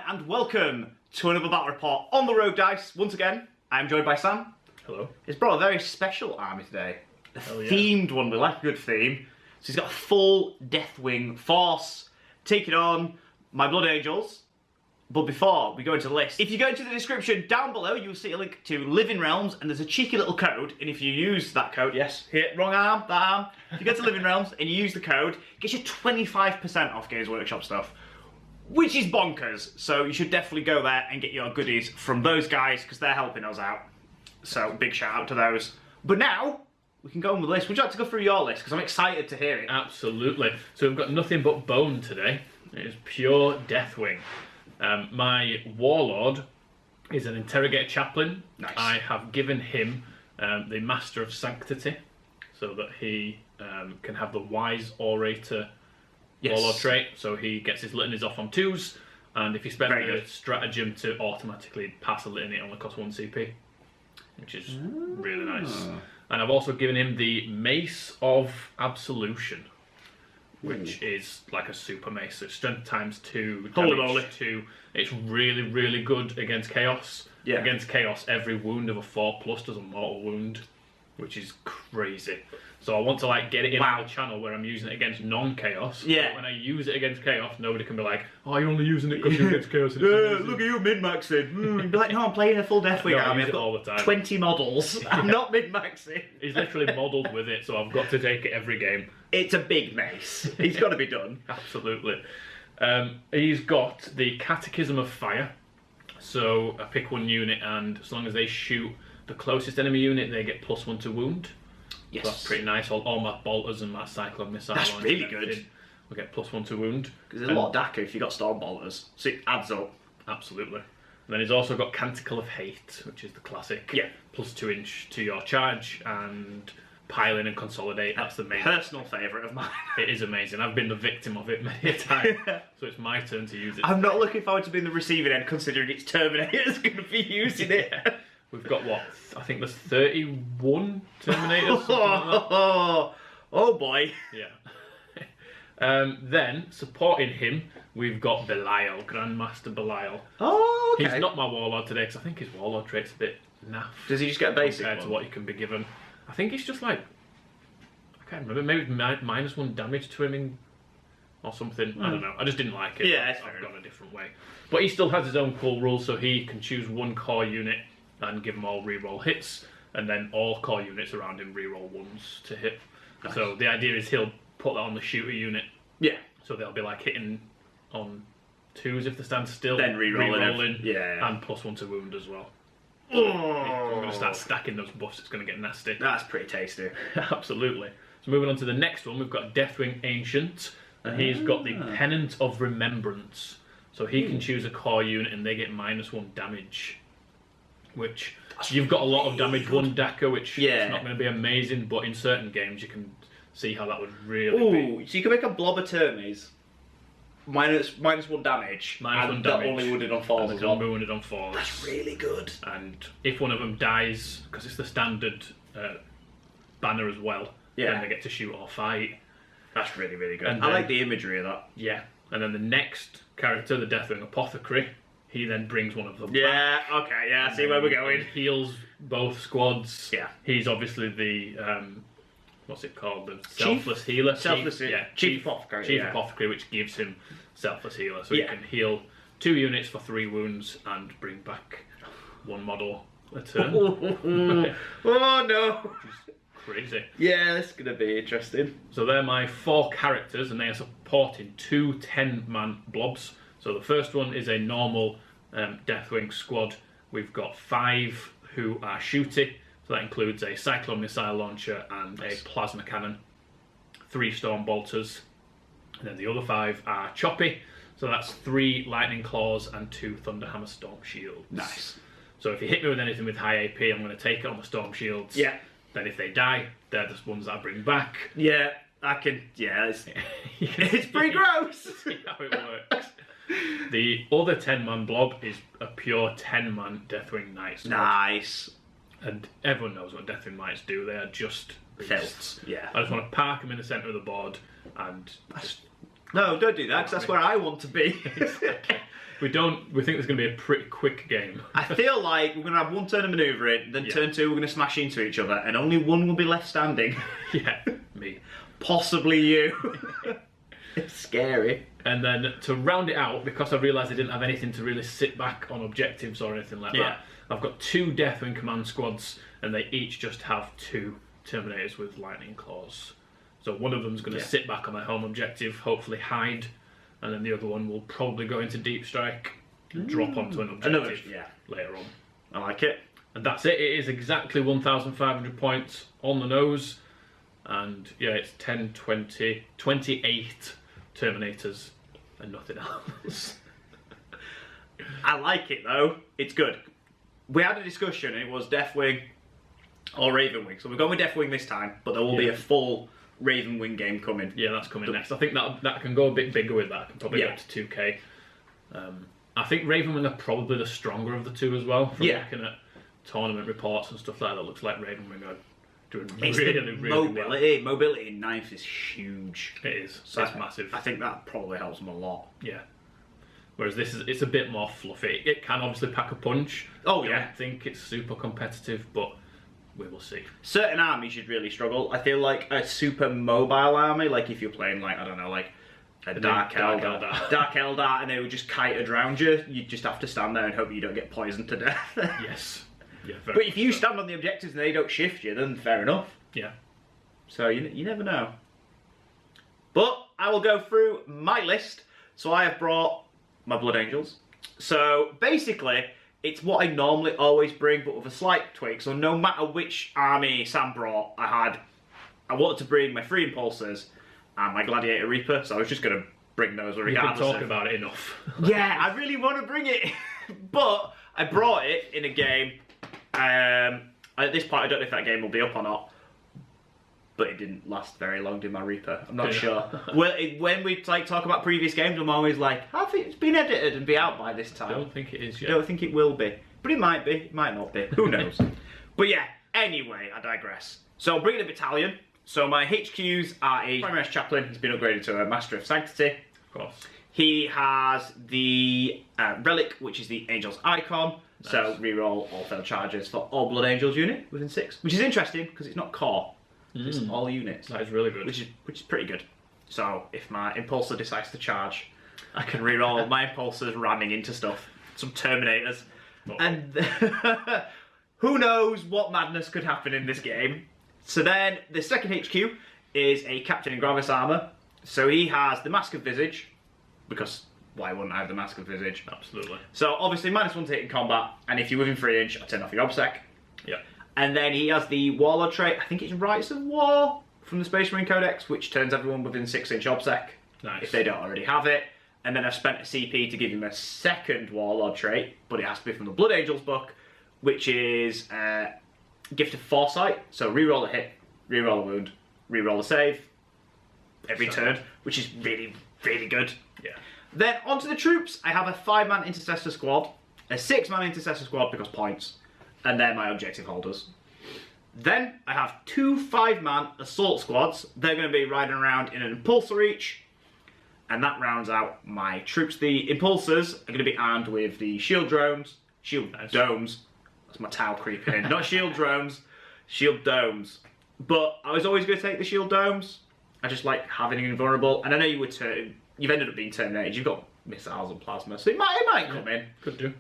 and welcome to another battle report on the Rogue Dice. Once again, I'm joined by Sam. Hello. He's brought a very special army today. A yeah. themed one, we like a good theme. So he's got a full Deathwing force, taking on my Blood Angels. But before we go into the list, if you go into the description down below, you'll see a link to Living Realms, and there's a cheeky little code, and if you use that code, yes, here, wrong arm, that arm, if you go to Living Realms and you use the code, it gets you 25% off Games Workshop stuff, which is bonkers. So you should definitely go there and get your goodies from those guys, because they're helping us out. So big shout out to those. But now, we can go on with the list. Would you like to go through your list? Because I'm excited to hear it. Absolutely. So we've got nothing but bone today. It is pure Deathwing. My Warlord is an Interrogator Chaplain. Nice. I have given him the Master of Sanctity, so that he can have the Wise Orator Warlord trait. So he gets his litanies off on 2s, and if he spends a stratagem to automatically pass a litany, it only costs 1 CP, which is really nice. And I've also given him the Mace of Absolution, which is like a super mace. So strength times 2, damage 2. It's really, really good against chaos. Yeah. Against chaos, every wound of a 4+ does a mortal wound, which is crazy. So I want to like get it in my channel where I'm using it against non-chaos. Yeah. But when I use it against chaos, nobody can be like, "Oh, you're only using it because you're against chaos." Look at you min-maxing. You'd be like, no, I'm playing a full Deathwing army. I've got all the time. 20 models. I'm not min-maxing. He's literally modelled with it, so I've got to take it every game. It's a big mace. He's got to be done. Absolutely. He's got the Catechism of Fire. So I pick one unit, and as long as they shoot the closest enemy unit, they get +1 to wound. Yes. So that's pretty nice. All my bolters and my cyclone missile That's launcher really and everything good. will get +1 to wound. Because there's a lot of DACA if you've got storm bolters. So it adds up. Absolutely. And then he's also got Canticle of Hate, which is the classic. Yeah. +2 inch to your charge, and pile in and consolidate. That's the main Personal favourite of mine. It is amazing. I've been the victim of it many a time. So it's my turn to use it. I'm not looking forward to being the receiving end, considering it's Terminator's going to be using it. We've got what? I think there's 31 Terminators. Something like that. Oh boy. Yeah. Then, supporting him, we've got Belial, Grandmaster Belial. Oh, okay. He's not my Warlord today, because I think his Warlord trait's a bit naff. Does he just get a basic compared to what he can be given? I think it's just like, I can't remember, maybe -1 damage to him or something. I don't know. I just didn't like it. Yeah, I've gone a different way. But he still has his own cool rules, so he can choose 1 core unit and give them all reroll hits, and then all core units around him reroll 1s to hit. Nice. So the idea is he'll put that on the shooter unit. Yeah. So they'll be like hitting on 2s if they stand still. Then rerolling. Yeah. And +1 to wound as well. Oh. I'm going to start stacking those buffs, it's going to get nasty. That's pretty tasty. Absolutely. So moving on to the next one, we've got Deathwing Ancient, and he's got the Pennant of Remembrance. So he can choose a core unit and they get -1 damage. Which, you've got a lot of damage, 1 DACA, which is not going to be amazing, but in certain games you can see how that would really be. So you can make a blob of Termies, -1 damage, and they're only wounded on 4s as well. Wounded on 4s. That's really good. And if one of them dies, because it's the standard banner as well, then they get to shoot or fight. That's really, really good. And I like the imagery of that. Yeah. And then the next character, the Deathwing Apothecary, he then brings one of them back. Okay, yeah, I see where we're going. Heals both squads. Yeah. He's obviously the, what's it called? The Selfless Healer. Chief Apothecary. Chief Apothecary, which gives him Selfless Healer. So he can heal 2 units for 3 wounds and bring back 1 model a turn. Oh no! Crazy. Yeah, this is going to be interesting. So they're my 4 characters, and they are supporting 2 10-man blobs. So the first one is a normal Deathwing squad. We've got 5 who are shooty, so that includes a cyclone missile launcher and a plasma cannon, 3 storm bolters, and then the other 5 are choppy, so that's 3 lightning claws and 2 thunderhammer storm shields. Nice. So if you hit me with anything with high AP, I'm going to take it on the storm shields. Yeah. Then if they die, they're the ones that I bring back. Yeah, I can. Yeah, it's pretty gross. See how it works. The other 10-man blob is a pure 10-man Deathwing Knights. Nice. And everyone knows what Deathwing Knights do. They are just filth. Yeah. I just want to park them in the centre of the board and just No, don't do that, because that's where I want to be. We think there's going to be a pretty quick game. I feel like we're going to have one turn of manoeuvring, then turn 2 we're going to smash into each other, and only one will be left standing. Yeah, me. Possibly you. It's scary. And then to round it out, because I realised I didn't have anything to really sit back on objectives or anything like that, I've got 2 Deathwing command squads, and they each just have 2 Terminators with lightning claws. So one of them's going to sit back on their home objective, hopefully hide, and then the other one will probably go into deep strike and drop onto an objective later on. I like it. And that's it. It is exactly 1,500 points on the nose. And yeah, it's 10, 20, 28 Terminators and nothing else. I like it though. It's good. We had a discussion and it was Deathwing or Ravenwing. So we're going with Deathwing this time, but there will be a full Ravenwing game coming. Yeah, that's coming next. I think that can go a bit bigger with that. I can probably go to 2K. I think Ravenwing are probably the stronger of the two as well. From looking at tournament reports and stuff like that, it looks like Ravenwing are doing really mobility. well. Mobility in ninth is huge. It is. So it's massive. I think that probably helps them a lot. Yeah. Whereas it's a bit more fluffy. It can obviously pack a punch. Oh I don't think it's super competitive, but we will see. Certain armies should really struggle. I feel like a super mobile army, like if you're playing like, I don't know, like a Dark Eldar, and they would just kite around you, you'd just have to stand there and hope you don't get poisoned to death. Yes. Yeah, but if you stand on the objectives and they don't shift you, then fair enough. Yeah. So you never know. But I will go through my list. So I have brought my Blood Angels. So basically, it's what I normally always bring, but with a slight tweak. So no matter which army Sam brought, I wanted to bring my 3 Impulsors and my Gladiator Reaper, so I was just going to bring those regardless. You've been talking about it enough. Yeah, I really want to bring it. But I brought it in a game. At this point, I don't know if that game will be up or not. But it didn't last very long, did my Reaper? I'm not sure. Well, when we talk about previous games, I'm always like, I think it's been edited and be out by this time. I don't think it is yet. I don't think it will be. But it might be. It might not be. Who knows? But yeah, anyway, I digress. So I'm bringing a battalion. So my HQs are a Primaris Chaplain. He's been upgraded to a Master of Sanctity. Of course. He has the Relic, which is the Angel's Icon. Nice. So reroll all failed charges for all Blood Angels unit within 6. Which is interesting, because it's not core. It's all units. That is really good. Which is pretty good. So if my Impulsor decides to charge, I can reroll my Impulsors ramming into stuff. Some Terminators. And who knows what madness could happen in this game. So then the second HQ is a Captain in Gravis Armour. So he has the Mask of Visage, because why wouldn't I have the Mask of Visage? Absolutely. So obviously -1 to hit in combat, and if you're within 3 inch, I turn off your OBSEC. Yeah. And then he has the Warlord trait, I think it's Rights of War from the Space Marine Codex, which turns everyone within 6 inch OBSEC. Nice. If they don't already have it. And then I've spent a CP to give him a second Warlord trait, but it has to be from the Blood Angels book, which is Gift of Foresight. So reroll a hit, reroll a wound, reroll a save every turn, which is really, really good. Yeah. Then onto the troops, I have a 5-man Intercessor squad, a 6-man Intercessor squad because points, and they're my objective holders. Then I have 2 5-man Assault squads. They're going to be riding around in an Impulsor each, and that rounds out my troops. The Impulsors are going to be armed with the Shield Domes. That's my towel creeping in. Not Shield Drones, Shield Domes. But I was always going to take the Shield Domes. I just like having an invulnerable, and I know you've ended up being terminated. You've got missiles and plasma, so it might come in. Could do.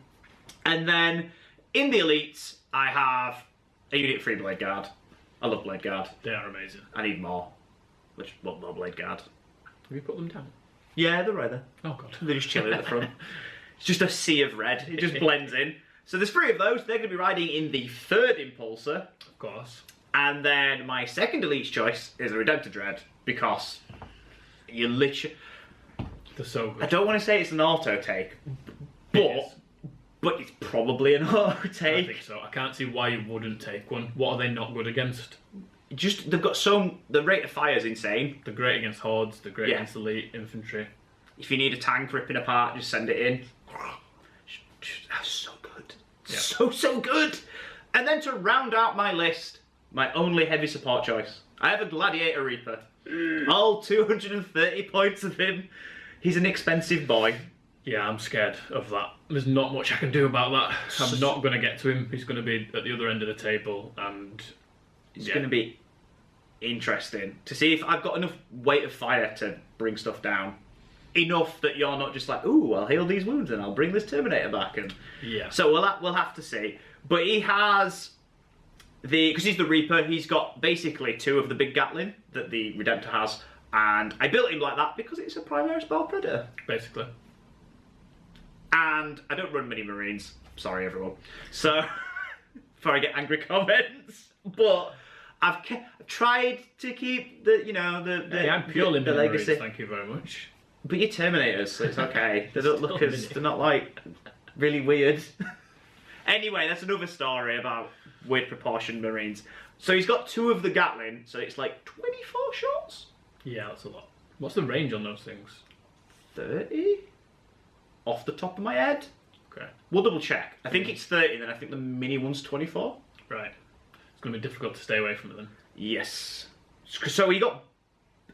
And then in the elites, I have a unit 3 Blade Guard. I love Blade Guard. They are amazing. I need more. More Blade Guard. Have you put them down? Yeah, they're right there. Oh god. They're just chilling at the front. It's just a sea of red. It just blends in. So there's 3 of those. They're going to be riding in the 3rd Impulsor. Of course. And then my second elite choice is a Redemptor Dread, because you literally... They're so good. I don't want to say it's an auto take, but it's probably an auto take. I think so. I can't see why you wouldn't take one. What are they not good against? Just, they've got the rate of fire is insane. They're great against hordes, they're great against elite infantry. If you need a tank ripping apart, just send it in. That's so good. Yeah. So good. And then to round out my list, my only heavy support choice, I have a Gladiator Reaper. All 230 points of him. He's an expensive boy. Yeah, I'm scared of that. There's not much I can do about that. I'm not going to get to him. He's going to be at the other end of the table, and it's going to be interesting to see if I've got enough weight of fire to bring stuff down. Enough that you're not just like, ooh, I'll heal these wounds and I'll bring this Terminator back. And yeah. So we'll have to see. But he has because he's the Reaper, he's got basically 2 of the big Gatling that the Redemptor has, and I built him like that because it's a primary spell predator. Basically. And I don't run many Marines. Sorry, everyone. So, before I get angry comments, but I've tried to keep the I'm purely the legacy. Marines, thank you very much. But you're Terminators, so it's okay. They don't look as they're not like really weird. Anyway, that's another story about weird proportioned Marines. So he's got 2 of the Gatling, so it's like 24 shots. Yeah, that's a lot. What's the range on those things? 30? Off the top of my head. Okay. We'll double check. I think it's 30, then I think the mini one's 24. Right. It's going to be difficult to stay away from it then. Yes. So he got,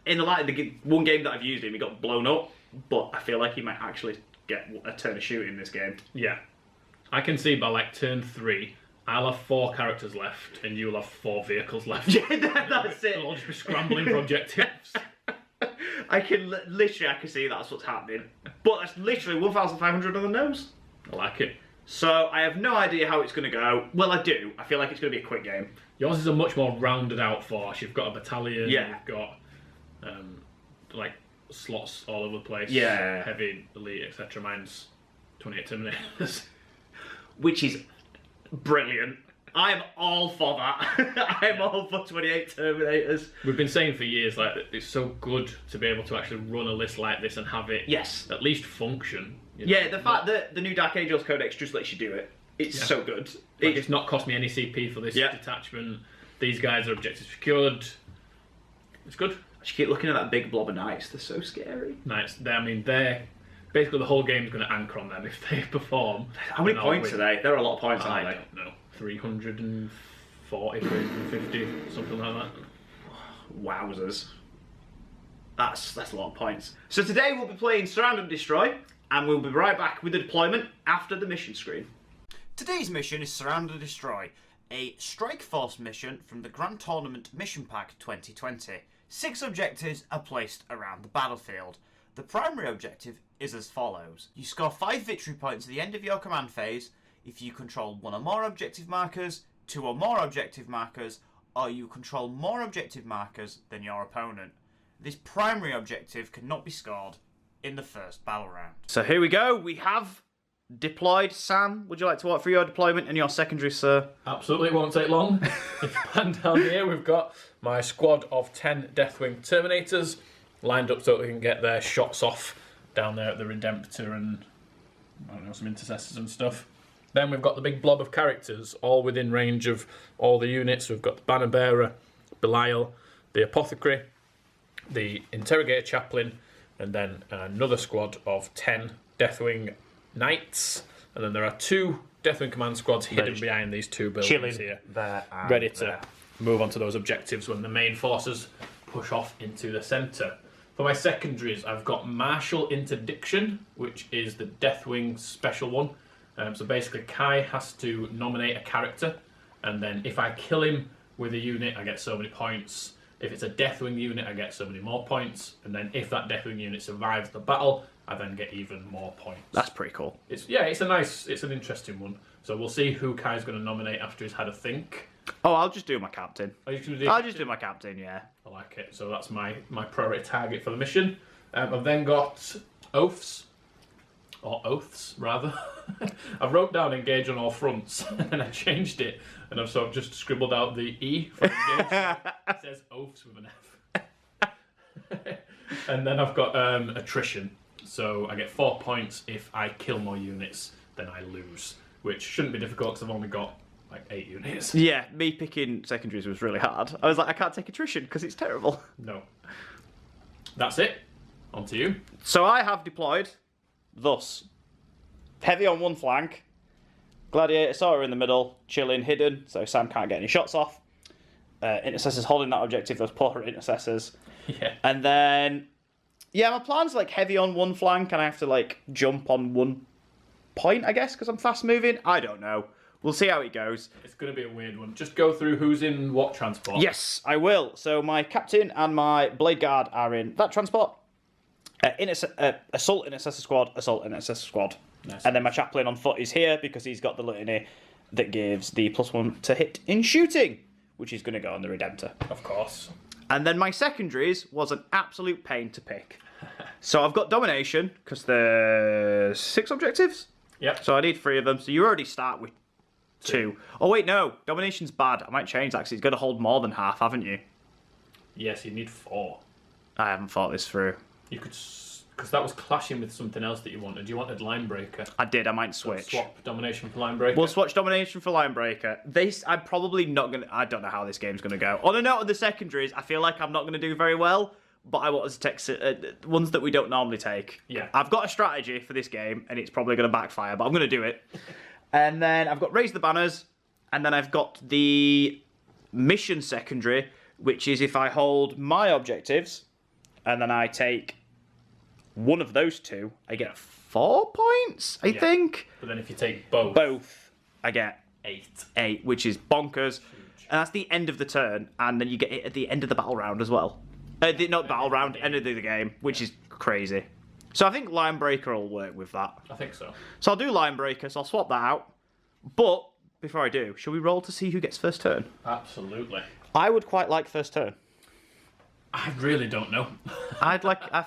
in the one game that I've used him, he got blown up, but I feel like he might actually get a turn of shooting in this game. Yeah. I can see by like turn 3, I'll have 4 characters left, and you'll have 4 vehicles left. Yeah, that's it. They'll all just be scrambling for objectives. I can see that's what's happening. But that's literally 1,500 on the nose. I like it. So I have no idea how it's going to go. Well, I do. I feel like it's going to be a quick game. Yours is a much more rounded out force. You've got a battalion. Yeah. You've got like slots all over the place. Yeah. Heavy, elite, etc. Mine's 28 Terminators. Which is brilliant. I am all for that. I am all for 28 Terminators. We've been saying for years, like, it's so good to be able to actually run a list like this and have it at least function. You know? Yeah, the fact that the new Dark Angels Codex just lets you do it, it's so good. Like, it's not cost me any CP for this detachment. These guys are objective secured. It's good. I just keep looking at that big blob of knights. They're so scary. Knights, they're basically the whole game's going to anchor on them if they perform. How many points are they? There are a lot of points, aren't they? I don't know. 340, 350, something like that. Wowzers. That's a lot of points. So today we'll be playing Surround and Destroy, and we'll be right back with the deployment after the mission screen. Today's mission is Surround and Destroy, a Strike Force mission from the Grand Tournament Mission Pack 2020. 6 objectives are placed around the battlefield. The primary objective is as follows. You score 5 victory points at the end of your command phase if you control 1 or more objective markers, 2 or more objective markers, or you control more objective markers than your opponent. This primary objective cannot be scored in the first battle round. So here we go. We have deployed. Sam, would you like to walk through your deployment and your secondary, sir? Absolutely, it won't take long. If you pan down here, we've got my squad of 10 Deathwing Terminators lined up so that we can get their shots off down there at the Redemptor and, I don't know, some intercessors and stuff. Then we've got the big blob of characters, all within range of all the units. We've got the Banner Bearer, Belial, the Apothecary, the Interrogator Chaplain, and then another squad of 10 Deathwing Knights. And then there are 2 Deathwing Command squads hidden behind these 2 buildings here, ready to move on to those objectives when the main forces push off into the centre. For my secondaries, I've got Martial Interdiction, which is the Deathwing special one. So basically, Kai has to nominate a character, and then if I kill him with a unit, I get so many points. If it's a Deathwing unit, I get so many more points. And then if that Deathwing unit survives the battle, I then get even more points. That's pretty cool. It's an interesting one. So we'll see who Kai's going to nominate after he's had a think. Oh, I'll just do my captain. I'll just do my captain, yeah. I like it. So that's my priority target for the mission. I've then got Oaths. Or Oaths, rather. I wrote down engage on all fronts, and I changed it, and I've sort of just scribbled out the E for engage. It says Oaths with an F. And then I've got attrition. So I get 4 points if I kill more units than I lose, which shouldn't be difficult because I've only got like 8 units. Yeah, me picking secondaries was really hard. I was like, I can't take attrition because it's terrible. No. That's it. On to you. So I have deployed thus. Heavy on one flank, Gladiator sort of in the middle, chilling, hidden, so Sam can't get any shots off. intercessors holding that objective, those poor intercessors. Yeah. And then, yeah, my plan's like heavy on one flank, and I have to like jump on one point, I guess, because I'm fast moving. I don't know. We'll see how it goes. It's going to be a weird one. Just go through who's in what transport. Yes, I will. So my captain and my blade guard are in that transport. Assault intercessor squad, assault intercessor squad. Nice. And then my chaplain on foot is here because he's got the litany that gives the +1 to hit in shooting, which is going to go on the Redemptor. Of course. And then my secondaries was an absolute pain to pick. So I've got domination because there's 6 objectives. Yep. So I need 3 of them. So you already start with 2. Oh wait, no, domination's bad. I might change that because it's got to hold more than half, haven't you? Yes, you need 4. I haven't thought this through. You could, because that was clashing with something else that you wanted. You wanted line breaker. I did. I might switch. Swap domination for line breaker. We'll switch domination for line breaker. I'm probably not gonna. I don't know how this game's gonna go. On a note of the secondaries, I feel like I'm not gonna do very well. But I want us to take ones that we don't normally take. Yeah. I've got a strategy for this game, and it's probably gonna backfire, but I'm gonna do it. And then I've got raise the banners, and then I've got the mission secondary, which is if I hold my objectives, and then I take one of those 2, I get 4 points, I think. But then if you take both. Both, I get 8. 8, which is bonkers. And that's the end of the turn, and then you get it at the end of the battle round as well. Not battle round, end of the game, which is crazy. So I think Line Breaker will work with that. I think so. So I'll do Line Breaker, so I'll swap that out. But, before I do, shall we roll to see who gets first turn? Absolutely. I would quite like first turn. I really don't know. I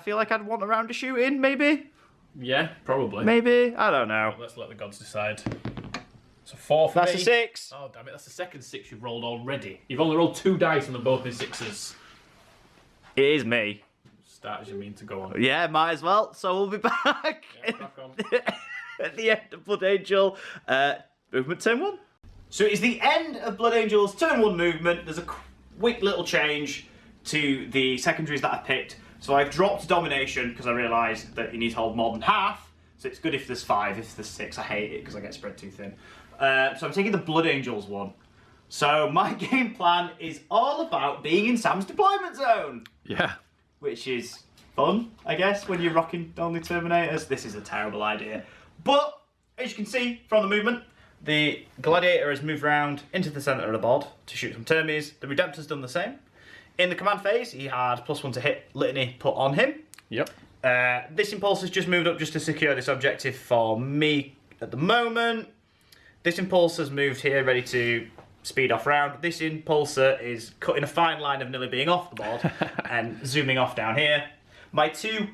feel like I'd want a round of shooting, maybe? Yeah, probably. Maybe? I don't know. Let's let the gods decide. So 4 for That's me. a 6. Oh, damn it. That's the second 6 you've rolled already. You've only rolled 2 dice and they're both in 6s. It is me. Start as you mean to go on. Yeah, might as well. So we'll be back Yeah, crack on. at the end of Blood Angel movement turn 1. So it's the end of Blood Angel's turn 1 movement. There's a quick little change to the secondaries that I picked. So I've dropped domination because I realised that you need to hold more than half. So it's good if there's 5. If there's 6, I hate it because I get spread too thin. So I'm taking the Blood Angels one. So my game plan is all about being in Sam's deployment zone. Yeah. Which is fun, I guess, when you're rocking only Terminators. This is a terrible idea. But, as you can see from the movement, the Gladiator has moved around into the centre of the board to shoot some Termies. The Redemptor's done the same. In the command phase, he had +1 to hit Litany put on him. Yep. This Impulse has just moved up just to secure this objective for me at the moment. This Impulse has moved here, ready to speed off round. This Impulsor is cutting a fine line of nearly being off the board and zooming off down here. My 2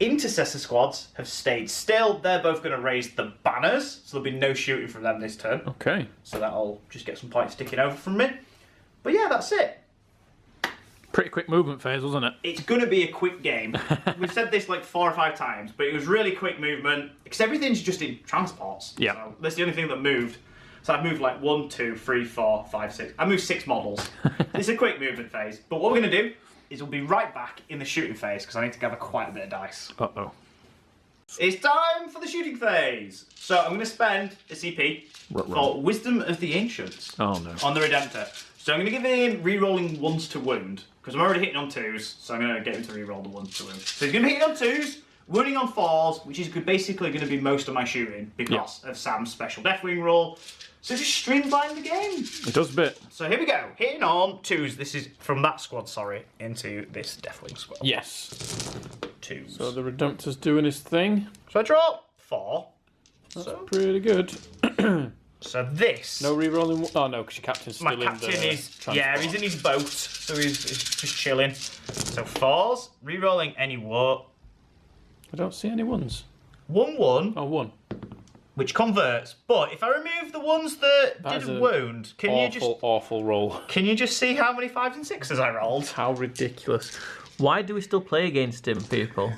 Intercessor squads have stayed still. They're both going to raise the banners, so there'll be no shooting from them this turn. Okay. So that'll just get some points ticking over from me. But yeah, that's it. Pretty quick movement phase, wasn't it? It's going to be a quick game. We've said this like 4 or 5 times, but it was really quick movement because everything's just in transports. Yeah. So that's the only thing that moved. So I've moved like 1, 2, 3, 4, 5, 6. I moved 6 models. It's a quick movement phase. But what we're going to do is we'll be right back in the shooting phase because I need to gather quite a bit of dice. Uh-oh. It's time for the shooting phase. So I'm going to spend a CP for Wisdom of the Ancients Oh, no. on the Redemptor. So I'm going to give him re-rolling 1s to wound because I'm already hitting on 2s. So I'm going to get him to re-roll the 1s to wound. So he's going to be hitting on 2s, wounding on 4s, which is basically going to be most of my shooting because of Sam's special Deathwing roll. So just streamline the game. It does a bit. So here we go. Hitting on 2s. This is from that squad, sorry, into this Deathwing squad. Yes. 2s. So the Redemptor's doing his thing. So I draw 4. That's pretty good. So this. No re-rolling. Oh no, because your captain's still My in the captain is, transport. yeah, he's in his boat, so he's just chilling. So 4s, re-rolling any war. I don't see any ones. 1-1, Oh, 1. which converts. But if I remove the ones that That is didn't a wound, can Awful roll. you just see how many 5s and 6s I rolled? How ridiculous. Why do we still play against him, people?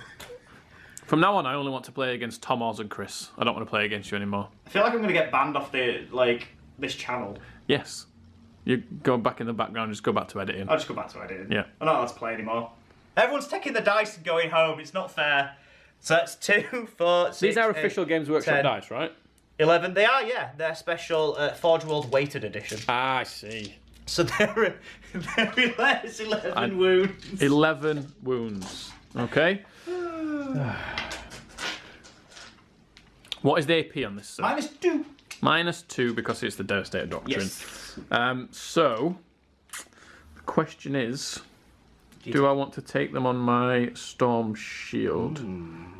From now on, I only want to play against Tom, Oz, and Chris. I don't want to play against you anymore. I feel like I'm gonna get banned off this channel. Yes. You go back in the background, just go back to editing. I'll just go back to what I did. Yeah. I'm not allowed to play anymore. Everyone's taking the dice and going home. It's not fair. So that's 2, 4, 6. These are 8, official Games Workshop 10. dice, right? 11. They are, yeah. They're special Forge World weighted edition. Ah, I see. So there is 11 wounds. 11 wounds. Okay. What is the AP on this, sir? -2. -2 because it's the Devastator Doctrine. Yes. So, the question is, do I want to take them on my Storm Shield?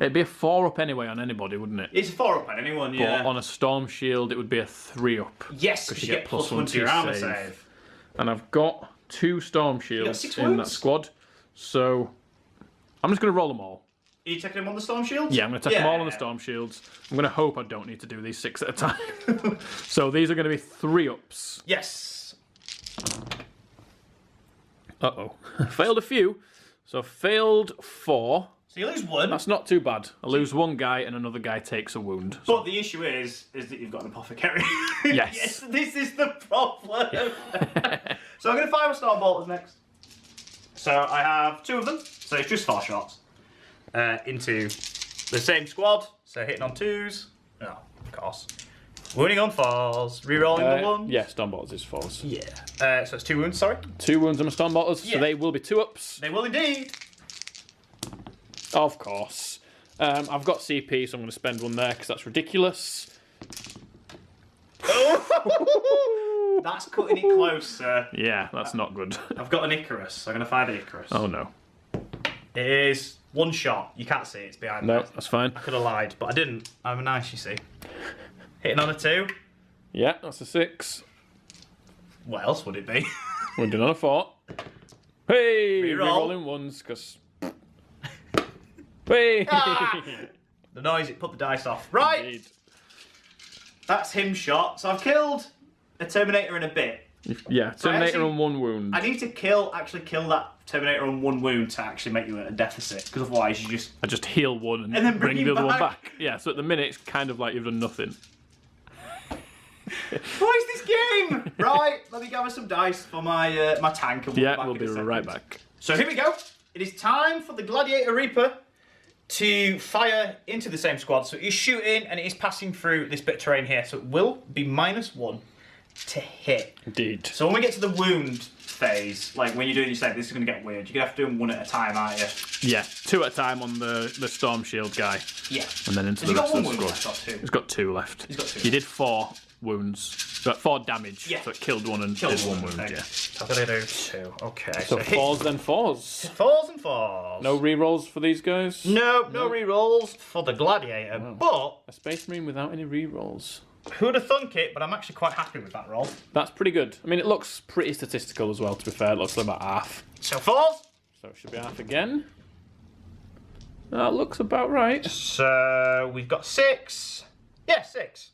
It'd be a 4-up anyway on anybody, wouldn't it? It's a 4-up on anyone, yeah. But on a Storm Shield, it would be a 3-up. Yes, because you get +1 to your armor save. And I've got 2 Storm Shields in that squad, so I'm just going to roll them all. Are you taking them on the Storm Shields? Yeah, I'm going to take them all on the Storm Shields. I'm going to hope I don't need to do these 6 at a time. So these are going to be 3-ups. Yes. Uh-oh. Failed a few. So failed 4. So you lose 1. That's not too bad. I lose 1 guy and another guy takes a wound. So. But the issue is that you've got an apothecary. Yes. Yes, this is the problem. So I'm going to fire with Storm Bolters next. So I have 2 of them. So it's just 4 shots. Into the same squad. So hitting on 2s. Oh, of course. Wounding on 4s. Rerolling the 1s. Yeah, Storm Bolters is 4s. Yeah. So it's 2 wounds, sorry. 2 wounds on my Storm Bolters, so they will be 2-ups. They will indeed. Of course. I've got CP, so I'm going to spend 1 there because that's ridiculous. Oh! That's cutting it close, sir. Yeah, that's not good. I've got an Icarus, so I'm going to fire the Icarus. Oh no. It is 1 shot. You can't see it, it's behind me. No, that's fine. I could have lied, but I didn't. I'm nice, you see. Hitting on a 2. Yeah, that's a 6. What else would it be? Wounding on a 4. Hey! Reroll. Rerolling 1s, because... Hey! Ah! The noise, it put the dice off. Right! Indeed. That's him shot. So I've killed a Terminator in a bit. Yeah, Terminator on 1 wound. I need to actually kill that Terminator on 1 wound to actually make you at a deficit, because otherwise you just... I just heal 1 and then bring bring him the other one back. back. Yeah, so at the minute it's kind of like you've done nothing. What is this game? Right, let me gather some dice for my my tank. And We'll be right back. So here we go. It is time for the Gladiator Reaper to fire into the same squad. So it is shooting and it is passing through this bit of terrain here. So it will be -1 to hit. Indeed. So when we get to the wound phase, like when you're doing your save, this is going to get weird. You're going to have to do them 1 at a time, aren't you? Yeah, 2 at a time on the Storm Shield guy. Yeah. And then into Has the he got rest 1 of the wound squad. left or 2? He's got 2 left. He's got 2. You did 4 wounds. So 4 damage. Yeah. So it killed 1 and did 1 wound, okay. yeah. So I'm going to do 2. Okay. So 4s then 4s. 4s and 4s. No rerolls for these guys? No rerolls for the Gladiator, but... A Space Marine without any rerolls. Who would have thunk it, but I'm actually quite happy with that roll. That's pretty good. I mean, it looks pretty statistical as well, to be fair. It looks like about half. So 4s. So it should be half again. That looks about right. So we've got 6. Yeah, 6.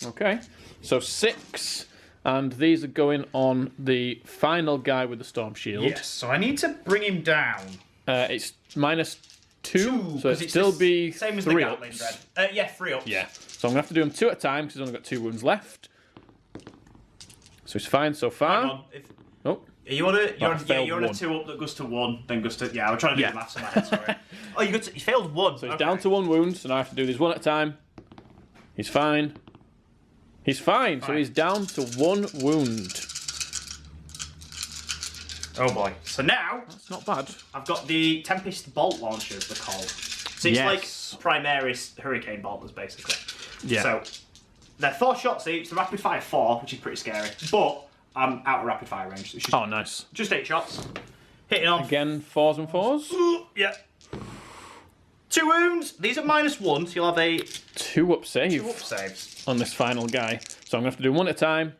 Okay. So 6. And these are going on the final guy with the Storm Shield. Yes, so I need to bring him down. It's -2, so it'd it's still the be same as 3 the Gatling ups. Dread. Yeah, 3 ups. Yeah. So I'm going to have to do them 2 at a time because he's only got 2 wounds left. So he's fine so far. Hang on. Oh. You're on a failed 2 up that goes to 1, then goes to... Yeah, I'm trying to do the maths in my head, sorry. Oh, you failed 1. So he's down to 1 wound, so now I have to do these 1 at a time. He's fine. He's fine. So he's down to 1 wound. Oh boy. So now... That's not bad. I've got the Tempest Bolt Launchers, they're called. So it's like Primaris Hurricane Bolters, basically. Yeah. So they're 4 shots each. The rapid fire 4, which is pretty scary. But I'm out of rapid fire range. So it's just, Nice. Just 8 shots. Hitting on. Again, 4s and 4s. Yeah. 2 wounds. These are -1, so you'll have a 2-up save. 2 up saves. On this final guy. So I'm going to have to do 1 at a time.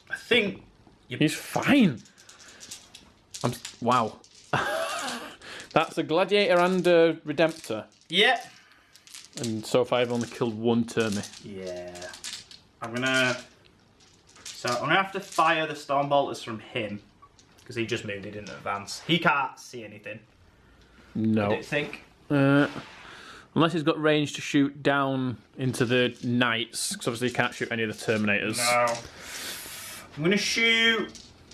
I think... He's fine. Wow. That's a Gladiator and a Redemptor. Yeah. And so far I've only killed 1 Termi. Yeah. I'm gonna have to fire the Storm Bolters from him. Because he just moved, he didn't advance. He can't see anything. No. I don't think. Unless he's got range to shoot down into the Knights. Because obviously he can't shoot any of the Terminators. No. I'm gonna shoot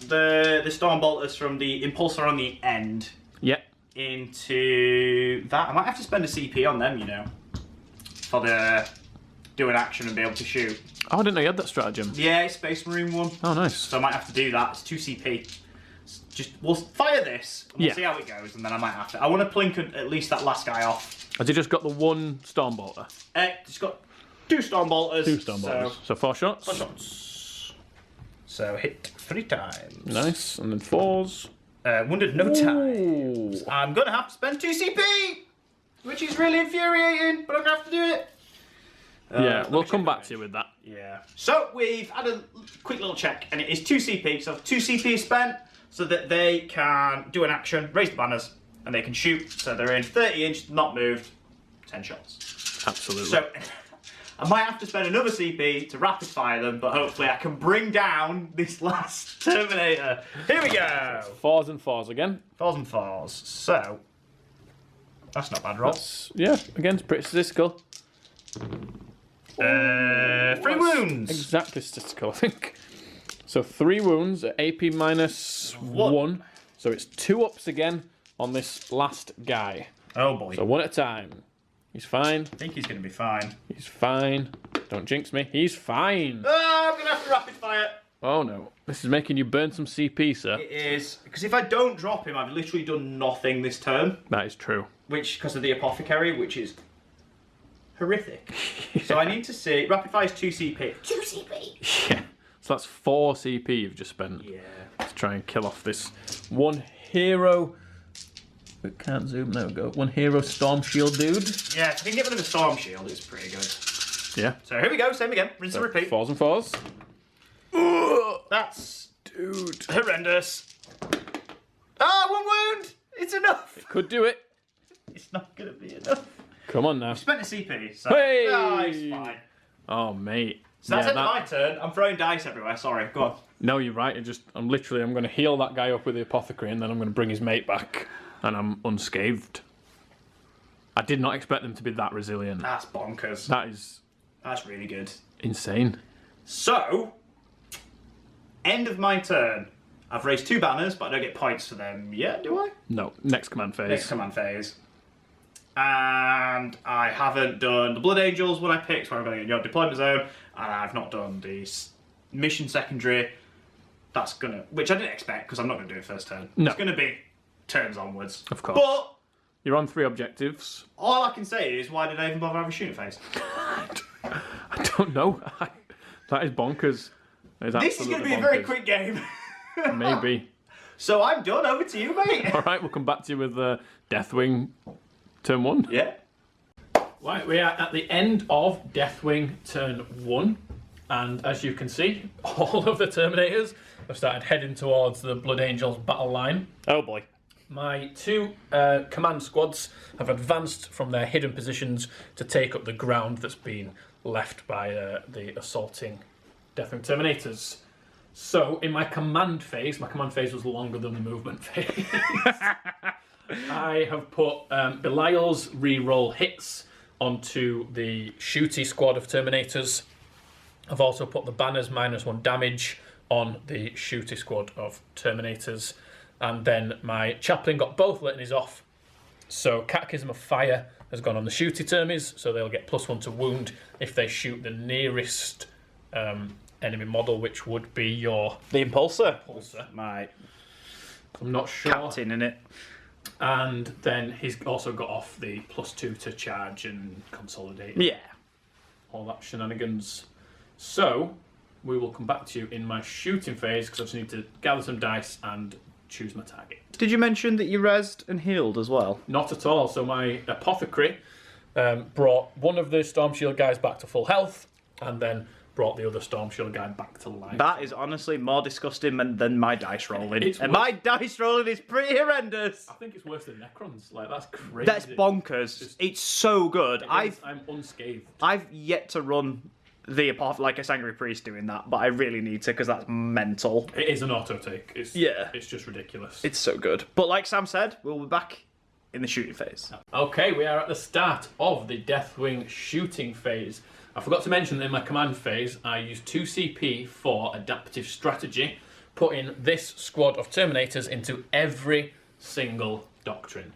the Storm Bolters from the Impulsor on the end. Yep. Into that. I might have to spend a CP on them, you know. For the do an action and be able to shoot. Oh, I didn't know you had that stratagem. Yeah, it's Space Marine one. Oh, nice. So I might have to do that. It's 2 CP. We'll fire this, and we'll see how it goes, and then I might have to. I want to plink at least that last guy off. Has he just got the one Stormbolter? It's got 2 Stormbolters. 2 Stormbolters. So 4 shots? 4 shots. So hit 3 times. Nice. And then 4s. Wounded no times. I'm going to have to spend 2 CP, which is really infuriating, but I'm going to have to do it. Yeah, we'll come back to you with that. Yeah. So we've had a quick little check, and it is 2 CP. So 2 CP is spent so that they can do an action, raise the banners, and they can shoot. So they're in 30 inch, not moved, 10 shots. Absolutely. So I might have to spend another CP to rapid fire them, but hopefully I can bring down this last Terminator. Here we go. 4s and 4s again. 4s and 4s. So that's not bad, Rob. Yeah, again, it's pretty statistical. 3 wounds. Exactly statistical, I think. So 3 wounds at AP minus 1. So it's 2 ups again on this last guy. Oh boy. So 1 at a time. He's fine. I think he's going to be fine. He's fine. Don't jinx me. He's fine. Oh, I'm going to have to rapid fire. Oh no. This is making you burn some CP, sir. It is. Because if I don't drop him, I've literally done nothing this turn. That is true. Which, because of the apothecary, which is horrific. So I need to see. Rapid fire is 2 CP. 2 CP. Yeah. So that's 4 CP you've just spent. Yeah. To try and kill off this one hero. We can't zoom. There we go. One hero Storm Shield dude. Yeah, if I can get rid of the Storm Shield, it's pretty good. Yeah. So here we go. Same again. Rinse and repeat. 4s and 4s. That's Dude. horrendous. Ah, 1 wound. It's enough. It could do it. It's not going to be enough. Come on now. Spent a CP. So Hey! Oh, it's fine. Oh, mate. So that's Yeah, it, my turn. I'm throwing dice everywhere. Sorry. Go on. No, you're right. I'm going to heal that guy up with the apothecary, and then I'm going to bring his mate back, and I'm unscathed. I did not expect them to be that resilient. That's bonkers. That's really good. insane. So, end of my turn. I've raised 2 banners, but I don't get points for them yet, do I? No, next command phase. Next command phase. And I haven't done the Blood Angels when I picked, where I'm going to get your deployment zone, and I've not done the mission secondary. That's gonna, which I didn't expect because I'm not going to do it first turn. No. It's going to be turns onwards. Of course. But You're on 3 objectives. all I can say is, why did I even bother having a shooting phase? I don't know. That is bonkers. This is going to be a very quick game. Maybe. So I'm done. Over to you, mate. All right, we'll come back to you with Deathwing turn 1. Yeah. Right, we are at the end of Deathwing turn 1, and as you can see, all of the Terminators have started heading towards the Blood Angels battle line. Oh boy. My 2 command squads have advanced from their hidden positions to take up the ground that's been left by the assaulting Deathwing Terminators. So, in my command phase was longer than the movement phase. I have put Belial's reroll hits onto the shooty squad of Terminators. I've also put the banners -1 damage on the shooty squad of Terminators. And then my chaplain got both litanies off. So Catechism of Fire has gone on the shooty termies, so they'll get +1 to wound if they shoot the nearest enemy model, which would be your... The Impulsor. My... I'm not sure. Captain in it. And then he's also got off the +2 to charge and consolidate. Yeah. All that shenanigans. So, we will come back to you in my shooting phase, because I just need to gather some dice and choose my target. Did you mention that you rezzed and healed as well? Not at all. So my apothecary brought one of the Storm Shield guys back to full health, and then brought the other Storm Shield guy back to life. That is honestly more disgusting than my dice rolling. It's and worse. my dice rolling is pretty horrendous. I think it's worse than Necrons. Like, that's crazy. That's bonkers. It's so good. I'm unscathed. I've yet to run the like a Sangry Priest doing that, but I really need to because that's mental. It is an auto take. It's just ridiculous. It's so good. But like Sam said, we'll be back in the shooting phase. Okay, we are at the start of the Deathwing shooting phase. I forgot to mention that in my command phase, I used 2 CP for adaptive strategy, putting this squad of Terminators into every single doctrine.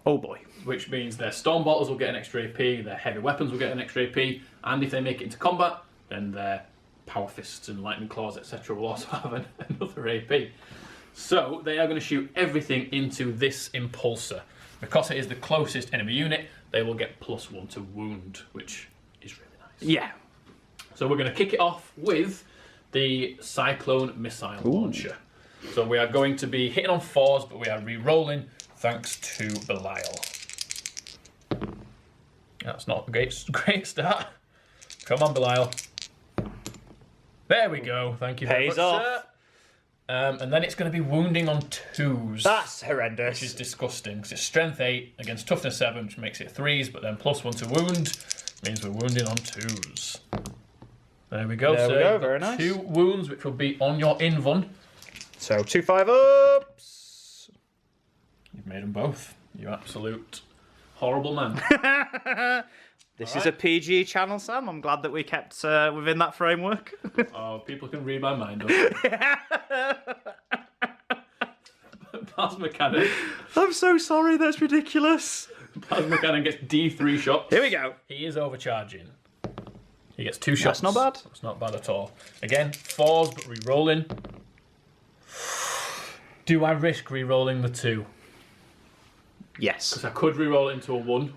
Oh boy. Which means their Stormbolters will get an extra AP, their heavy weapons will get an extra AP, And if they make it into combat, then their power fists and lightning claws, etc., will also have another AP. So they are going to shoot everything into this impulsor. Because it is the closest enemy unit, they will get +1 to wound, which is really nice. Yeah. So we're going to kick it off with the Cyclone Missile Launcher. So we are going to be hitting on 4s, but we are re-rolling thanks to Belial. That's not a great start. Come on, Belial. There we go. Thank you very much, sir. And then it's going to be wounding on 2s. That's horrendous. Which is disgusting. It's strength 8 against toughness 7, which makes it 3s, but then +1 to wound means we're wounding on 2s. There we go. There we go. Very nice. 2 wounds, which will be on your invuln. So 2 5-ups. You've made them both. You absolute horrible man. This is a PG channel, Sam. I'm glad that we kept within that framework. Oh, people can read my mind. Plasma cannon. I'm so sorry. That's ridiculous. Plasma cannon gets D3 shots. Here we go. He is overcharging. He gets 2 shots. That's not bad. That's not bad at all. Again, 4s, but re-rolling. Do I risk re-rolling the 2? Yes. Because I could re-roll it into a 1.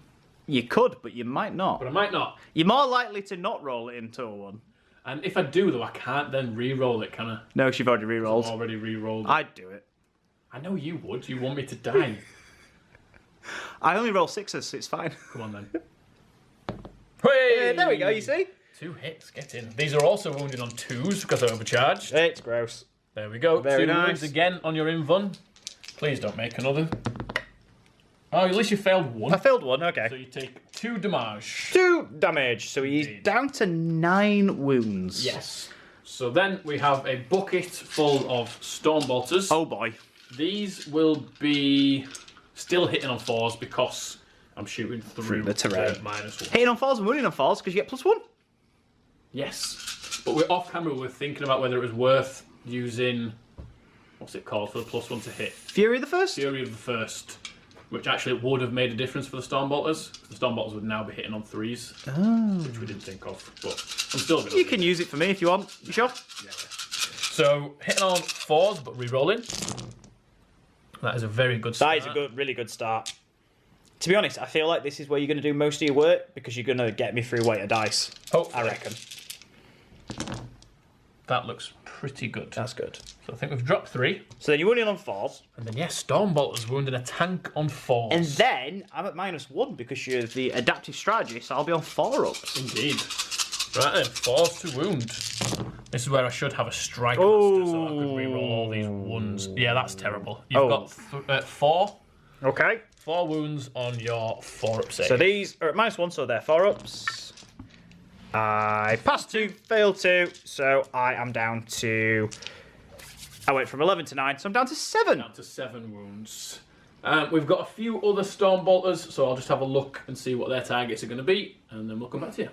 You could, but you might not. But I might not. You're more likely to not roll it into a 1. And if I do, though, I can't then re-roll it, can I? No, because you've already re-rolled. I've already re-rolled it. I'd do it. I know you would. You want me to die. I only roll 6s, so it's fine. Come on, then. Hey! There we go, you see? 2 hits, get in. These are also wounded on 2s because they're overcharged. It's gross. There we go. Very 2 nice. wounds again on your invuln. Please don't make another. Oh, at least you failed 1. I failed 1, okay. So you take 2 damage. 2 damage, so he's down to 9 wounds. Yes. So then we have a bucket full of Stormbolters. Oh boy. These will be still hitting on 4s because I'm shooting through the terrain. -1. Hitting on 4s and wounding on 4s because you get +1. Yes. But we're off camera, we're thinking about whether it was worth using, what's it called, for the +1 to hit? Fury of the First? Fury of the First. Which actually would have made a difference for the Stormbolters. The Stormbolters would now be hitting on 3s. Oh. Which we didn't think of. But I'm still going to. You can use it for me if you want. You sure? Yeah. So, hitting on 4s, but re-rolling. That is a very good start. That is a really good start. To be honest, I feel like this is where you're going to do most of your work because you're going to get me through weight of dice. Hopefully. I reckon. That looks pretty good. That's good. So I think we've dropped 3. So then you're wounding on 4s. And then, yes, Stormbolters wounding a tank on 4s. And then I'm at -1 because you're the adaptive strategy, so I'll be on 4-ups. Indeed. Right then, 4s to wound. This is where I should have a strike Oh. master so I could reroll all these ones. Yeah, that's terrible. You've got 4. Okay. 4 wounds on your 4-up save. So these are at -1, so they're 4-ups. I passed 2, failed 2, so I am down to... I went from 11 to 9, so I'm down to 7. Down to 7 wounds. We've got a few other Stormbolters, so I'll just have a look and see what their targets are going to be, and then we'll come back to you.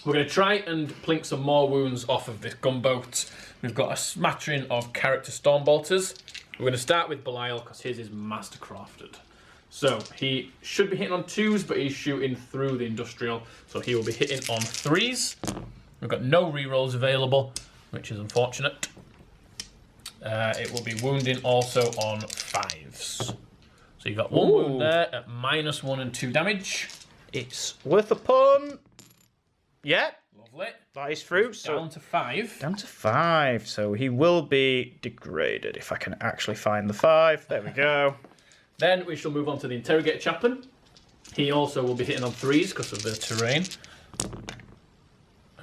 We're going to try and plink some more wounds off of this gunboat. We've got a smattering of character Stormbolters. We're going to start with Belial, because his is mastercrafted. So, he should be hitting on 2s, but he's shooting through the industrial, so he will be hitting on 3s. We've got no rerolls available, which is unfortunate. It will be wounding also on 5s. So you've got 1 wound there at -1 and 2 damage. It's worth a pun. Yeah. Lovely. That is through. So Down to 5. down to 5. So he will be degraded if I can actually find the 5. There we go. Then we shall move on to the Interrogator Chaplain. He also will be hitting on 3s because of the terrain.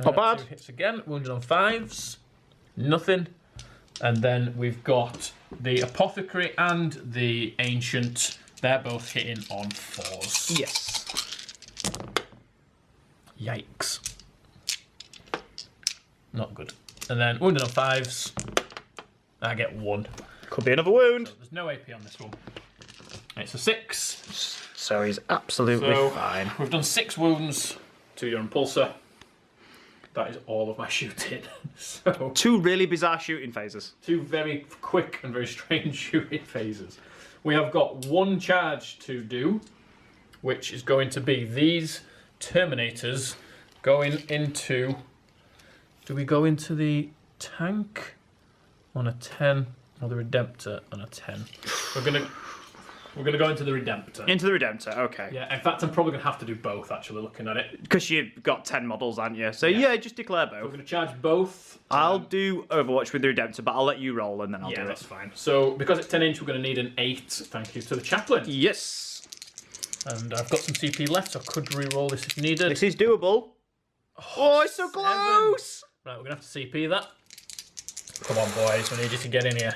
Not bad. 2 hits again, wounded on 5s. Nothing. And then we've got the Apothecary and the Ancient. They're both hitting on 4s. Yes. Yikes. Not good. And then wounded on 5s. I get 1. Could be another wound. So there's no AP on this one. It's a 6. So he's absolutely fine. We've done 6 wounds to your Impulsor. That is all of my shooting. So 2 really bizarre shooting phases. 2 very quick and very strange shooting phases. We have got 1 charge to do, which is going to be these Terminators Going into... Do we go into the tank on a 10 or the Redemptor on a 10? We're gonna go into the Redemptor. Into the Redemptor, okay. Yeah, in fact, I'm probably gonna have to do both. Actually, looking at it, Because you've got 10 models, haven't you? So yeah, just declare we're both. gonna charge both. I'll do Overwatch with the Redemptor, but I'll let you roll and then I'll do that's it. fine. So because it's 10 inch, we're gonna need an 8. Thank you to the Chaplain. Yes. And I've got some CP left, so I could re-roll this if needed. This is doable. Oh, it's so 7. close! Right, we're gonna have to CP that. Come on, boys, we need you to get in here.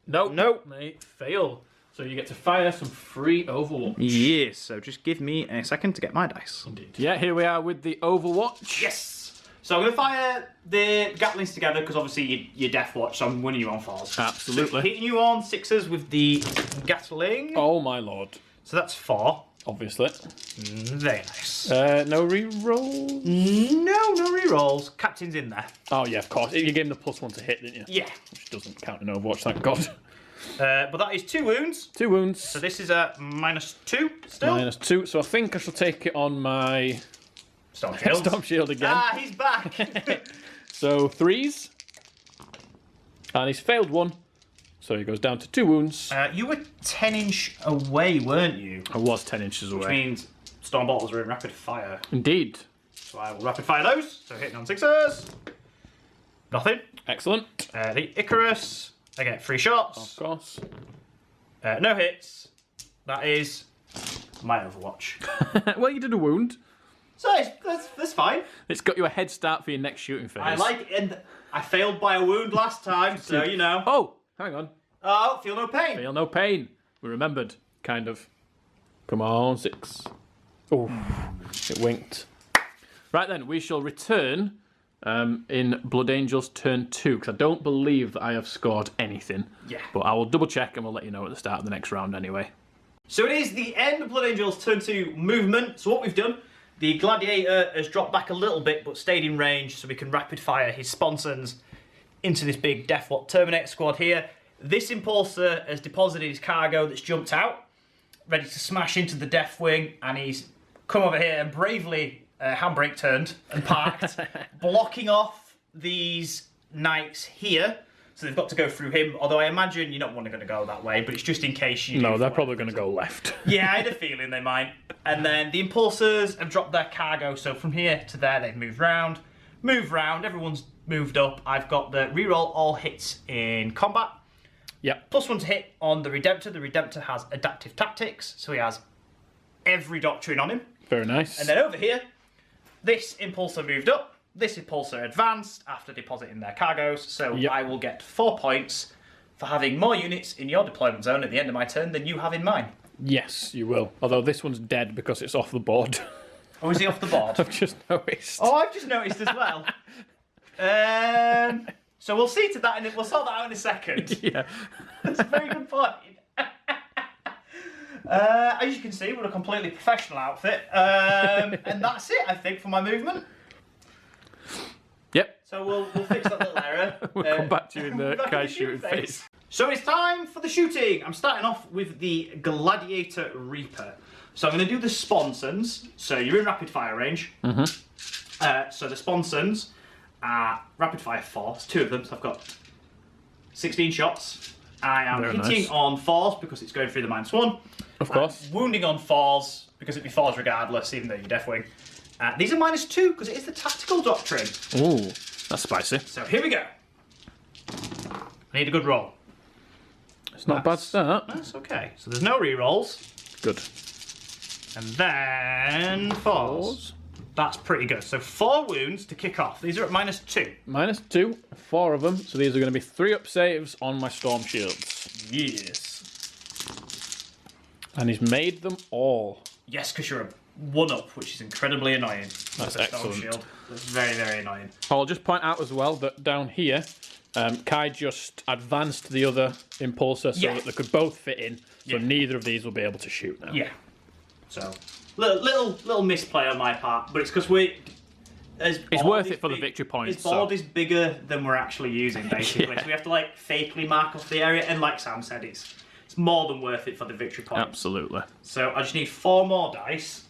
Nope. Mate, fail. So you get to fire some free Overwatch. Yes, so just give me a second to get my dice. Indeed. Yeah, here we are with the Overwatch. Yes! So I'm going to fire the Gatlings together because obviously you're Death Watch, so I'm winning you on 4s. Absolutely. So hitting you on 6s with the Gatling. Oh my lord. So that's 4. Obviously. Very nice. No re-rolls? No rerolls. Captain's in there. Oh yeah, of course. You gave him the +1 to hit, didn't you? Yeah. Which doesn't count in Overwatch, thank God. But that is 2 wounds. 2 wounds. So this is a -2 still. -2. So I think I shall take it on my Storm Shield. Storm Shield again. Ah, he's back. So 3s. And he's failed 1. So he goes down to 2 wounds. You were 10 inch away, weren't you? I was 10 inches away. Which means Storm Bottles are in rapid fire. Indeed. So I will rapid fire those. So hitting on 6s. Nothing. Excellent. The Icarus. I get 3 shots. Of course. No hits. That is my Overwatch. Well, you did a wound. So that's fine. It's got you a head start for your next shooting phase. I like it. And I failed by a wound last time, so you know. Oh, hang on. Oh, feel no pain. Feel no pain. We remembered, kind of. Come on, 6. Oh, it winked. Right then, we shall return in Blood Angels turn 2, because I don't believe that I have scored anything. Yeah. But I will double check and we'll let you know at the start of the next round anyway. So it is the end of Blood Angels turn 2 movement. So what we've done, the Gladiator has dropped back a little bit but stayed in range so we can rapid fire his sponsons into this big Deathwatch Terminator squad here. This Impulsor has deposited his cargo that's jumped out, ready to smash into the Deathwing, and he's come over here and bravely handbrake turned and parked, blocking off these knights here. So they've got to go through him, although I imagine you're not going to go that way, but it's just in case you... No, they're probably going to go left. Yeah, I had a feeling they might. And then the Impulsors have dropped their cargo, so from here to there they've moved round, everyone's moved up. I've got the reroll all hits in combat. Yep. +1 to hit on the Redemptor. The Redemptor has adaptive tactics, so he has every doctrine on him. Very nice. And then over here, this Impulsor moved up. This Impulsor advanced after depositing their cargoes, so Yep. I will get 4 points for having more units in your deployment zone at the end of my turn than you have in mine. Yes, you will. Although this one's dead because it's off the board. Oh, is he off the board? I've just noticed. Oh, I've just noticed as well. So we'll see to that, and we'll sort that out in a second. Yeah. That's a very good point. As you can see, we're a completely professional outfit, and that's it, I think, for my movement. Yep. So we'll fix that little error. We'll come back to you in the back Kai in the shooting phase. So it's time for the shooting. I'm starting off with the Gladiator Reaper. So I'm going to do the sponsons. So you're in rapid fire range. Mm-hmm. So the sponsons are rapid fire 4. There's 2 of them, so I've got 16 shots. I am Very hitting nice. on 4s because it's going through the -1. Of course. Wounding on 4s because it'd be 4s regardless, even though you're Deathwing. These are -2 because it is the tactical doctrine. Ooh, that's spicy. So here we go. I need a good roll. It's not a bad start. That's okay. So there's no re-rolls. Good. And then 4s. That's pretty good. So 4 wounds to kick off. These are at -2. -2, 4 of them. So these are going to be 3 up saves on my Storm Shields. Yes. And he's made them all. Yes, because you're a 1-up, which is incredibly annoying. That's excellent. Shield. That's very, very annoying. I'll just point out as well that down here, Kai just advanced the other Impulsor so that they could both fit in. So neither of these will be able to shoot now. Yeah. So, little misplay on my part, but it's because it's worth it for the victory points. His board is bigger than we're actually using, basically. So we have to like fakely mark off the area, and like Sam said, it's more than worth it for the victory points. Absolutely. So I just need 4 more dice.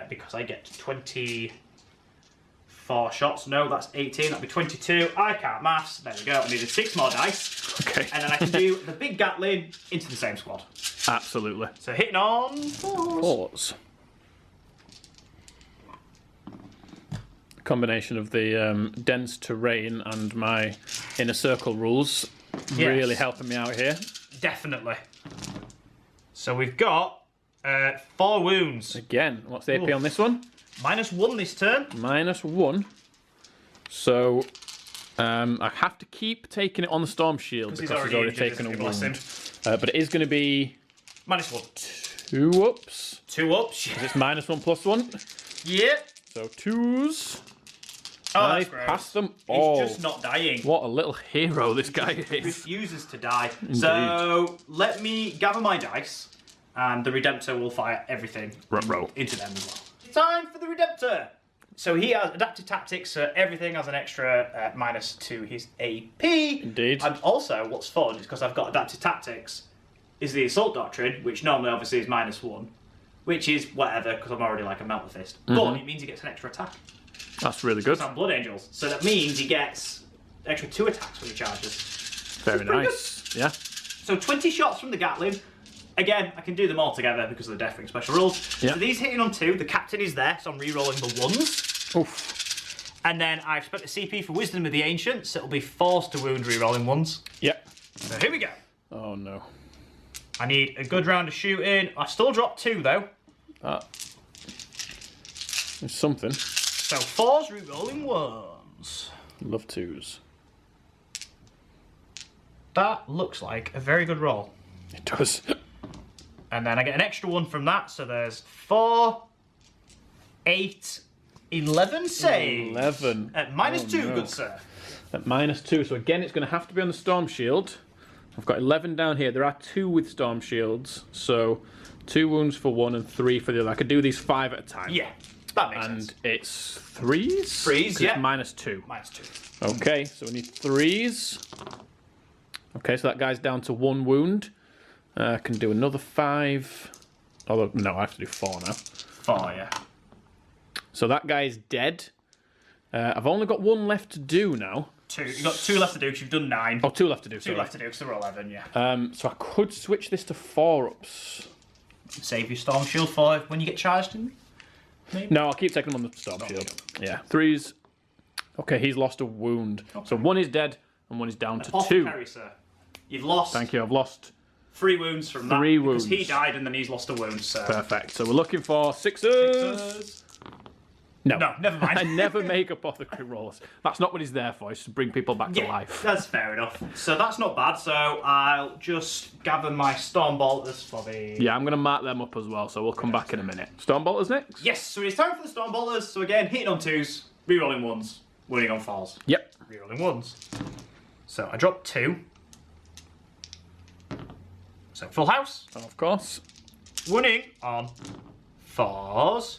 because I get 24 shots. No, that's 18. That'd be 22. I can't maths. There we go. I needed 6 more dice. Okay. And then I can do the big Gatling into the same squad. Absolutely. So hitting on 4s. 4s. Combination of the dense terrain and my inner circle rules really helping me out here. Definitely. So we've got 4 wounds. Again, what's the AP on this one? -1 this turn. -1. So I have to keep taking it on the Storm Shield because he's already taken a wound. But it is going to be -1. 2 ups. 2 ups. It's -1/+1. Yeah. So 2s. Oh, I that's gross. passed them all. He's just not dying. What a little hero this guy is. Refuses to die. So let me gather my dice, and the Redemptor will fire everything into them as well. Time for the Redemptor. So he has adaptive tactics, so everything has an extra -2 his AP. Indeed. And also, what's fun is because I've got adaptive tactics, is the Assault Doctrine, which normally obviously is -1, which is whatever because I'm already like a Melt the Fist. But it means he gets an extra attack. That's really good. I'm Blood Angels, so that means he gets extra 2 attacks when he charges. Very nice. Yeah. So 20 shots from the Gatling. Again, I can do them all together because of the Deathwing special rules. Yeah. So these hitting on 2, the captain is there, so I'm re-rolling the 1s. Oof. And then I've spent the CP for Wisdom of the Ancients, so it'll be forced to wound re-rolling 1s. Yep. So here we go. Oh no. I need a good round of shooting. I still dropped 2 though. It's something. So 4s re-rolling 1s. Love 2s. That looks like a very good roll. It does. And then I get an extra 1 from that, so there's 4, 8, 11 saves. 11. At -2, no. good sir. At -2. So again, it's going to have to be on the Storm Shield. I've got 11 down here. There are 2 with Storm Shields. So 2 wounds for 1 and 3 for the other. I could do these 5 at a time. Yeah, that makes And sense. it's 3s? 3s, yeah. It's -2. -2. Okay, so we need 3s. Okay, so that guy's down to 1 wound. I can do another 5. Although, no, I have to do 4 now. 4, yeah. So that guy is dead. I've only got 1 left to do now. 2. You've got 2 left to do because you've done 9. Oh, 2 left to do, 2 sorry. left to do because there were 11, yeah. So I could switch this to 4-ups. Save your Storm Shield for when you get charged in. Maybe? No, I'll keep taking them on the Storm Shield. Yeah, 3s. Okay, he's lost a wound. Okay. So 1 is dead and 1 is down to 2. Apothecary, sir. You've lost. Thank you, I've lost 3 wounds from that. 3 wounds. Because he died and then he's lost a wound, so. Perfect. So we're looking for 6s. No. No, never mind. I never make apothecary rolls. That's not what he's there for. It's to bring people back to life. That's fair enough. So that's not bad. So I'll just gather my Storm Bolters for the... Yeah, I'm going to mark them up as well, so we'll come back in a minute. Storm Bolters next? Yes, so it's time for the Storm Bolters. So again, hitting on 2s, rerolling 1s, winning on 4s. Yep. Rerolling 1s. So I dropped 2. So full house. Of course. Winning on 4s.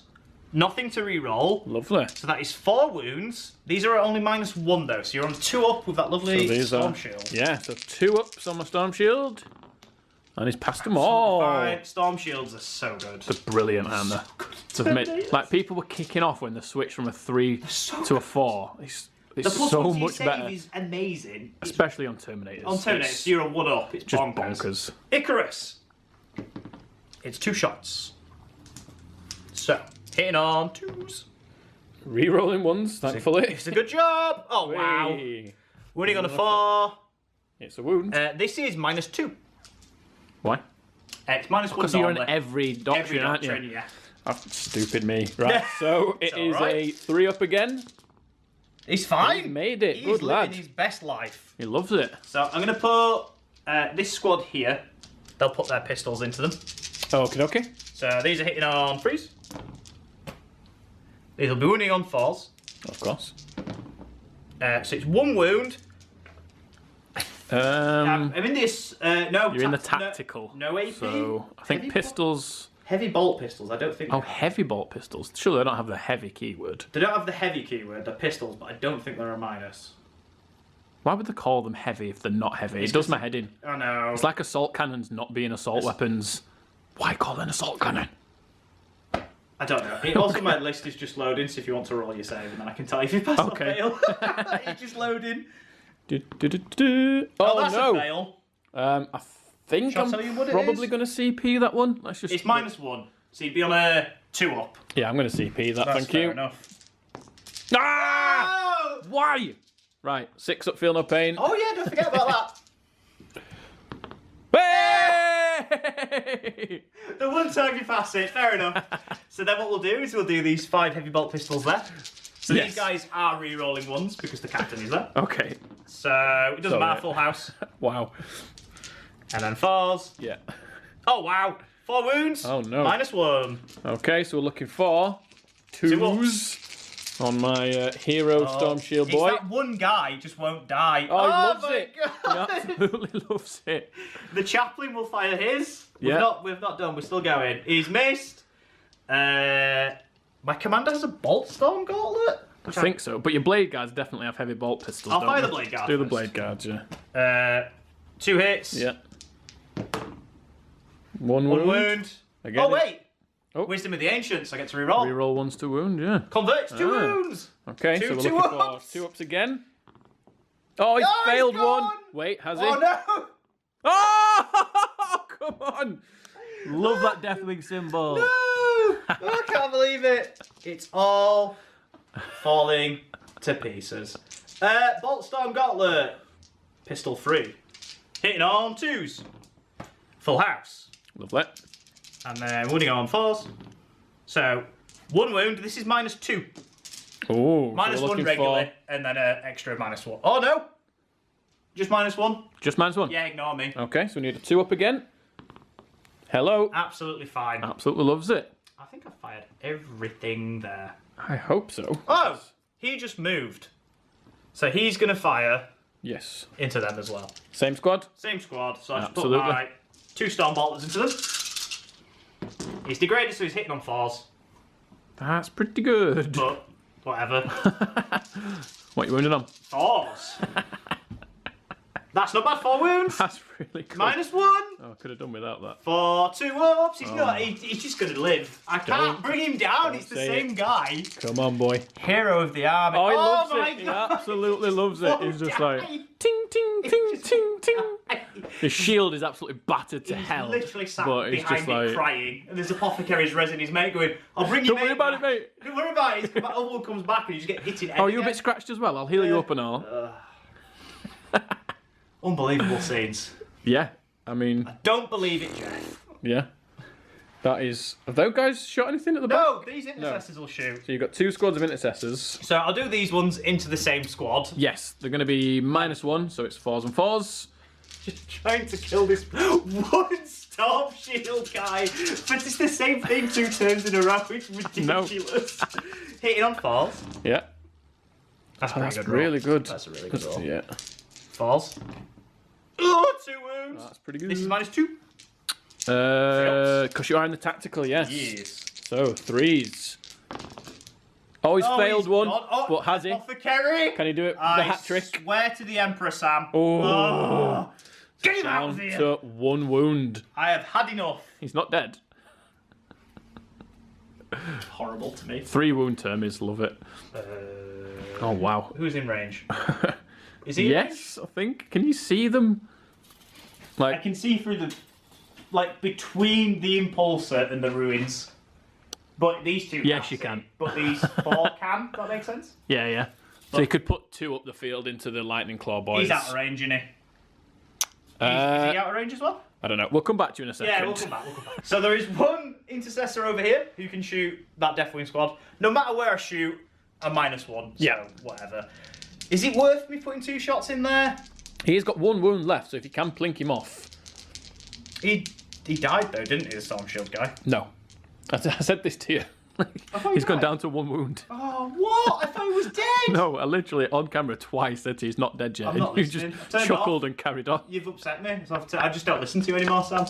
Nothing to re-roll. Lovely. So that is 4 wounds. These are only -1 though, so you're on 2 up with that lovely Storm Shield. Yeah, so 2 ups on my Storm Shield. And he's passed them all. Fine. Storm Shields are so good. They're brilliant, aren't they? Like, people were kicking off when they switched from a 3 to a 4. It's so much better. Is amazing. Especially on Terminators. On Terminators, you're a 1 up. It's just bonkers. Icarus. It's 2 shots. So, hitting on 2s. Rerolling 1s, thankfully. It's a good job. Oh, wow. Whee. Winning on a 4. It's a wound. This is -2. Why? It's -1 Because you're in every doctrine, aren't you? Yeah. Oh, stupid me. Right, so it is a 3 up again. He's fine. He made it. He's Good lad. living his best life. He loves it. So I'm going to put this squad here. They'll put their pistols into them. Okay. So these are hitting on 3s. These will be wounding on 4s. Of course. So it's 1 wound. I'm in this. No, you're in the tactical. No AP. So I think heavy pistols. Heavy bolt pistols. I don't think. Oh, heavy bolt pistols. Surely they don't have the heavy keyword. They don't have the heavy keyword. They're pistols, but I don't think they're a minus. Why would they call them heavy if they're not heavy? It does my head in. I know. It's like assault cannons not being assault weapons. Why call it an assault cannon? I don't know. It also, my list is just loading, so if you want to roll your save, and then I can tell you if you pass or fail. It's just loading. Oh, that's no. a fail. I think Shall I I'm tell you what it probably is? going to CP that one. Let's just. It's -1, so you'd be on a 2 up. Yeah, I'm going to CP that. That's Thank fair you. enough. Ah! Oh! Why? Right, 6 up, feel no pain. Oh yeah, don't forget about that. Hey! The one time you pass it, fair enough. So then what we'll do is we'll do these 5 heavy bolt pistols there. So Yes. these guys are re-rolling ones because the captain is there. Okay. So it doesn't matter, full house. Wow. And then 4s. Yeah. Oh wow, 4 wounds. Oh no. -1. Okay, so we're looking for 2s on my hero Storm Shield boy. It's that one guy just won't die. Oh, he loves my it. God. He absolutely loves it. The chaplain will fire his. Yeah. We've not done. We're still going. He's missed. My commander has a bolt storm gauntlet. I think so, but your blade guards definitely have heavy bolt pistols. I'll don't fire they? the blade guard Do the first. blade guards, yeah. 2 hits. Yeah. 1 1 wound. wound. Again, Oh wait. Oh. Wisdom of the Ancients. I get to reroll. Reroll 1s to wound, yeah. Converts 2 Ah. wounds. Okay, so we're Two looking ups. for 2 ups again. Oh, he's Oh, he's failed one. gone. Wait, has he? Oh no. Oh, come on. Love that Deathwing symbol. No! I can't believe it. It's all falling to pieces. Bolt Storm Gauntlet. Pistol 3. Hitting on 2s. Full house. Lovely. And then wounding on 4s. So, 1 wound. This is -2. Oh, -1 regularly. And then an extra -1. Oh no! Just -1. Just -1. Yeah, ignore me. Okay, so we need a 2 up again. Hello. Absolutely fine. Absolutely loves it. I think I fired everything there. I hope so. Oh! He just moved. So he's going to fire Yes. into them as well. Same squad? Same squad, so I just Absolutely. put my 2 storm bolters into them. He's degraded, so he's hitting on 4s. That's pretty good. But, whatever. What you wounded on? 4s. That's not bad, 4 wounds. That's really good. -1. Oh, I could have done without that. For 2 ups. He's not. He's just going to live. I can't bring him down. It's the say same guy. Come on, boy. Hero of the army. Oh, he loves my it. God. He absolutely loves it. He's just like, Die. ting, ting, ting, just- ting, ting. His shield is absolutely battered to He's hell. literally sat but he's behind just it like, crying, and there's apothecary's resin his mate going, "I'll bring you don't worry about it, mate. Don't worry about it. Other one comes back and you just get hit in the head. Oh, you're a again. bit scratched as well. I'll heal you up and all. Unbelievable scenes. Yeah, I mean, Don't believe it, Jeff. yeah. That is. Have those guys shot anything at the back? No, these intercessors will shoot. So you've got 2 squads of intercessors. So I'll do these ones into the same squad. Yes, they're going to be -1, so it's 4s and 4s. Just trying to kill this one storm shield guy. But it's the same thing 2 turns in a row. It's ridiculous. Hitting on 4s. Yeah. That's Oh, pretty that's good roll. really good. That's a really good roll. Yeah. 4s. Oh, 2 wounds. That's pretty good. This is -2. Because you are in the tactical, yes. Yes. So 3s. Oh, he's failed one, but has he? Apothecary. Can he do it? The I hat trick. swear to the Emperor, Sam. Oh. Get him out Down of here. to 1 wound. I have had enough. He's not dead. Horrible to me. 3 wound term is love it. Oh wow. Who's in range? Is he in range? Yes, I think. Can you see them? I Like, can see through the, like, between the impulsor and the ruins. But these 2 Yes, can't you see. can. But these 4 can. That makes sense? yeah. So you could put 2 up the field into the lightning claw boys. He's out of range, isn't he? Is he out of range as well? I don't know. We'll come back to you in a second. Yeah, we'll come back. So there is 1 intercessor over here who can shoot that Deathwing squad. No matter where I shoot, a -1. So Yeah. whatever. Is it worth me putting 2 shots in there? He's got 1 wound left, so if you can plink him off. He died though, didn't he, the Storm Shield guy? No. I said this to you. thought He's you gone died. down to 1 wound. Oh, what? I thought he was dead! No, I literally on camera twice said he's not dead yet. I'm not and you just listening. Turn it chuckled off. and carried on. You've upset me. So I just don't listen to you anymore, Sam.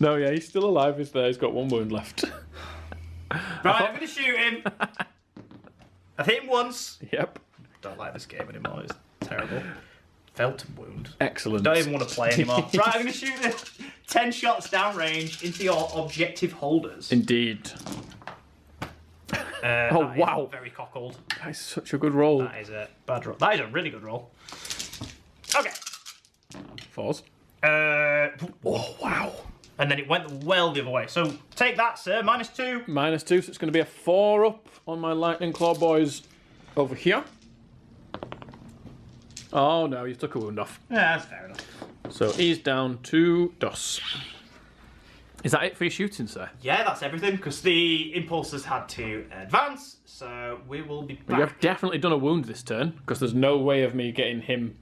No, yeah, he's still alive. He's there. He's got 1 wound left. Right, I'm going to shoot him. I've hit him once. Yep. Don't like this game anymore. It's terrible. Felton wound. Excellent. Don't even want to play anymore. Right, I'm going to shoot the 10 shots downrange into your objective holders. Indeed. Oh, that wow. is very cockled. That is such a good roll. That is a bad roll. That is a really good roll. Okay. 4s. Oh, wow. And then it went well the other way. So take that, sir. -2. -2, so it's going to be a 4 up on my Lightning Claw boys over here. Oh no, you took a wound off. Yeah, that's fair enough. So he's down to DOS. Is that it for your shooting, sir? Yeah, that's everything, because the impulses had to advance, so we will be back. You have definitely done a wound this turn, because there's no way of me getting him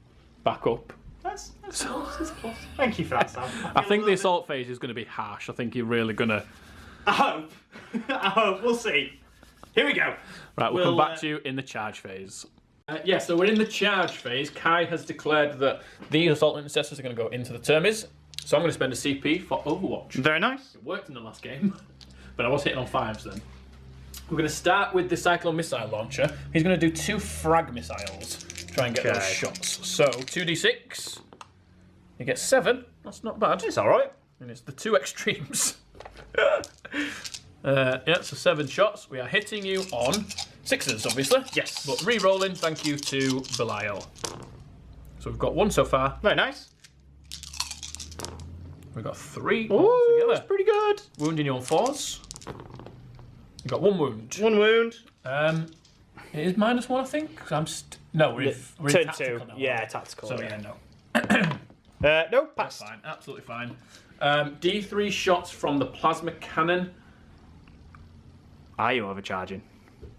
back up. That's close, that's close. Thank you for that, Sam. I think the assault phase is going to be harsh. I think you're really going to... I hope. I hope. We'll see. Here we go. Right, we'll come back to you in the charge phase. Yeah, so we're in the charge phase. Kai has declared that these assault intercessors are going to go into the termies. So I'm going to spend a CP for Overwatch. Very nice. It worked in the last game, but I was hitting on 5s then. We're going to start with the Cyclone Missile Launcher. He's going to do 2 frag missiles. Try and get those shots. So 2d6. He gets 7. That's not bad. It's alright. And it's the 2 extremes. Yeah, so 7 shots. We are hitting you on 6s, obviously. Yes. But re-rolling, thank you to Belial. So we've got 1 so far. Very nice. We've got 3 Ooh, altogether. that's pretty good. Wounding you on 4s. You've got 1 wound. 1 wound. It is -1, I think. 'Cause I'm no, we're in Turn tactical 2. now. Yeah, tactical. So yeah, no. No, pass. That's fine. Absolutely fine. D3 shots from the plasma cannon. Are you overcharging?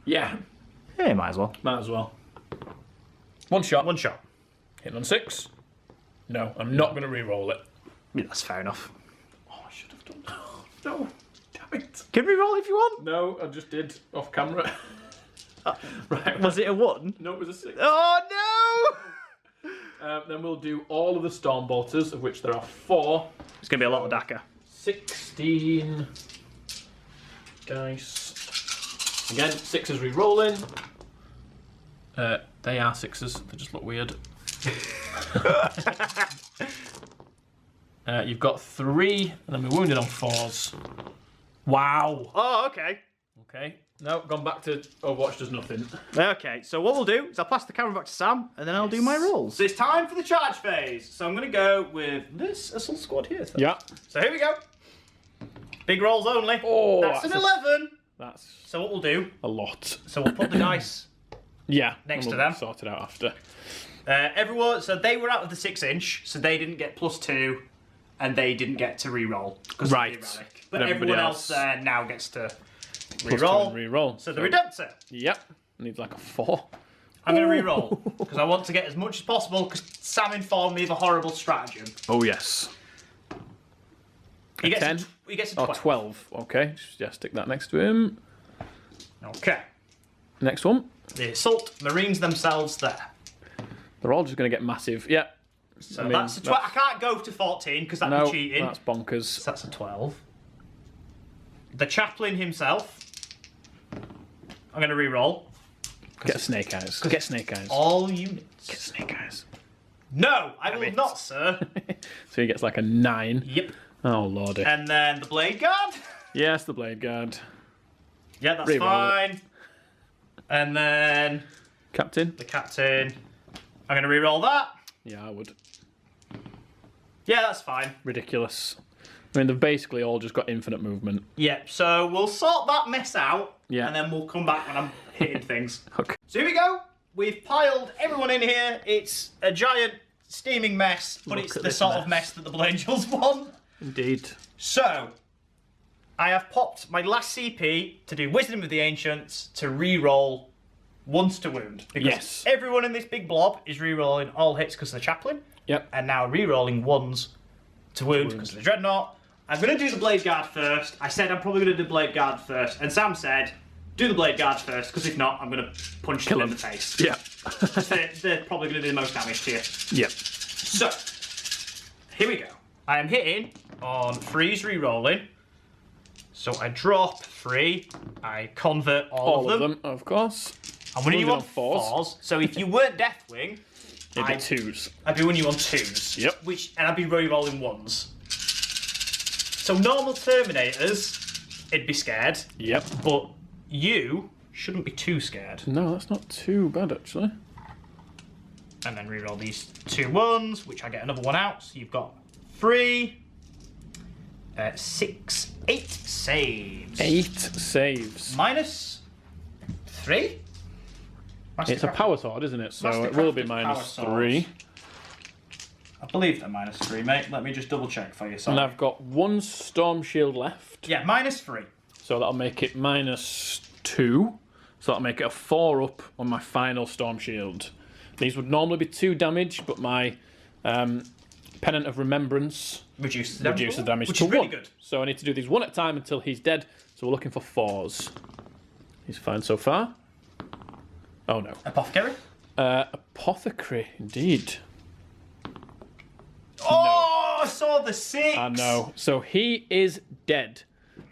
Yeah, Yeah, might as well. might as well. 1 shot. 1 shot. Hitting on 6. No, I'm not going to re-roll it. Yeah, that's fair enough. Oh, I should have done that. No, damn it. Can we roll if you want? No, I just did off camera. Right. Was it a 1? No, it was a 6. Oh no! Then we'll do all of the Storm Bolters, of which there are 4. It's going to be a lot of DACA. 16 dice. Again, 6s re-rolling. They are 6s. They just look weird. You've got 3, and then we're wounded on 4s. Wow. Oh, okay. Okay. No, gone back to Overwatch does nothing. Okay, so what we'll do is I'll pass the camera back to Sam, and then I'll do my rolls. So it's time for the charge phase. So I'm going to go with this assault squad here. Yeah. So here we go. Big rolls only. Oh, that's an 11. That's So what we'll do, a lot. so we'll put the dice Yeah. Next and to we'll them. Sort it out after. everyone, so they were out of the 6-inch, so they didn't get +2, and they didn't get to re-roll. Right. But And everybody everyone else else there now gets to +2 re-roll. and re-roll. So the Redemptor. Yep. Needs like a 4. I'm going to re-roll, because I want to get as much as possible, because Sam informed me of a horrible stratagem. Oh, yes. He gets 10? He gets a Oh, 12. 12. Okay. Just stick that next to him. Okay. Next one. The Assault Marines themselves there. They're all just going to get massive. Yeah. So that's a 12. I can't go to 14, because that'd No, be cheating. that's bonkers. So that's a 12. The Chaplain himself. I'm going to re-roll. Get snake eyes. Get snake eyes. All units. Get snake eyes. No, I will not, sir. So he gets like a 9. Yep. Oh, lordy. And then the Blade Guard. Yes, the Blade Guard. Yeah, that's Re-roll fine. And then Captain. the Captain. I'm going to re-roll that. Yeah, I would. Yeah, that's fine. Ridiculous. I mean, they've basically all just got infinite movement. Yep, so we'll sort that mess out. Yeah. And then we'll come back when I'm hitting things. Okay. So here we go. We've piled everyone in here. It's a giant steaming mess, but Look it's at the this sort of mess. mess that the Blood Angels want. Indeed. So, I have popped my last CP to do Wisdom of the Ancients to re-roll once to wound. Because Yes. everyone in this big blob is re-rolling all hits because of the Chaplain, Yep. and now re-rolling ones to wound because of the Dreadnought. I'm going to do the Blade Guard first. I said I'm probably going to do Blade Guard first, and Sam said, do the Blade Guard first, because if not, I'm going to punch them in the face. Yeah. They're probably going to do the most damage to you. Yep. So, here we go. I am hitting on freeze re-rolling. So I drop 3. I convert all of them. Of course. I'm winning you on Wounded on 4s. So if you weren't Deathwing, It'd be I'd 2s. be winning you on 2s. Yep. And I'd be re-rolling 1s. So normal Terminators, it'd be scared. Yep. But you Shouldn't be too scared. No, that's not too bad, actually. And then reroll these 2 ones, which I get another 1 out. So you've got 3, 6, 8 saves. 8 saves. -3? It's a power sword, isn't it? So it will be -3. I believe they're -3, mate. Let me just double check for you. Sorry. And I've got 1 storm shield left. Yeah, -3. So that'll make it -2. So that'll make it a 4 up on my final storm shield. These would normally be 2 damage, but my Pennant of Remembrance reduces damage which to is really 1. good. So I need to do these 1 at a time until he's dead. So we're looking for 4s. He's fine so far. Oh no. Apothecary? Apothecary, indeed. Oh, I saw the 6! I know. So he is dead.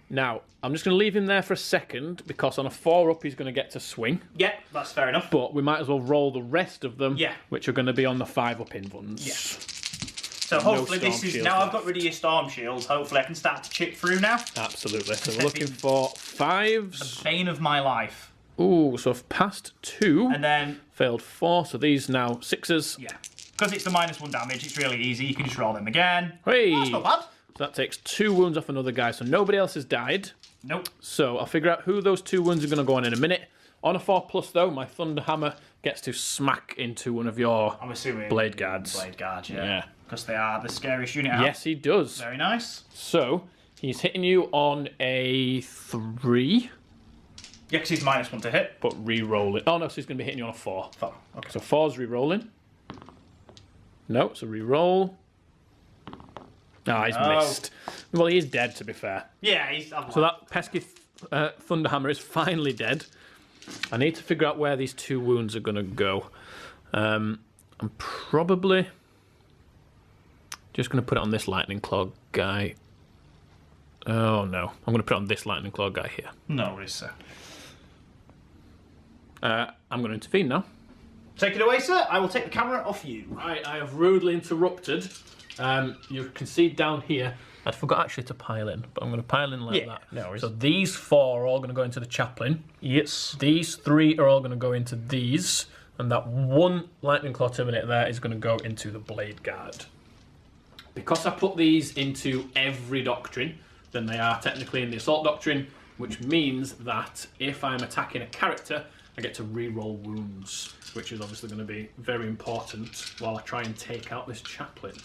Now, I'm just going to leave him there for a second, because on a 4 up he's going to get to swing. Yeah, that's fair enough. But we might as well roll the rest of them, Yeah. which are going to be on the 5 up in ones. Yeah. So hopefully storm this is... shields Now I've left. got rid of your storm shields, hopefully I can start to chip through now. Absolutely. So we're looking for 5s. Bane of my life. Ooh, so I've passed 2. And then... Failed 4, so these now 6s. Yeah. Because it's the -1 damage, it's really easy. You can just roll them again. Hey! That's not bad. So that takes 2 wounds off another guy, so nobody else has died. Nope. So I'll figure out who those 2 wounds are going to go on in a minute. On a 4+ though, my Thunder Hammer gets to smack into one of your I'm assuming... Blade Guards. Blade Guards, yeah. Yeah. Because they are the scariest unit out. Yes, he does. Very nice. So he's hitting you on a 3, Yeah, because he's -1 to hit. but re-roll it. Oh no, so he's going to be hitting you on a 4. Oh, okay. So 4's re-rolling. No, so re-roll. Ah, he's missed. Well, he is dead, to be fair. Yeah, he's... So that pesky Thunderhammer is finally dead. I need to figure out where these 2 wounds are going to go. I'm probably just going to put it on this Lightning Claw guy. Oh no, I'm going to put it on this Lightning Claw guy here. No worries, sir. I'm going to intervene now. Take it away, sir. I will take the camera off you. Right, I have rudely interrupted. You can see down here, I forgot actually to pile in, but I'm going to pile in like that. No worries. So these 4 are all going to go into the Chaplain. Yes. These 3 are all going to go into these, and that 1 Lightning Claw Terminator there is going to go into the Blade Guard. Because I put these into every doctrine, then they are technically in the Assault Doctrine, which means that if I'm attacking a character, I get to re-roll wounds, which is obviously going to be very important while I try and take out this Chaplain.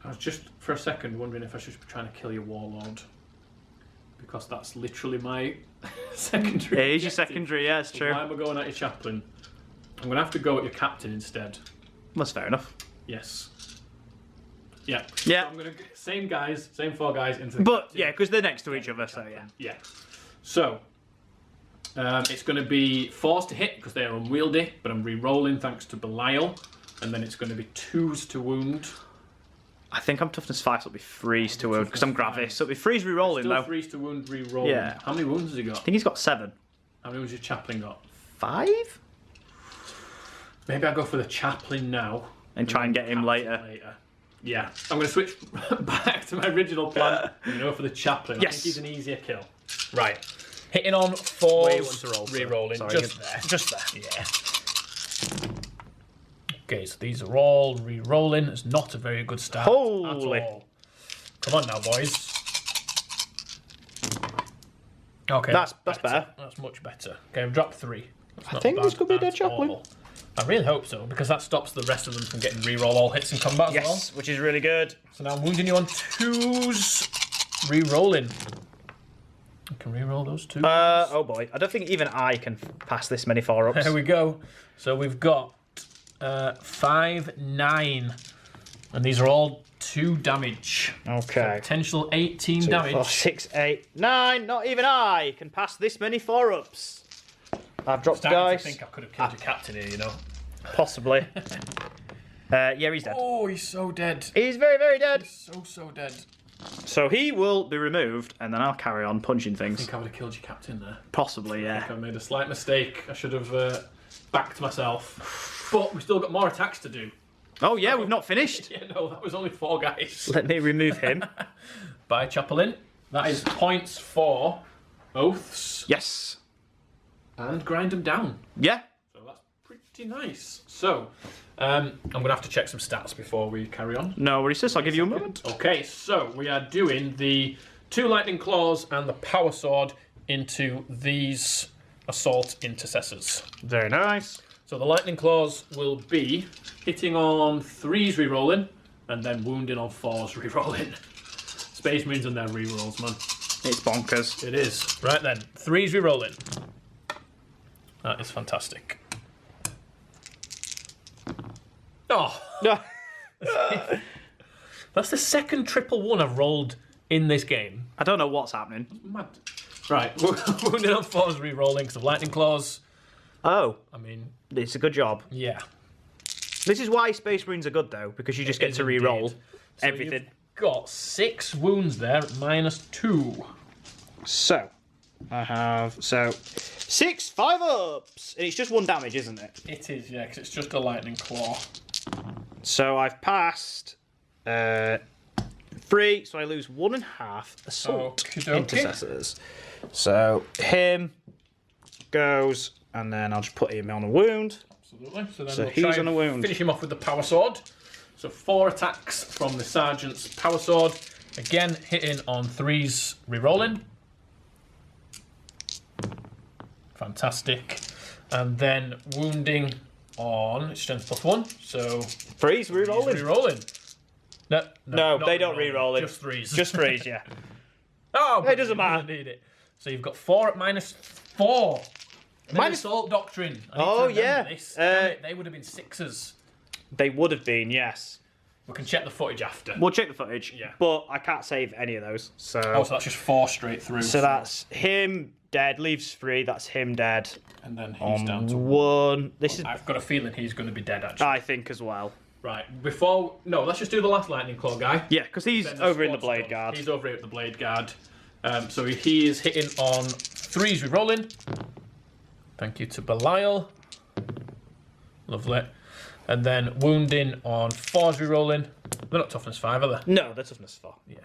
I was just, for a second, wondering if I should be trying to kill your Warlord. Because that's literally my secondary. It is your objective. secondary, yeah, it's So true. why am I going at your Chaplain? I'm going to have to go at your Captain instead. That's fair enough. Yes. Yeah. Yeah. So I'm going to... Same guys, same 4 guys into the But, Captain. yeah, because they're next to each other, so yeah. Yeah. So, it's going to be 4s to hit because they are unwieldy, but I'm re-rolling thanks to Belial. And then it's going to be 2s to wound. I think I'm toughness 5, so it'll be 3s to wound, because I'm Gravis. So it'll be 3s re-rolling, Still though. 3s to wound, re-rolling. Yeah. How many wounds has he I got? think he's got 7. How many wounds has your Chaplain got? 5? Maybe I go for the Chaplain now. And try and get him later. Yeah. I'm going to switch back to my original plan. and go for the Chaplain. Yes. I think he's an easier kill. Right. Hitting on 4, Where you want to roll, sir? re-rolling. Sorry, Just there. Just there. Yeah. Okay, so these are all re-rolling. It's not a very good start Holy. at all. Come on now, boys. Okay, That's better. That's much better. Okay, I've dropped 3. That's I not think this bad could be a dead at Chaplain. all. I really hope so, because that stops the rest of them from getting re-roll all hits in combat as well. Yes, which is really good. So now I'm wounding you on 2s, re-rolling. I can re-roll those 2s. Oh boy, I don't think even I can pass this many 4-ups. There we go. So we've got 5, 9, and these are all 2 damage. Okay. Potential 18 damage. 4, 6, 8, 9. Not even I can pass this many 4-ups. I've dropped Starting dice. to think I could have killed your captain here, you know. Possibly. Yeah, he's dead. Oh, he's so dead. He's very, very dead. So dead. So he will be removed, and then I'll carry on punching I things. think I would have killed your captain there. Possibly, I yeah. think I made a slight mistake. I should have backed myself. But we've still got more attacks to do. Oh yeah, we've not finished. Yeah, no, that was only 4 guys. Let me remove him. By Chaplain. That is points for oaths. Yes. And grind them down. Yeah. So that's pretty nice. So, I'm going to have to check some stats before we carry on. No worries, sis. I'll give you a moment. Okay, so we are doing the 2 lightning claws and the power sword into these assault intercessors. Very nice. So the lightning claws will be hitting on 3s rerolling and then wounding on 4s rerolling. Space Marines and their rerolls, man. It's bonkers. It is. Right then, 3s rerolling. That is fantastic. Oh, that's the second triple 1 I've rolled in this game. I don't know what's happening. Mad. Right, wounded on 4s rerolling because of lightning claws. Oh, I mean, it's a good job. yeah. This is why Space Marines are good, though, because you just get to re-roll everything. You've got 6 wounds there, -2. So, I have 6 5-ups, and it's just 1 damage, isn't it? It is, yeah, because it's just a lightning claw. So I've passed 3, so I lose 1.5 assault Okey-dokey. intercessors. So him goes, and then I'll just put him on a wound. Absolutely. So then So we'll he's try on and a wound. finish him off with the power sword. So 4 attacks from the sergeant's power sword. Again, hitting on 3s rerolling. Fantastic. And then wounding on strength +1. So 3's re-rolling. rerolling. No, No, they don't rerolling, re-roll it. Just 3s. Just 3's, yeah. Oh, but It doesn't you matter. Need it. So you've got 4 at -4. Minus- assault doctrine. I need Oh, to remember yeah. This. Damn it, they would have been 6s. They would have been, yes. We can check the footage after. We'll check the footage, Yeah. but I can't save any of those. Oh, so that's just 4 straight through. So that's him dead, leaves 3, that's him dead. And then he's down to 1. This is, I've got a feeling he's going to be dead, actually. I think, as well. Right, before... No, let's just do the last lightning claw guy. Yeah, because he's Then over in the squad's Blade done. Guard. He's over here at the Blade Guard. So he is hitting on 3s rerolling. Thank you to Belial. Lovely. And then wounding on 4s rerolling. They're not toughness 5, are they? No, that's toughness 4. Yeah.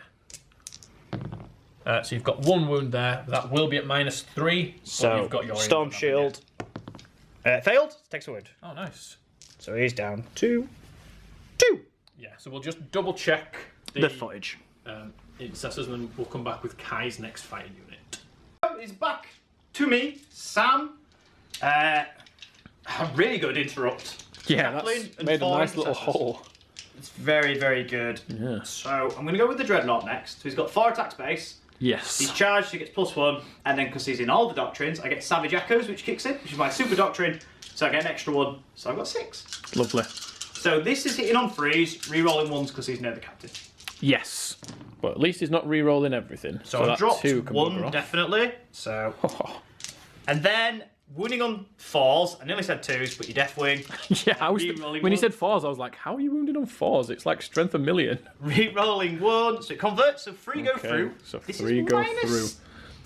So you've got 1 wound there. That will be at -3. So, but you've got your Storm Shield. Failed, takes a wound. Oh, nice. So he's down to 2. Yeah, so we'll just double check The footage. intercessors and then we'll come back with Kai's next fighting unit. He's back to me, Sam. A really good interrupt. Yeah, Chaplain that's and made a 4 nice little intercessors. hole. It's very, very good. Yeah. So I'm going to go with the Dreadnought next. So he's got 4 attack space. He's Yes. charged, he gets +1, and then because he's in all the doctrines, I get Savage Echoes, which kicks in, which is my super doctrine, so I get an extra 1, so I've got 6. Lovely. So this is hitting on 3s, re-rolling 1s because he's near the captain. Yes. But at least he's not re-rolling everything. So I've that dropped 2 can bugger 1, off. definitely. So, and then wounding on 4s, I nearly said 2s, but your Deathwing. Yeah, I was Re-rolling when you one. said 4s, I was like, how are you wounded on 4s? It's like strength 1,000,000. Re-rolling 1, so it converts, so 3 go Okay, through. so This 3 is go minus through.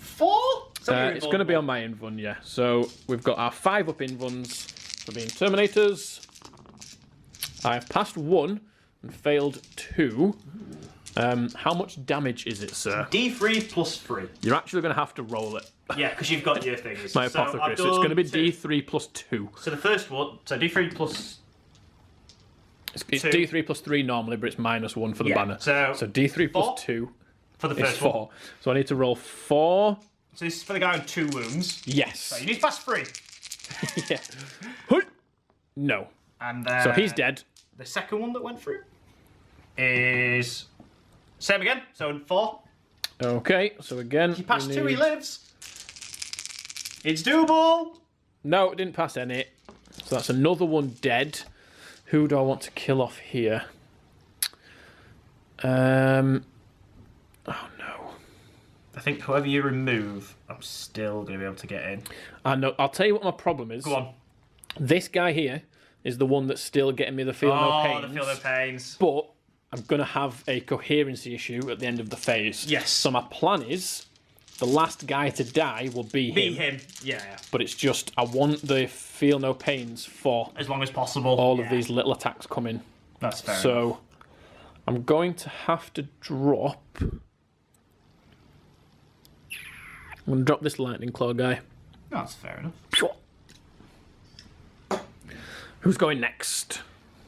4? So It's going to be on my invuln, yeah. So we've got our 5-up invuns for being Terminators. I've passed 1 and failed 2. How much damage is it, sir? D3 plus 3. You're actually going to have to roll it. Yeah, because you've got your things. My So I've apothecary. So it's done going to be 2. D3 plus 2. So the first one, so D3 plus... It's 2. D3 plus 3 normally, but it's -1 for the Yeah, banner. so D3 4 plus 2 for the is first 4. one. So I need to roll 4. So this is for the guy on 2 wounds. Yes. So you need to pass 3. Yeah. Hui. No. And So he's dead. The second one that went through is... Same again, so 4. Okay, so again... He passed we 2, he need- lives. It's doable. No, it didn't pass any. So that's another one dead. Who do I want to kill off here? Oh no. I think whoever you remove, I'm still going to be able to get in. I know. I'll tell you what my problem is. Go on. This guy here is the one that's still getting me the feel no pains. the feel no pains. But I'm going to have a coherency issue at the end of the phase. Yes. So my plan is the last guy to die will be him. Be him. Yeah, yeah. But it's just I want the feel no pains for As long as possible. all Yeah. of these little attacks coming. That's fair enough. So I'm going to have to drop I'm going to drop this lightning claw guy. That's fair enough. Who's going next?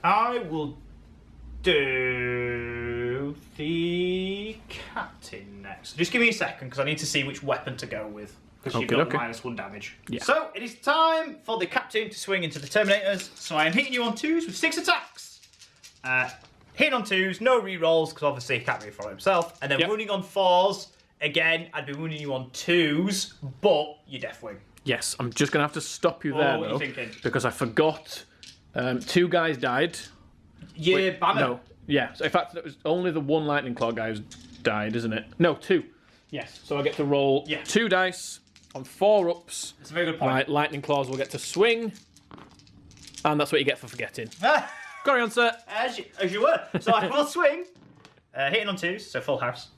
I will do the captain next. Just give me a second because I need to see which weapon to go with. Because you've got -1 damage. Yeah. So it is time for the captain to swing into the Terminators. So I am hitting you on 2s with 6 attacks. Hitting on 2s, no re-rolls because obviously he can't re-roll himself. And then wounding on 4s. Again, I'd be wounding you on 2s, but you're Deathwing. Yes, I'm just going to have to stop you there, what are though. you thinking? Because I forgot 2 guys died. Yeah, banner. No, yeah. So in fact, it was only the 1 lightning claw guy who's died, isn't it? No, 2. Yes. So I get to roll 2 dice on 4 ups. That's a very good point. My lightning claws will get to swing, and that's what you get for forgetting. Carry on, sir. As you were. So I will swing. Hitting on 2s, so full house.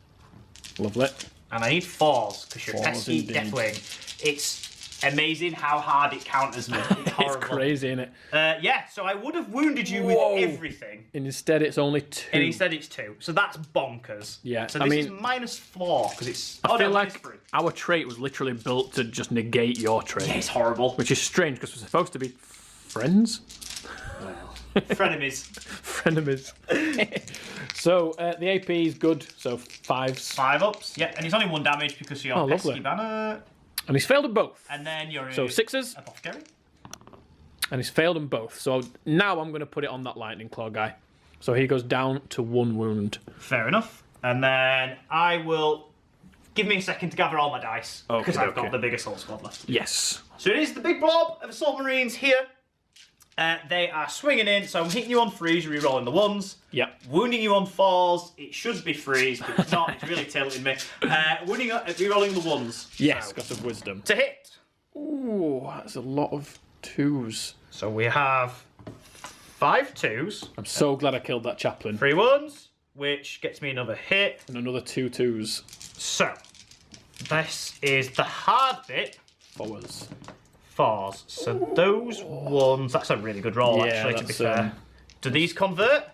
Lovely. And I need 4s because you're 4s pesky indeed. Deathwing. It's amazing how hard it counters me. It's horrible. It's crazy, isn't it? Yeah, so I would have wounded you with everything. And instead, it's only 2. And instead it's 2. So that's bonkers. Yeah, So I this mean, is -4 because it's. I feel no, like -3. our trait was literally built to just negate your trait. Yeah, it's horrible. Which is strange because we're supposed to be friends. Frenemies. Frenemies. So the AP is good. So 5s. 5 ups. Yeah, and he's only 1 damage because you're pesky lovely. banner. And he's failed them both. And then you're So 6s. apothecary. And he's failed them both. So now I'm going to put it on that lightning claw guy. So he goes down to 1 wound. Fair enough. And then I will give me a second to gather all my dice because I've got the big assault squad left. Yes. So it is the big blob of assault marines here. They are swinging in, so I'm hitting you on 3s, re-rolling the 1s. Yep. Wounding you on 4s, it should be 3s, but it's not, it's really tilting me. Re-rolling the 1s. Yes, So, got some wisdom. to hit. Ooh, that's a lot of 2s. So we have 5 2s, I'm so glad I killed that chaplain. 3 1s, which gets me another hit. And another 2 2s. So, this is the hard bit. 4s. 4s. So those 1s, that's a really good roll actually, to be fair. Do these convert?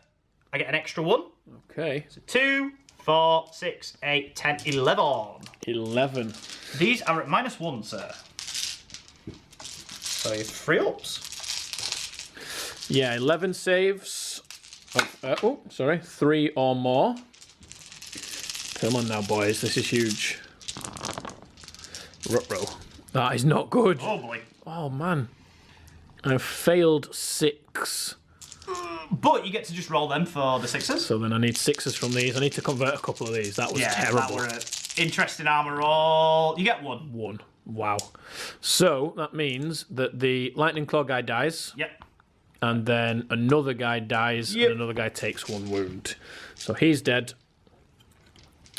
I get an extra 1. Okay. So 2, 4, 6, 8, 10, 11. 11. These are at -1, sir. So you have 3 ups. Yeah, 11 saves. Oh, sorry. 3 or more. Come on now, boys. This is huge. Ruh-roh. That is not good. Oh boy. Oh, man. I've failed 6. But you get to just roll them for the 6s. So then I need 6s from these. I need to convert a couple of these. That was terrible. That were an interesting armor roll. You get 1. 1. Wow. So that means that the lightning claw guy dies. Yep. And then another guy dies, Yep. and another guy takes 1 wound. So he's dead.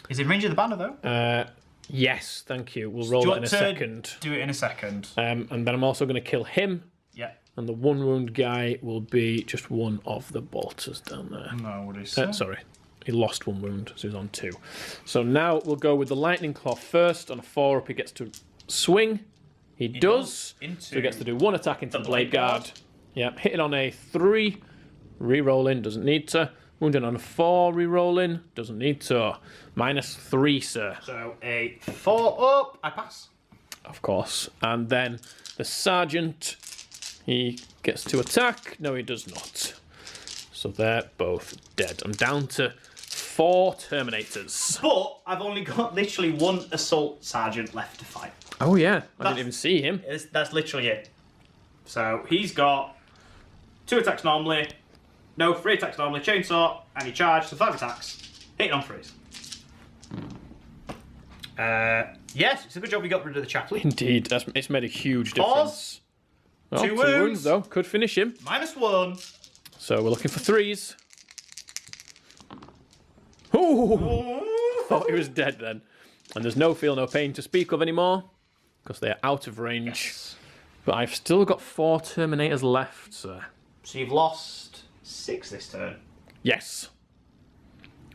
Is in range of the banner though? Yes, thank you. We'll roll that in a second. Do it in a second. And then I'm also going to kill him. Yeah. And the 1 wound guy will be just one of the bolters down there. No, what is Sorry. He lost 1 wound, so he's on 2. So now we'll go with the lightning claw first. On a 4 up, he gets to swing. He does. So he gets to do 1 attack into the blade guard. Yeah, hitting on a 3. Re-rolling, doesn't need to. Wounded on a 4, re-rolling, doesn't need to. -3, sir. So a 4 up, I pass. Of course. And then the sergeant, he gets to attack. No, he does not. So they're both dead. I'm down to 4 Terminators. But I've only got literally 1 assault sergeant left to fight. Oh, yeah. I didn't even see him. That's literally it. So he's got 2 attacks normally. No, 3 attacks normally. Chainsaw, and he charged, so 5 attacks. Hitting on 3s. Yes, it's a good job we got rid of the chaplain. Indeed. It's made a huge difference. Oh, 2 2 wounds. wounds, though. Could finish him. -1. So we're looking for 3s. Ooh! Thought he was dead then. And there's no feel, no pain to speak of anymore because they are out of range. Yes. But I've still got 4 Terminators left, sir. So you've lost 6 this turn. Yes.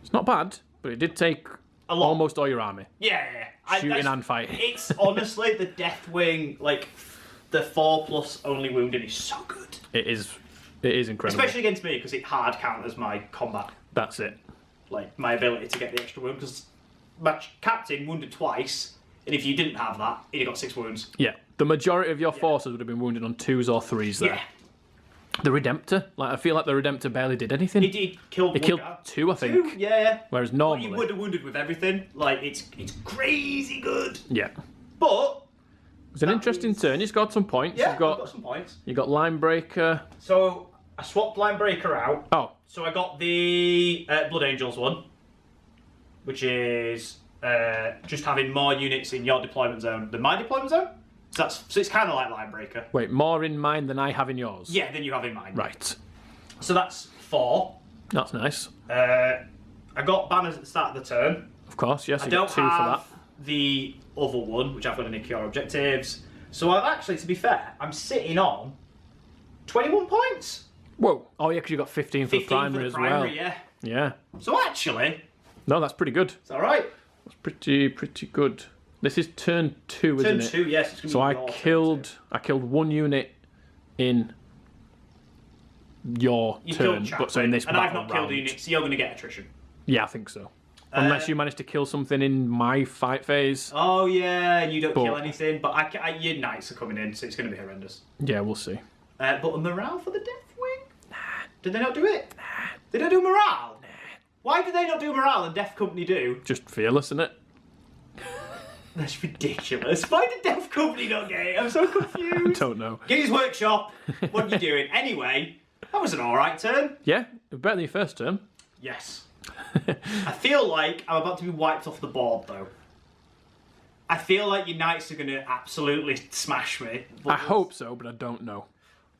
It's not bad, but it did take A lot. almost all your army. Yeah. Shooting and fighting. It's honestly the Deathwing, like the 4+ only wounded is so good. It is incredible. Especially against me because it hard counters my combat. That's it. Like my ability to get the extra wound because my captain wounded twice And if you didn't have that, he'd have got 6 wounds. Yeah. The majority of your forces would have been wounded on 2s or 3s there. Yeah. The Redemptor, like I feel like the Redemptor barely did anything. He killed He one killed guy. 2, I think. 2, yeah. Whereas But normally, he would have wounded with everything. Like, it's crazy good. yeah, But it's an interesting turn. You scored some points. yeah, You've got I've got some points. you got Line Breaker. So I swapped Line Breaker out. Oh, So I got the Blood Angels one, which is just having more units in your deployment zone than my deployment zone. So it's kind of like Line Breaker. wait, more in mine than I have in yours. Yeah, than you have in mine. Right. So that's 4. That's nice. I got banners at the start of the turn. Of course, yes. I You don't got 2 have for that. the other one, which I've got to nick your objectives. So I've actually, to be fair, I'm sitting on 21 points. Whoa. Oh yeah, because you got 15 for 15 the primary for the as primary, well. yeah. Yeah. So actually, No, that's pretty good. it's all right. That's pretty good. This is turn 2, Turn isn't 2, it? yes. It's gonna So be I your turn killed 1 unit in your You turn, killed but so in this and I've battle not killed round- the unit, so you're going to get attrition. Yeah, I think so. Unless you manage to kill something in my fight phase. Oh yeah, you don't But- kill anything, but your knights are coming in, so it's going to be horrendous. Yeah, we'll see. But a morale for the Deathwing? Nah. Did they not do it? Nah. They don't do morale? Nah. Why do they not do morale and Death Company do? Just fearless, isn't it? That's ridiculous. Why did Death Company not get it? I'm so confused. Don't know. Games Workshop, what are you doing? Anyway, that was an alright turn. Yeah, better than your first turn. Yes. I feel like I'm about to be wiped off the board, though. I feel like your knights are going to absolutely smash me. I hope so, but I don't know.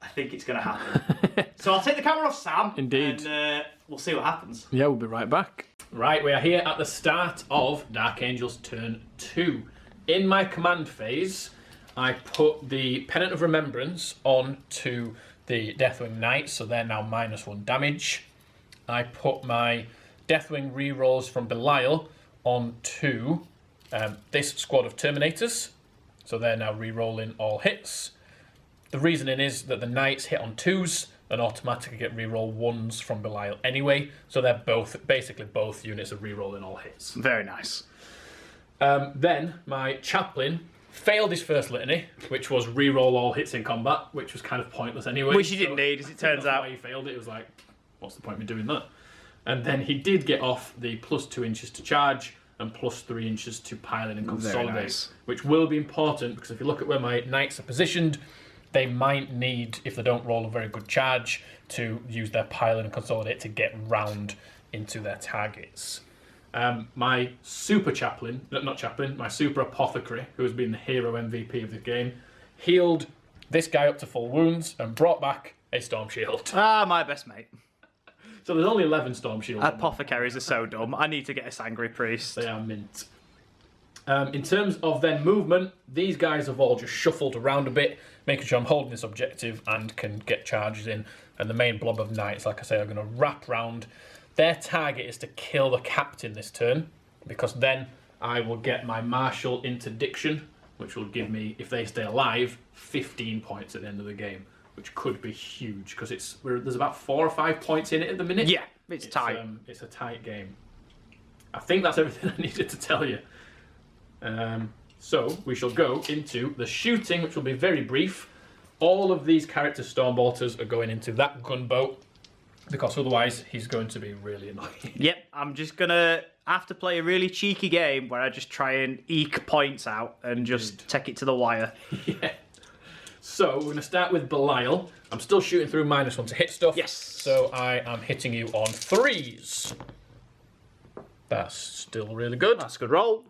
I think it's going to happen. So I'll take the camera off Sam. Indeed. And we'll see what happens. Yeah, we'll be right back. Right, we are here at the start of Dark Angel's turn 2. In my command phase, I put the Pennant of Remembrance on to the Deathwing Knights, so they're now -1 damage. I put my Deathwing rerolls from Belial on to this squad of Terminators, so they're now rerolling all hits. The reasoning is that the Knights hit on 2s and automatically get reroll 1s from Belial anyway, so they're basically both units are rerolling all hits. Very nice. Then my Chaplain failed his first litany, which was reroll all hits in combat, which was kind of pointless anyway. Which he didn't need, as it turns that's out. why he failed it. It was like, what's the point of me doing that? And then he did get off the +2 inches to charge and +3 inches to pile in and consolidate, nice. which will be important because if you look at where my knights are positioned, they might need, if they don't roll a very good charge, to use their pile in and consolidate to get round into their targets. My super chaplain, not chaplain, my super apothecary, who has been the hero MVP of the game, healed this guy up to full wounds and brought back a storm shield. Ah, my best mate. So there's only 11 storm shields. Apothecaries are so dumb. I need to get a Sangry Priest. They are mint. In terms of their movement, these guys have all just shuffled around a bit, making sure I'm holding this objective and can get charges in. And the main blob of knights, like I say, are going to wrap round. Their target is to kill the captain this turn, because then I will get my martial interdiction, which will give me, if they stay alive, 15 points at the end of the game, which could be huge, because there's about 4 or 5 points in it at the minute. Yeah, it's tight. It's a tight game. I think that's everything I needed to tell you. So we shall go into the shooting, which will be very brief. All of these character Stormbolters are going into that gunboat, because otherwise he's going to be really annoying. Yep, I'm just going to have to play a really cheeky game where I just try and eke points out and just take it to the wire. Yeah. So we're going to start with Belial. I'm still shooting through -1 to hit stuff. Yes. So I am hitting you on 3s. That's still really good. That's a good roll.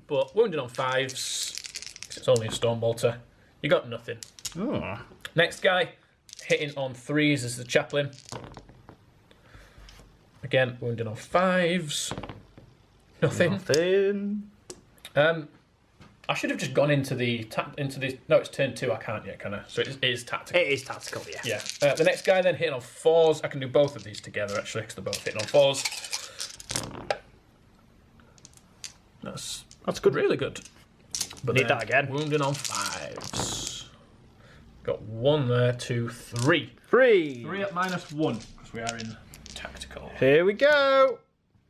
But wounded on 5s. It's only a Stormbolter. You got nothing. Oh. Next guy, hitting on 3s is the Chaplain. Again, wounded on 5s. Nothing. I should have just gone into the no, it's turn 2. I can't yet, can I? So it is tactical. It is tactical, yeah. Yeah. The next guy then hitting on 4s. I can do both of these together actually, because they're both hitting on 4s. That's good. Really good. But Need that again. Wounded on 5s. Got 1 there, 2, 3. 3. 3 at -1 because we are in tactical. Here we go.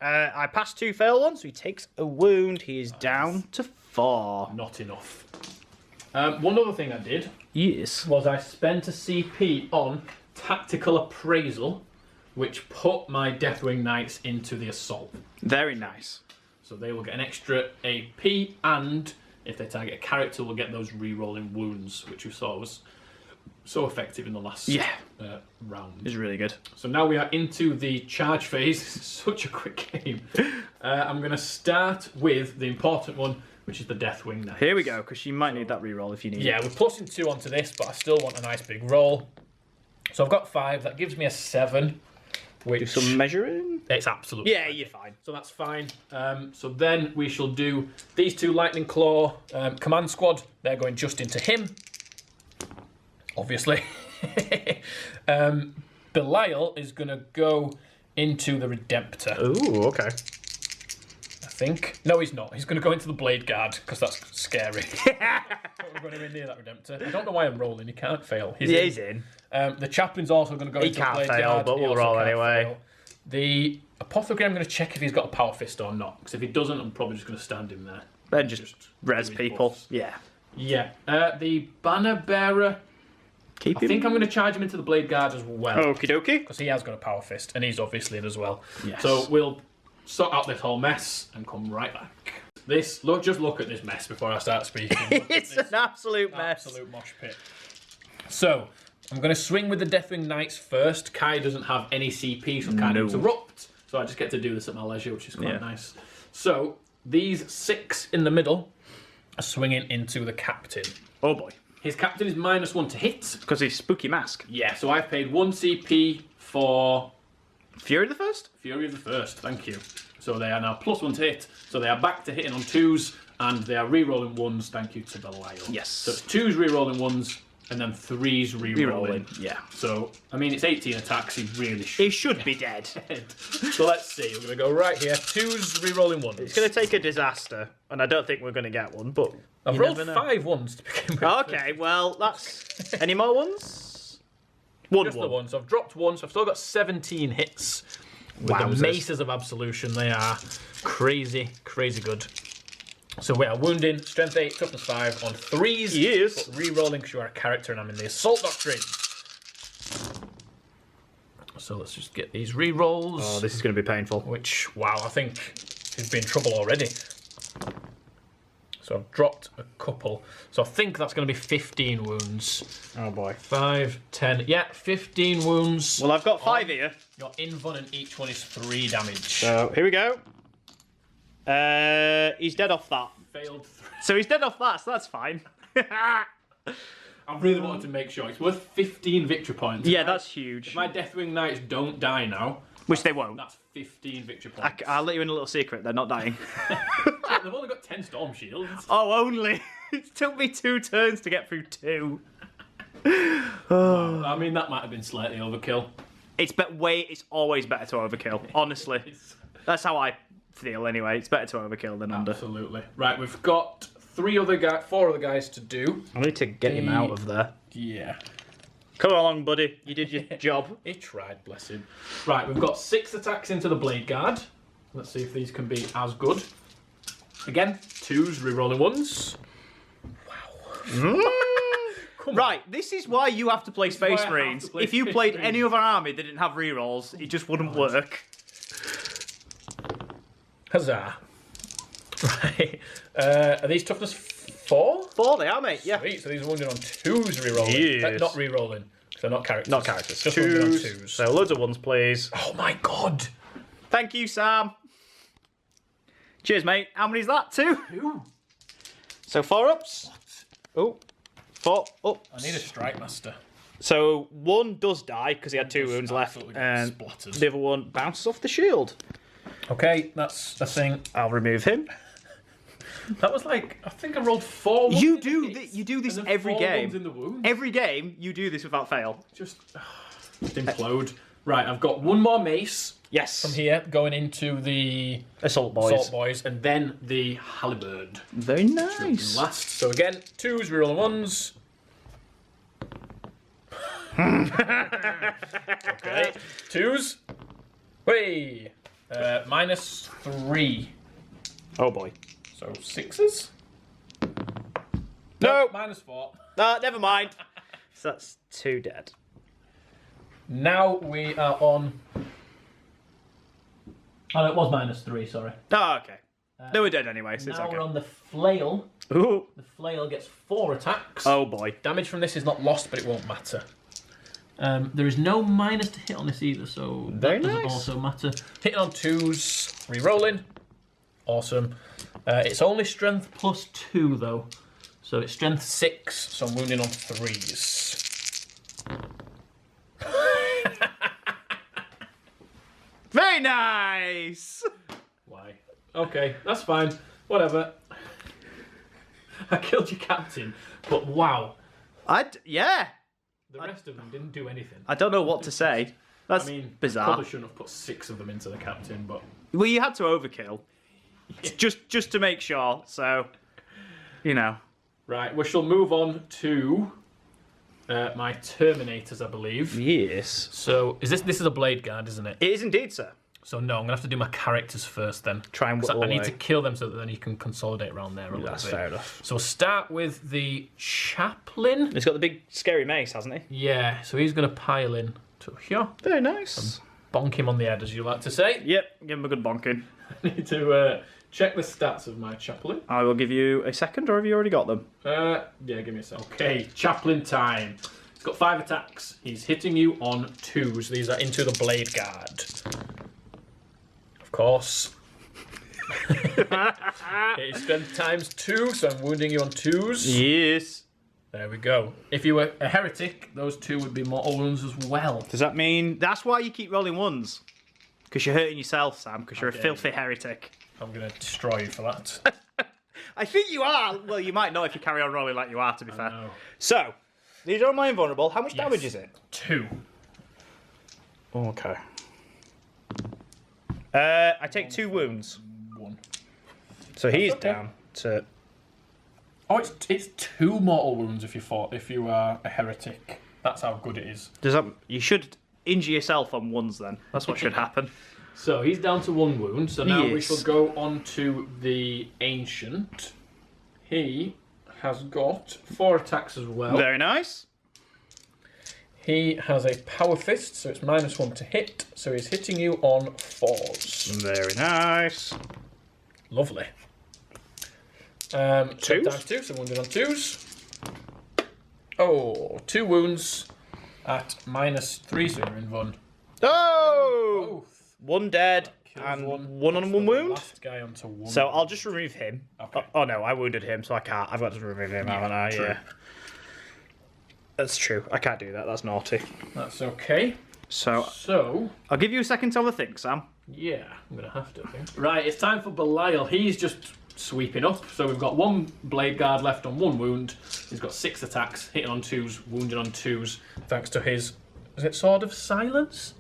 I passed 2 fail ones, so he takes a wound. He is down to 4. Not enough. One other thing I did Yes. was I spent a CP on Tactical Appraisal, which put my Deathwing Knights into the assault. Very nice. So they will get an extra AP, and if they target a character, will get those re-rolling wounds, which we saw was so effective in the last round. It's really good. So now we are into the charge phase. It's such a quick game. I'm going to start with the important one, which is the Deathwing Knight. Here we go, because you might need that reroll if you need it. Yeah, we're plusing 2 onto this, but I still want a nice big roll. So I've got 5. That gives me a 7. Which Do some measuring? It's absolutely Yeah, fine. you're fine. So that's fine. So then we shall do these 2 Lightning Claw command squad. They're going just into him, obviously. Belial is going to go into the Redemptor. Ooh, okay. I think. No, he's not. He's going to go into the Blade Guard because that's scary. We're going to near that Redemptor. I don't know why I'm rolling. He can't fail. He's in. The Chaplain's also going to go into the Blade Guard. He can't fail, but we'll roll anyway. Fail. The Apothecary, I'm going to check if he's got a Power Fist or not. Because if he doesn't, I'm probably just going to stand him there. Then just res do his people. buffs. Yeah. Yeah. The Banner Bearer, Keep I him. think I'm going to charge him into the Blade Guard as well. Okie dokie. Because he has got a Power Fist, and he's obviously in as well. Yes. So we'll sort out this whole mess and come right back. Just look at this mess before I start speaking. It's an absolute mess. Absolute mosh pit. So, I'm going to swing with the Deathwing Knights first. Kai doesn't have any CP, so can't interrupt. So I just get to do this at my leisure, which is quite nice. So, these 6 in the middle are swinging into the Captain. Oh boy. His Captain is -1 to hit. Because he's Spooky Mask. Yeah, so I've paid 1 CP for Fury the First? Fury of the First, thank you. So they are now +1 to hit. So they are back to hitting on 2s, and they are re-rolling 1s, thank you to Belial. Yes. So it's 2s re-rolling 1s, and then 3s re-rolling. Yeah. So, I mean, it's 18 attacks, he really He should be dead. So let's see, we're going to go right here. 2s re-rolling 1s. It's going to take a disaster, and I don't think we're going to get one, but I've you rolled never know. 5 1s to begin with. Okay, well, that's... Any more ones? One. Just the ones. So I've dropped 1, so I've still got 17 hits. With the Wowzers. Maces of Absolution, they are crazy, crazy good. So we are wounding, strength 8, toughness 5 on 3s. Yes. But re-rolling because you are a character and I'm in the Assault Doctrine. So let's just get these re-rolls. Oh, this is going to be painful. Which, wow, I think he's been in trouble already. So I've dropped a couple. So I think that's going to be 15 wounds. Oh boy. 5, 10, yeah, 15 wounds. Well, I've got 5 here. Your invuln and each one is 3 damage. So, here we go. He's dead off that. Failed. So he's dead off that, so that's fine. I really wanted to make sure. It's worth 15 victory points. Yeah, that's huge. If my Deathwing Knights don't die now, Which they won't. that's 15 victory points. I'll let you in a little secret, they're not dying. They've only got 10 Storm Shields. Oh, only. It took me 2 turns to get through 2. I mean, that might have been slightly overkill. It's always better to overkill, honestly. That's how I feel anyway. It's better to overkill than under. Absolutely. Right, we've got 4 other guys to do. I need to get him out of there. Yeah. Come along, buddy. You did your job. He tried, bless him. Right, we've got 6 attacks into the Blade Guard. Let's see if these can be as good. Again, 2s, re-rolling 1s. Right, this is why you have to play Space why I have Marines. to play If you Space played Marines. any other army that didn't have rerolls, it just wouldn't work. Huzzah. Right. Are these toughness 4? 4 they are, mate. Yeah. Sweet, so these are wounded on 2s re-rolling. Yes. Not re-rolling. They're not characters. Not characters. Just wounded on 2s. 2s. So loads of 1s, please. Oh my god. Thank you, Sam. Cheers, mate. How many's that? 2? 2? So 4 ups. Oh, 4 ups. I need a Strike Master. So 1 does die because he had 2 wounds left, absolutely and splatters. the other one bounces off the shield. Okay, that's the thing. I'll remove him. That was like, I think I rolled 4 ones You in do the hits, you do this and then every 4 game. ones in the wound. Every game you do this without fail. Just implode. Right, I've got 1 more mace Yes. from here going into the Assault boys. Assault Boys, and then the Halberd. Very nice. Last. So again, 2s, rerolling 1s. Okay. 2s. Whey! -3. Oh boy. So 6s. No. -4. Never mind. So that's 2 dead. Now we are on. Oh, it was -3. Sorry. Oh, okay. They were dead anyway, so it's Now okay. we're on the flail. Ooh. The flail gets 4 attacks. Oh boy. Damage from this is not lost, but it won't matter. There is no minus to hit on this either, so Very that doesn't nice. also matter. Hitting on 2s, re-rolling. Awesome. It's only strength +2 though, so it's strength 6, so I'm wounding on 3s. Very nice. Why? Okay, that's fine. Whatever. I killed your captain, but wow, Yeah. the rest of them didn't do anything. I don't know what to say. That's bizarre. Probably shouldn't have put 6 of them into the captain, but Well, you had to overkill. Just to make sure, so, you know. right, we shall move on to my Terminators, I believe. Yes. So is this is a blade guard, isn't it? It is indeed, sir. So no, I'm gonna have to do my characters first then. Try and 'Cause whittle I need away. to kill them so that then you can consolidate around there a little That's bit. fair enough. So we'll start with the chaplain. He's got the big scary mace, hasn't he? Yeah, so he's gonna pile in to here. Very nice. Bonk him on the head, as you like to say. Yep, give him a good bonking. I need to check the stats of my chaplain. I will give you a second, or have you already got them? Yeah, give me a sec. Okay, chaplain time. He's got 5 attacks. He's hitting you on 2s. These are into the blade guard. Of course. It's strength ×2, so I'm wounding you on 2s. Yes. There we go. If you were a heretic, those 2 would be mortal wounds as well. Does that mean... That's why you keep rolling 1s. Because you're hurting yourself, Sam, because you're a Okay. filthy heretic. I'm going to destroy you for that. I think you are. Well, you might not if you carry on rolling like you are, to be fair. know. So, these are my invulnerable. How much Yes. damage is it? 2. Okay. I take 2 wounds. 1. So he's okay. down to... Oh, it's 2 mortal wounds if you are a heretic. That's how good it is. Does that... You should injure yourself on 1s then. That's what should happen. So he's down to 1 wound. So now we Yes. shall go on to the ancient. He has got 4 attacks as well. Very nice. He has a power fist, so it's -1 to hit. So he's hitting you on 4s. Very nice. Lovely. 2s? ×2, so wounded on 2s. Oh, 2 wounds at -3, so you're in one. Oh! Both. 1 dead Kills and one. 1 on 1 wound. Last guy onto 1. So I'll just remove him. Okay. Oh no, I wounded him, so I can't. I've got to remove him, haven't I? true. Yeah. That's true. I can't do that. That's naughty. That's okay. So So, I'll give you a second to have a think, Sam. yeah, I'm going to have to, I think. Right, it's time for Belial. He's just sweeping up. So we've got 1 blade guard left on 1 wound. He's got 6 attacks, hitting on 2s, wounded on 2s, thanks to his... Is it Sword of Silence?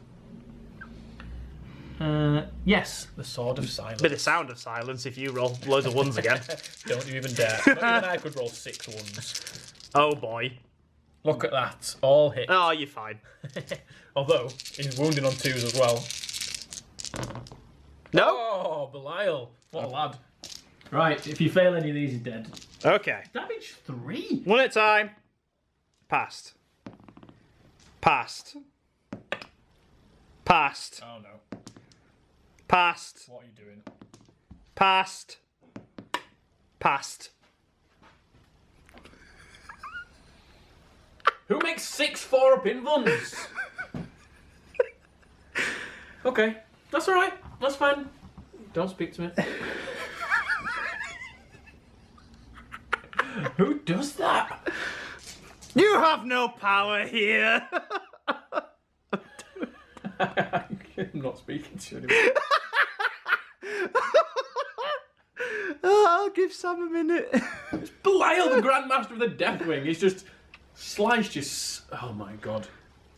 Yes, the Sword of Silence. Bit of sound of silence if you roll loads of 1s again. Don't you even dare. Not even I could roll 6 ones. Oh boy. Look at that. All hit. Oh, you're fine. Although, he's wounded on 2s as well. No? Oh, Belial. What a lad. Right, if you fail any of these, he's dead. Okay. Damage 3? 1 at a time. Passed. Passed. Passed. Oh no. Passed. What are you doing? Passed. Passed. Who makes 6 4-up invuns? Okay, that's alright. That's fine. Don't speak to me. Who does that? You have no power here. I'm not speaking to you anymore. Oh, I'll give Sam a minute. Belial, the Grandmaster of the Deathwing, he's just sliced you. Oh my god.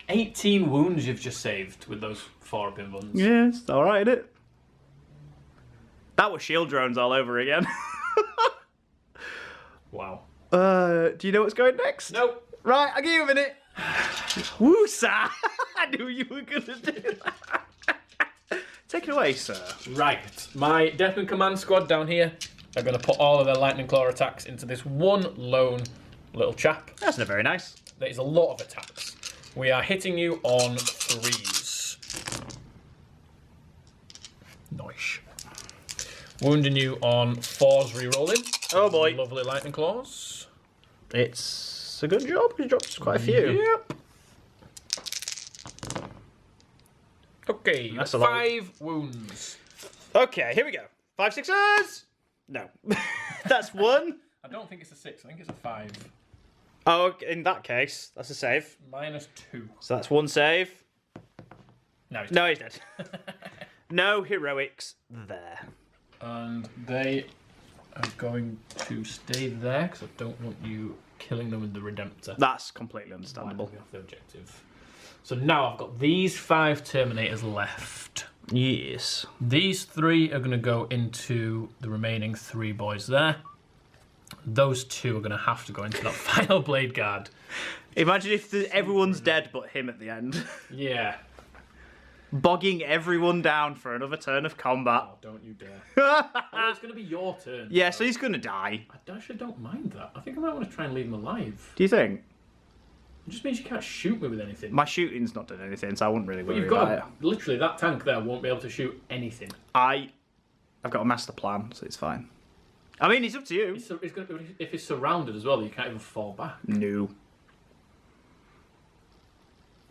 18 wounds you've just saved with those 4-up invuns. Yes, alright, innit? That was shield drones all over again. Wow. Do you know what's going next? Nope. Right, I'll give you a minute. Woo, sir. I knew you were going to do that. Take it away, sir. Right, my Deathwing Command Squad down here. are going to put all of their lightning claw attacks into this one lone little chap. That's not very nice. That is a lot of attacks. We are hitting you on 3s. Nice. Wounding you on 4s rerolling. Oh boy. Lovely lightning claws. It's a good job. You dropped quite a few. Yep. Okay, That's a lot. 5 wounds. Okay, here we go. 5 sixes. No, that's 1. I don't think it's a 6. I think it's a 5. Oh, in that case, that's a save. -2. So that's 1 save. No, he's No, he's dead. No heroics there. And they are going to stay there because I don't want you killing them with the Redemptor. That's completely understandable. Wiping off the objective. So now I've got these 5 Terminators left. Yes. These 3 are going to go into the remaining 3 boys there. Those 2 are going to have to go into that final Blade Guard. Imagine if everyone's dead but him at the end. Yeah. Bogging everyone down for another turn of combat. Oh, don't you dare. Oh, it's going to be your turn. Yeah, so he's going to die. I actually don't mind that. I think I might want to try and leave him alive. Do you think? It just means you can't shoot me with anything. My shooting's not done anything, so I wouldn't really But worry you've got about it. literally that tank there won't be able to shoot anything. I've got a master plan, so it's fine. I mean, it's up to you. If he's surrounded as well, you can't even fall back. No.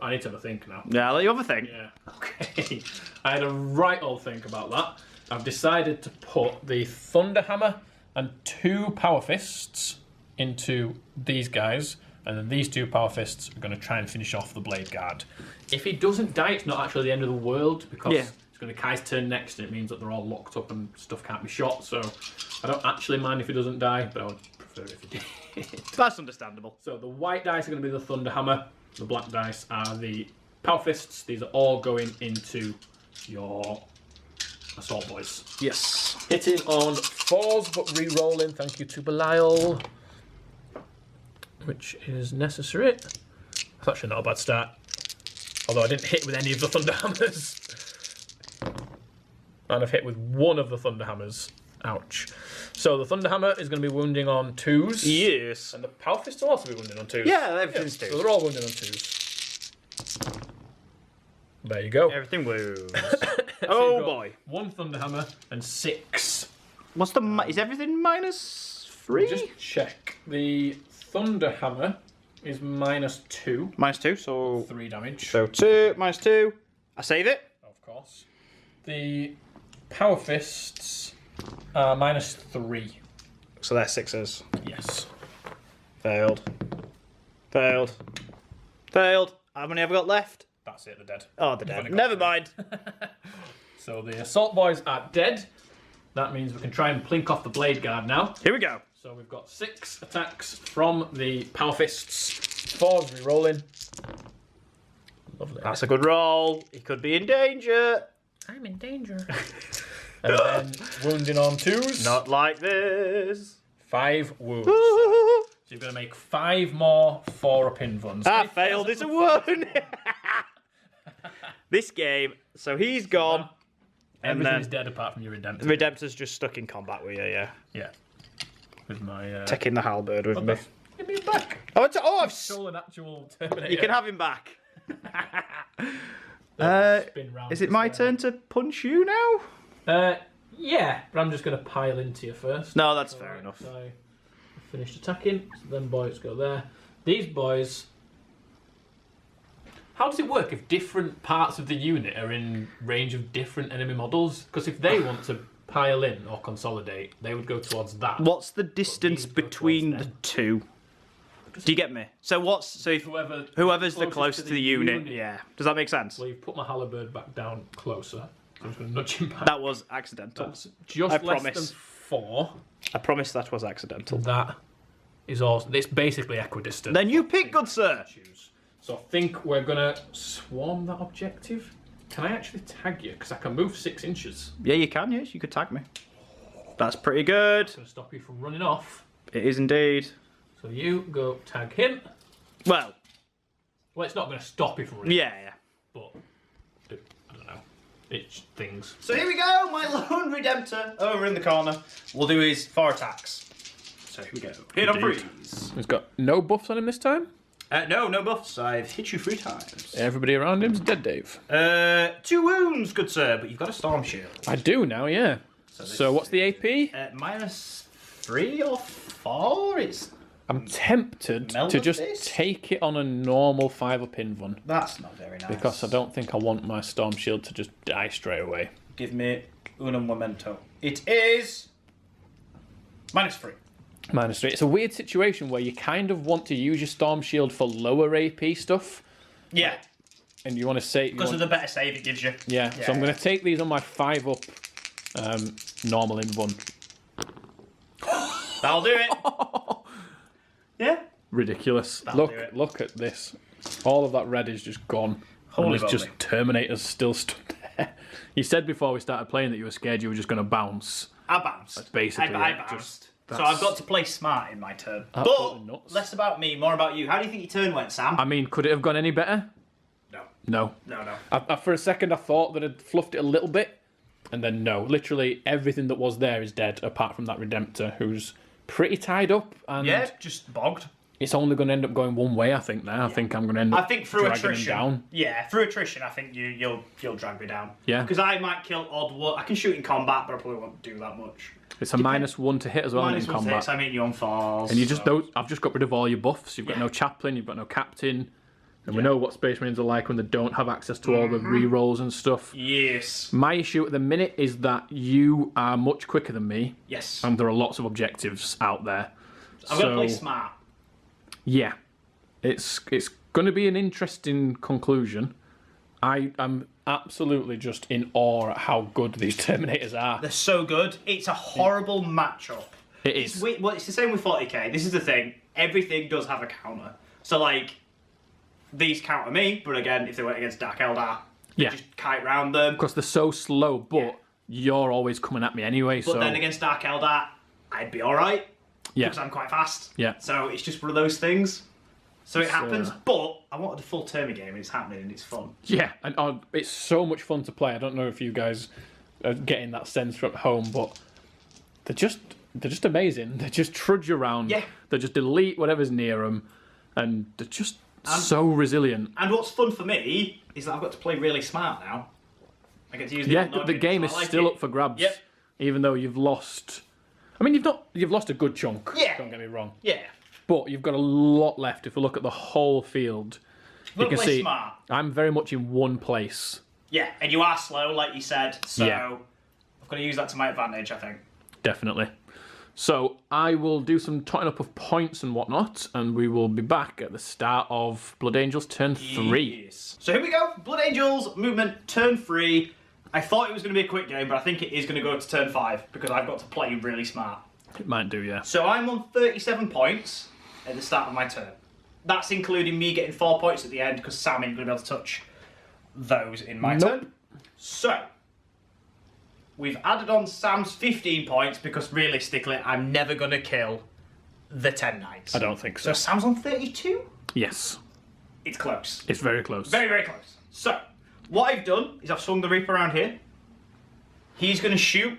I need to have a think now. Yeah, I'll let you have a think. Yeah. Okay. I had a right old think about that. I've decided to put the Thunderhammer and 2 Power Fists into these guys, and then these 2 Power Fists are going to try and finish off the Blade Guard. If he doesn't die, it's not actually the end of the world, because it's going to be Kai's turn next, and it means that they're all locked up and stuff can't be shot, so I don't actually mind if he doesn't die, but I would prefer if he did. That's understandable. So the white dice are going to be the Thunderhammer, the black dice are the Power Fists. These are all going into your Assault Boys. Yes. Hitting on 4s, but re-rolling, thank you to Belial, which is necessary. That's actually not a bad start. Although I didn't hit with any of the Thunderhammers. And I've hit with 1 of the Thunderhammers. Ouch. So the Thunderhammer is going to be wounding on 2s. Yes. And the Power Fist will also be wounding on 2s. Yeah, everything's 2s. So they're all wounding on 2s. There you go. Everything wounds. So oh you've got boy. 1 Thunderhammer and 6. What's the... Is everything -3? Just check. The Thunderhammer is -2. -2, so... 3 damage. So 2, -2. I save it. Of course. The Power Fists are -3. So they're 6s. Yes. Failed. Failed. Failed. How many have I got left? That's it, they're dead. Oh, they're dead. Never mind. So the Assault Boys are dead. That means we can try and plink off the Blade Guard now. Here we go. So we've got 6 attacks from the Power Fists. 4s re-rolling. Lovely. That's a good roll. He could be in danger. I'm in danger. And then wounding on 2s. Not like this. 5 wounds. So you're going to make 5 more 4-up-in ones. I failed. It's a 1. This game. So he's gone. And Everything's then dead apart from your Redemptor. Redemptor's just stuck in combat with you, yeah. Yeah. With my... Taking the halberd with me. Give me it back. I've Stole an actual Terminator. You can have him back. Spin round Is it my turn to punch you now? Yeah, but I'm just going to pile into you first. No, that's fair enough. So I finished attacking, so then boys go there. These boys... How does it work if different parts of the unit are in range of different enemy models? Because if they want to pile in or consolidate, they would go towards that. What's the distance these go between towards the them. 2? Do you get me? So if whoever's the closest to the unit, yeah. Does that make sense? Well, you've put my halberd back down closer. So I'm just going to nudge him back. That was accidental. That's just I less promise. than 4. I promise that was accidental. That is also... It's basically equidistant. Then you pick, good sir. So I think we're going to swarm that objective. Can I actually tag you? Because I can move 6 inches. Yeah, you can, yes. You could tag me. That's pretty good. It's going to stop you from running off. It is indeed. So you go tag him. Well, Well, it's not going to stop you from running. yeah. But, I don't know. things. So here we go, my lone Redemptor over in the corner. We'll do his 4 attacks. So here we go. Hit on Indeed. freeze. He's got no buffs on him this time. No buffs. I've hit you 3 times. Everybody around him's dead, Dave. 2 wounds, good sir, but you've got a storm shield. I do now, yeah. So what's the AP? -3 or 4. I'm tempted to just take it on a normal 5-up one. That's not very nice. Because I don't think I want my Storm Shield to just die straight away. Give me un momento. It is -3. -3. It's a weird situation where you kind of want to use your Storm Shield for lower AP stuff. Yeah. And you want to save... Because of the better save it gives you. Yeah, so I'm going to take these on my 5-up normal one. That'll do it. Yeah. Ridiculous. That'll do it. Look at this. All of that red is just gone. Holy and there's just Terminators still stood there. You said before we started playing that you were scared you were just going to bounce. I bounced. That's basically I it. bounced. So I've got to play smart in my turn. Absolutely But nuts. less about me, more about you. How do you think your turn went, Sam? I mean, could it have gone any better? No. No. No. For a second, I thought that I'd fluffed it a little bit, and then no. Literally everything that was there is dead, apart from that Redemptor, who's pretty tied up, and Yeah, just bogged. it's only going to end up going one way. I think now. I think I'm going to end up. I think through dragging attrition. him down. Yeah, through attrition, I think you'll drag me down. Yeah. Because I might kill odd one. I can shoot in combat, but I probably won't do that much. It's a -1 to hit as well in -1 combat. hits, I mean, you on falls. And you just don't. I've just got rid of all your buffs. You've got no chaplain. You've got no captain. And we know what Space Marines are like when they don't have access to all the re-rolls and stuff. Yes. My issue at the minute is that you are much quicker than me, Yes. and there are lots of objectives out there. I'm going to play smart. Yeah, it's going to be an interesting conclusion. I'm absolutely just in awe at how good these Terminators are. They're so good. It's a horrible matchup. It is. It's the same with 40k. This is the thing. Everything does have a counter. So, like, these counter me, but again, if they went against Dark Eldar, Yeah. just kite round them. Because they're so slow, but you're always coming at me anyway. But then against Dark Eldar, I'd be alright. Yeah. Because I'm quite fast. Yeah. So it's just one of those things. So it happens, but I wanted a full term game and it's happening and it's fun. Yeah, and it's so much fun to play. I don't know if you guys are getting that sense from home, but they're just amazing. They just trudge around. Yeah. They just delete whatever's near them, and they're just so resilient. And what's fun for me is that I've got to play really smart now. I get to use The game is still up for grabs. Yep. Even though you've lost. I mean, you've lost a good chunk. Yeah. Don't get me wrong. Yeah. But you've got a lot left. If we look at the whole field, you can see smart. I'm very much in one place. Yeah, and you are slow, like you said, so Yeah. I've got to use that to my advantage, I think. Definitely. So I will do some totting up of points and whatnot, and we will be back at the start of Blood Angels turn 3. Yes. So here we go. Blood Angels movement turn 3. I thought it was going to be a quick game, but I think it is going to go to turn 5 because I've got to play really smart. It might do, yeah. So I'm on 37 points at the start of my turn. That's including me getting 4 points at the end because Sam ain't going to be able to touch those in my turn. So we've added on Sam's 15 points because realistically I'm never going to kill the 10 Knights. I don't think so. So Sam's on 32? Yes. It's close. It's very close. Very, very close. So what I've done is I've swung the Reaper around here. He's going to shoot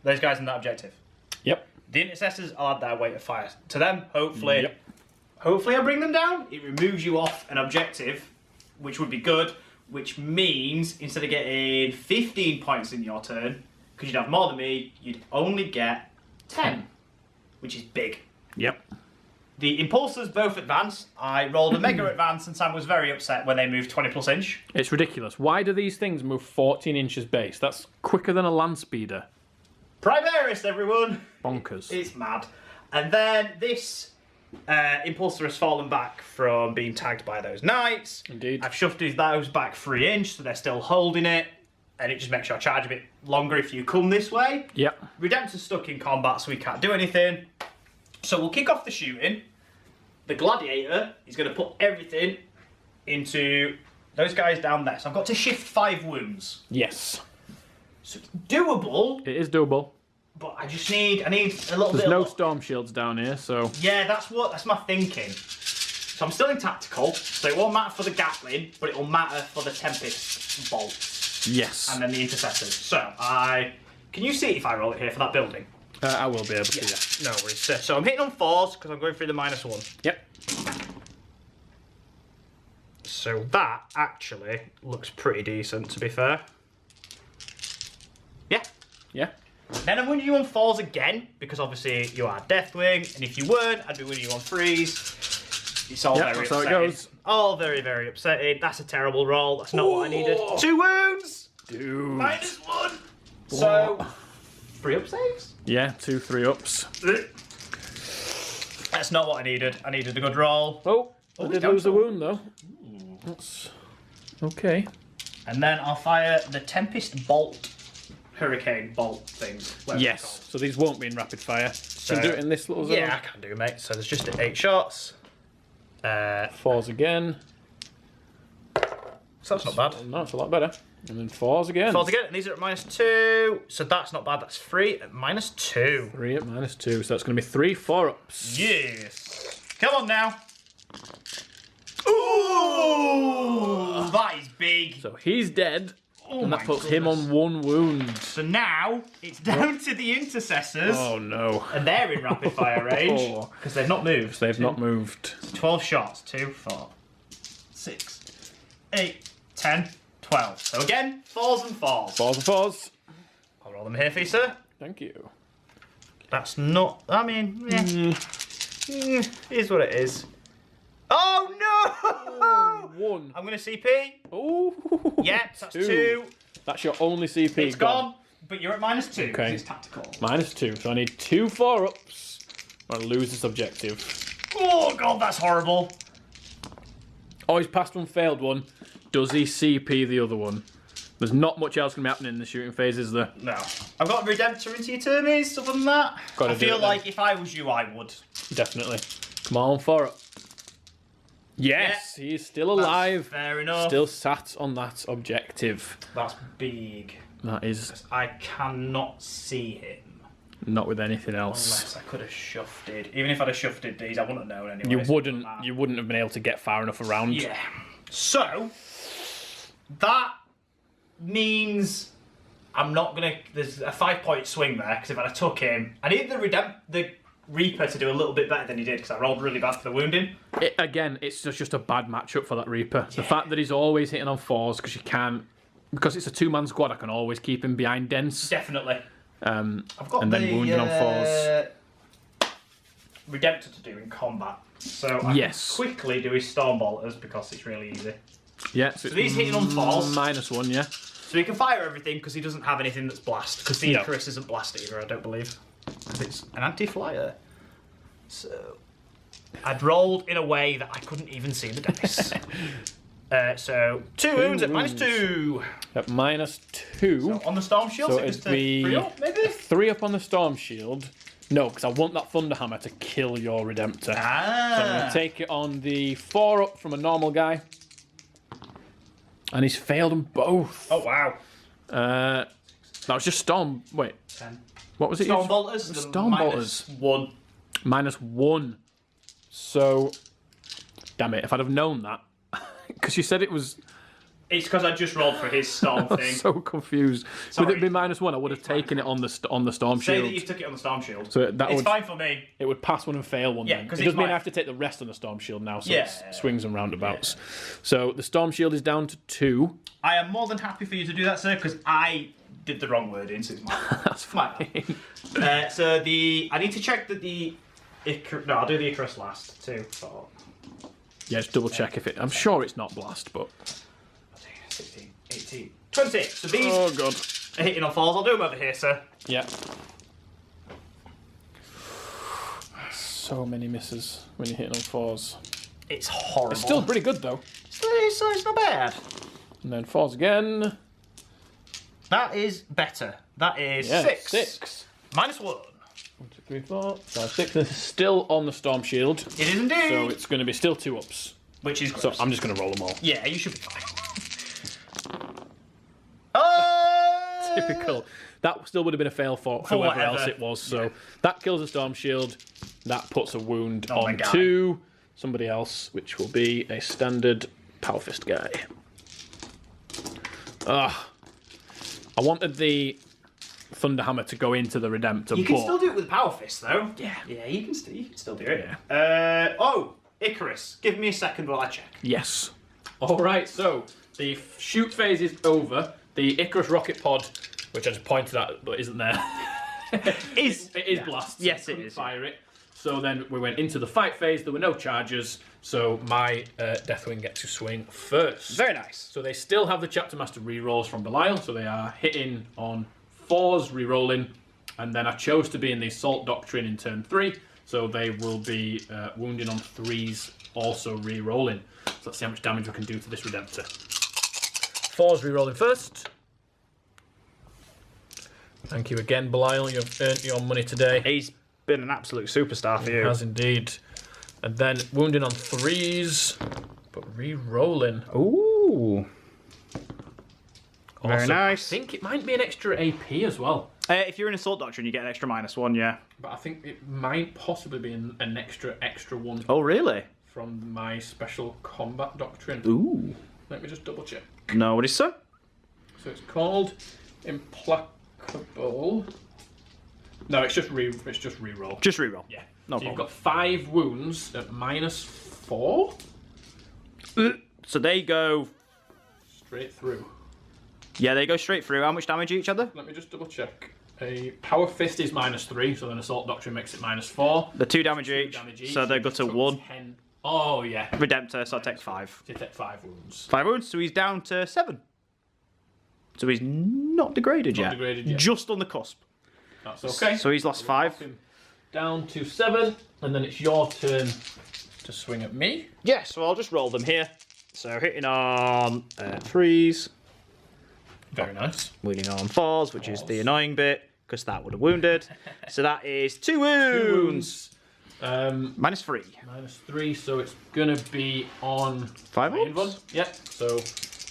those guys in that objective. Yep. The Intercessors, I'll add their weight of fire to them. Hopefully, Yep. hopefully I bring them down. It removes you off an objective, which would be good, which means instead of getting 15 points in your turn, because you'd have more than me, you'd only get 10, which is big. Yep. The Impulsors both advance. I rolled a Mega Advance and Sam was very upset when they moved 20 plus inch. It's ridiculous. Why do these things move 14 inches base? That's quicker than a land speeder. Primaris, everyone! Bonkers. It's mad. And then this Impulsor has fallen back from being tagged by those Knights. Indeed. I've shoved those back 3 inch, so they're still holding it. And it just makes your charge a bit longer if you come this way. Yep. Redemptor's stuck in combat, so we can't do anything. So we'll kick off the shooting. The Gladiator is going to put everything into those guys down there. So I've got to shift 5 wounds. Yes. So it's doable, It is doable. but I need a little bit There's of no luck. storm shields down here, so... Yeah, that's my thinking. So I'm still in tactical, so it won't matter for the Gatling, but it will matter for the Tempest bolts. Yes. And then the intercessors. So can you see if I roll it here for that building? I will be able to, yeah. No worries. So I'm hitting on 4s because I'm going through the -1. Yep. So that actually looks pretty decent, to be fair. Yeah. Yeah. Then I'm winning you on 4s again, because obviously you are Deathwing, and if you weren't, I'd be winning you on 3s. It's all very that's how it upsetting. goes. All very, very upsetting. That's a terrible roll. That's not what I needed. 2 wounds! Dude. -1. So, 3 up saves? Yeah, 2 3-ups. That's not what I needed. I needed a good roll. Oh, I did lose a wound though. That's okay. And then I'll fire the Tempest Bolt, Hurricane Bolt things. Yes, so these won't be in rapid fire. Can do it in this little zone. Yeah, I can do, mate. So there's just 8 shots. 4s again. So that's not bad. No, it's a lot better. And then 4s again. 4s again, and these are at -2. So that's not bad. That's 3 at -2. 3 at -2, so that's going to be 3 4-ups. Yes. Come on now. Ooh, that is big. So he's dead, Oh and my that puts him goodness. on 1 wound. So now it's down to the intercessors, Oh no. and they're in rapid fire range Oh. because they've not moved. They've not moved. 12 shots. 2, 4, 6, 8, 10, 12. So again, 4s and 4s. 4s and 4s. I'll roll them here for you, sir. Thank you. That's not. I mean, here's what it is. Oh no! 1. I'm gonna CP. Oh. Yeah, so that's 2. That's your only CP. It's gone, but you're at -2 because Okay. it's tactical. -2, so I need 2 4-ups or I lose this objective. Oh god, that's horrible. Oh, he's passed one, failed one. Does he CP the other one? There's not much else going to be happening in the shooting phase, is there? No. I've got Redemptor into your Termies, other than that. Gotta I do feel it then. like if I was you, I would. Definitely. Come on, 4-up. Yes, he is still alive. Fair enough. Still sat on that objective. That's big. That is I cannot see him. not with anything else. Unless I could have shufted. Even if I'd have shufted these, I wouldn't have known anyway. You so wouldn't. it doesn't matter. You wouldn't have been able to get far enough around. Yeah. So that means I'm not gonna. There's a 5-point swing there because if I'd have took him, I need the Reaper to do a little bit better than he did because I rolled really bad for the wounding. Again, it's just a bad matchup for that Reaper. The fact that he's always hitting on 4s because you can't. Because it's a 2-man squad, I can always keep him behind dense. Definitely. I've got And then wounding on 4s. Redemptor to do in combat. So I Yes. can quickly do his Stormbolters because it's really easy. Yeah, so So he's hitting on 4s. -1, yeah. So he can fire everything because he doesn't have anything that's blast. Because the No. Icarus isn't blast either, I don't believe. Because it's an anti-flyer. So I'd rolled in a way that I couldn't even see the dice. So 2 wounds at -2. At -2. So on the Storm Shield, So it was it'd to be 3 up, maybe? 3 up on the Storm Shield. No, because I want that Thunderhammer to kill your Redemptor. So I'm going to take it on the 4 up from a normal guy. And he's failed them both. Oh, wow. That was just Storm. Wait. 10. What was it? Storm Bolters. the Storm Bolters. -1. -1. So, damn it, if I'd have known that. Because you said it was. It's because I just rolled for his Storm I'm thing. so confused. Sorry. Would it be -1? I would have taken it on the Storm Say Shield. that you took it on the Storm Shield. So that it's would. fine for me. It would pass one and fail one. Yeah, then. 'cause it it's does mean my- I have to take the rest on the Storm Shield now, so Yeah. it's swings and roundabouts. So the Storm Shield is down to 2. I am more than happy for you to do that, sir, because I did the wrong wording, so it's my fault. That's My bad. So I need to check that the no, I'll do the Icarus last. 2, 4, Yeah, just double check if it. I'm sure it's not blast, but 16, 18, 20. So these oh god. are hitting on 4s. I'll do them over here, sir. Yeah. So many misses when you're hitting on 4s. It's horrible. It's still pretty good though. It's not bad. And then 4s again. That is better. That is Yeah, 6. 6. -1. 1, 2, 3, 4, 5, 6. This is still on the Storm Shield. It is indeed. So it's going to be still 2 ups. Which is So gross. I'm just going to roll them all. Yeah, you should be fine. Oh! Typical. That still would have been a fail for whoever whatever. else it was. So that kills a Storm Shield. That puts a wound Oh my on God. 2 somebody else, which will be a standard Power Fist guy. Ah, I wanted the Thunderhammer to go into the Redemptor. You can but still do it with Power Fist, though. Yeah. Yeah, you can still do it. Yeah. Oh, Icarus. Give me a second while I check. Yes. All right. So the shoot phase is over. The Icarus rocket pod, which I just pointed at but isn't there, it is blast. So yes, it is. Fire it. So then we went into the fight phase. There were no charges. So my Deathwing gets to swing first. Very nice. So they still have the Chapter Master rerolls from Belial. So they are hitting on 4s, rerolling. And then I chose to be in the Assault Doctrine in turn 3. So they will be wounding on 3s, also rerolling. So let's see how much damage we can do to this Redemptor. 4s rerolling first. Thank you again, Belial. You've earned your money today. He's been an absolute superstar for you. Has indeed. And then wounding on 3s, but re-rolling. Ooh. Very Also, nice. I think it might be an extra AP as well. If you're in Assault Doctrine, you get an extra -1, yeah. But I think it might possibly be an extra one Oh, really? from my Special Combat Doctrine. Ooh. Let me just double check. No, what is so? So it's called Implacable. No, it's just re-roll. Just reroll. Yeah. No So you've problem. got 5 wounds at -4 So they go... straight through. Yeah, they go straight through. How much damage each other? Let me just double check. A Power Fist is -3, so then Assault Doctrine makes it -4. The 2 damage each, so they go to 1. 10. Oh, yeah. Redemptor, so I take 5. So you take 5 wounds. 5 wounds, so he's down to 7. So he's not degraded yet. Degraded yet. Just on the cusp. That's okay. So he's lost 5. Him down to 7, and then it's your turn to swing at me. Yeah, so I'll just roll them here. So hitting on 3s. Very nice. Wounding on 4s, which is the annoying bit, because that would have wounded. So that is 2 wounds. -3, so it's gonna be on 5 Iron wounds? One. Yep. So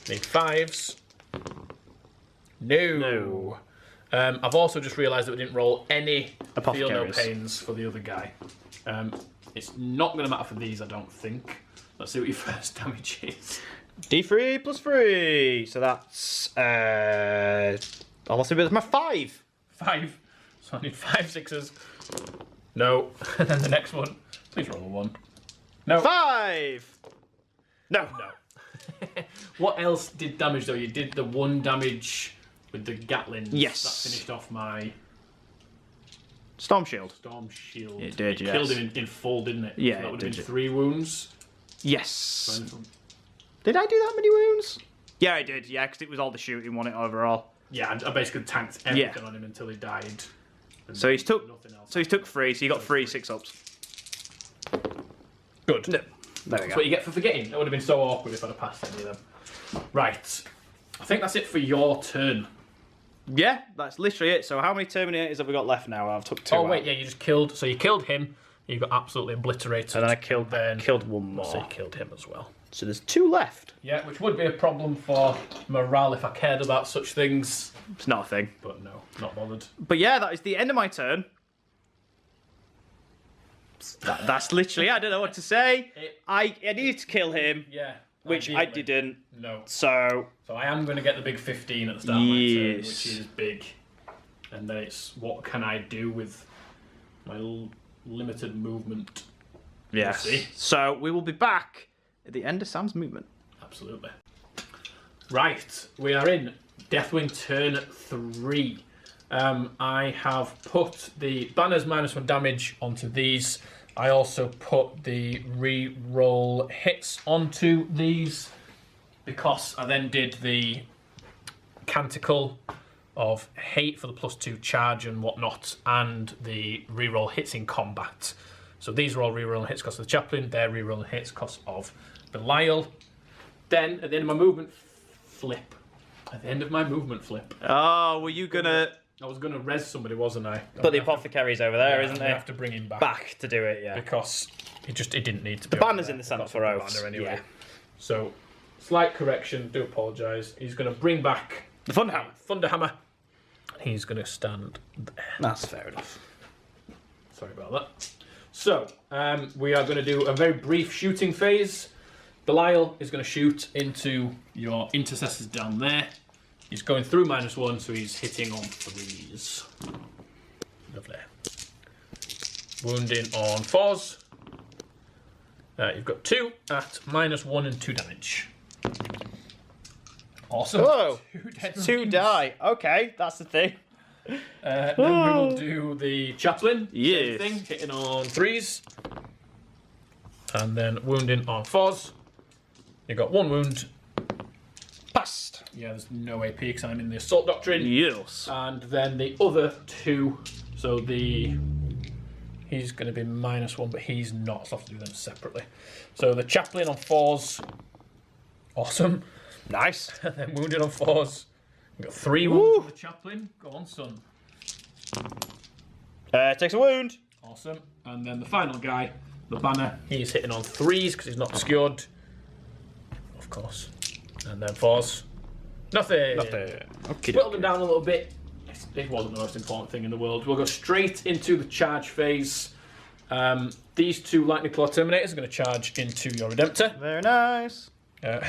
need 5s. No. I've also just realised that we didn't roll any Feel No Apothecaries. Pains for the other guy. It's not going to matter for these, I don't think. Let's see what your first damage is. D3 plus 3. So that's... I lost a bit of my 5. 5. So I need 5 6s. No. And then the next one. Please roll a 1. No. 5! No. No. What else did damage though? You did the 1 damage with the Gatlins. Yes. That finished off my Storm Shield. Storm Shield. It did, yes. Killed him in full, didn't it? Yeah, So that it would have did. been 3 wounds. Yes. Did I do that many wounds? Yeah, I did. Yeah, because it was all the shooting, wasn't it, overall? Yeah, I basically tanked everything on him until he died. And So he's took... nothing else. So he's took 3, so you got 3 6-ups. Good. No. There we That's go. what you get for forgetting. That would have been so awkward if I'd have passed any of them. Right. I think that's it for your turn. Yeah, that's literally it. So how many Terminators have we got left now? I've took 2 Oh, out. wait, yeah, you just killed... So you killed him. You got absolutely obliterated. And then I killed one So more. you killed him as well. So there's 2 left. Yeah, which would be a problem for morale if I cared about such things. It's not a thing. But no, not bothered. But yeah, that is the end of my turn. That's literally it. I don't know what to say. I needed to kill him, Yeah. which I ideally. didn't. No. So So I am going to get the big 15 at the start of my turn, Yes. which is big. And then it's what can I do with my limited movement. yes. see. So we will be back at the end of Sam's movement. Absolutely. Right, we are in Deathwing turn 3. I have put the banners -1 damage onto these. I also put the re-roll hits onto these because I then did the Canticle of Hate for the +2 charge and whatnot, and the re-roll hits in combat. So these are all re-roll hits cost of the Chaplain, they're re-roll hits cost of Belial. Then, at the end of my movement flip. At the end of my movement flip. Oh, were you gonna... I was going to res somebody, wasn't I? But the Apothecary's over there, Yeah, isn't I he? have to bring him back. Back to do it, yeah. Because it didn't need to be. The banner's over in the there centre because for of the oaths, banner anyway. yeah. So, slight correction, do apologise. He's going to bring back The Thunderhammer. Thunderhammer. He's going to stand there. That's fair enough. Sorry about that. So, we are going to do a very brief shooting phase. Belial is going to shoot into your intercessors down there. He's going through -1, so he's hitting on 3s. Lovely. Wounding on 4s. You've got 2 at -1 and 2 damage. Awesome. Oh, 2 wings. die. Okay, that's the thing. Then we will do the chaplain. Yes. Same thing, hitting on 3s. And then wounding on 4s. You've got 1 wound. Passed. Yeah, there's no AP because I'm in the assault doctrine. Yes. And then the other 2. So he's going to be -1, but he's not. So I have to do them separately. So the chaplain on 4s. Awesome. Nice. And then wounded on 4s. We've got 3 wounds for the chaplain. Go on, son. Takes a wound. Awesome. And then the final guy, the banner, he's hitting on 3s because he's not obscured. Of course. And then 4s. Nothing. Okay. Whittle them down a little bit. It wasn't the most important thing in the world. We'll go straight into the charge phase. These 2 Lightning Claw Terminators are going to charge into your Redemptor. Very nice.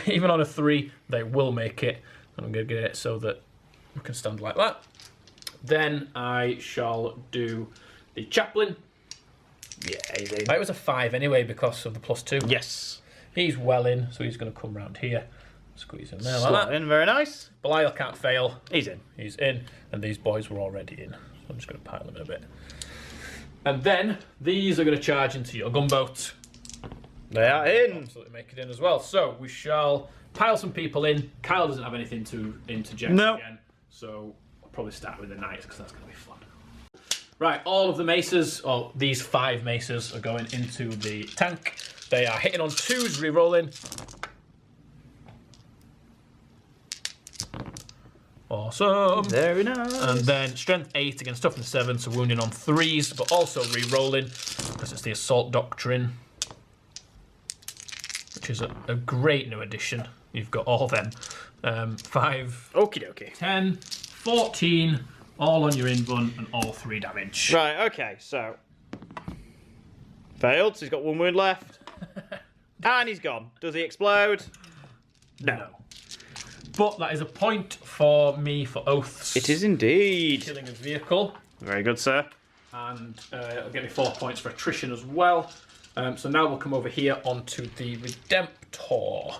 Even on a 3, they will make it. And I'm going to get it so that we can stand like that. Then I shall do the chaplain. Yeah, he's in. It was a 5 anyway because of the +2. Yes. He's well in, so he's going to come round here. Squeeze in there like Slot that. in, very nice. Belial can't fail. He's in. He's in, and these boys were already in. So I'm just going to pile them in a bit. And then these are going to charge into your gunboat. They are in. Absolutely make it in as well. So we shall pile some people in. Kyle doesn't have anything to interject again, so I'll probably start with the knights because that's going to be fun. Right, all of the maces, or these 5 maces, are going into the tank. They are hitting on 2s, re-rolling. Awesome. Very nice. And then strength 8 against toughness 7, so wounding on 3s, but also re-rolling because it's the assault doctrine, which is a great new addition. You've got all them. 5, Okie dokie. 10, 14, all on your invuln and all 3 damage. Right, okay, so. Failed, so he's got 1 wound left. And he's gone. Does he explode? No. But that is a point for me for oaths. It is indeed. Killing a vehicle. Very good, sir. And it'll get me 4 points for attrition as well. So now we'll come over here onto the Redemptor.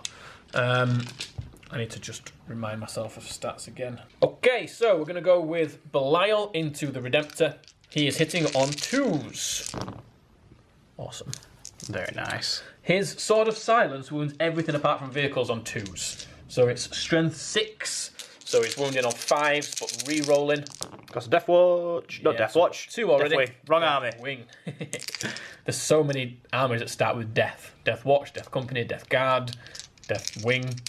I need to just remind myself of stats again. Okay, so we're going to go with Belial into the Redemptor. He is hitting on 2s. Awesome. Very nice. His Sword of Silence wounds everything apart from vehicles on 2s. So it's strength 6. So he's wounding on 5s, but re-rolling. Got some Death Watch. Not Yeah, Death so Watch. 2 already. Death Wing. Wrong Death army. Wing. There's so many armies that start with Death. Death Watch, Death Company, Death Guard, Death Wing.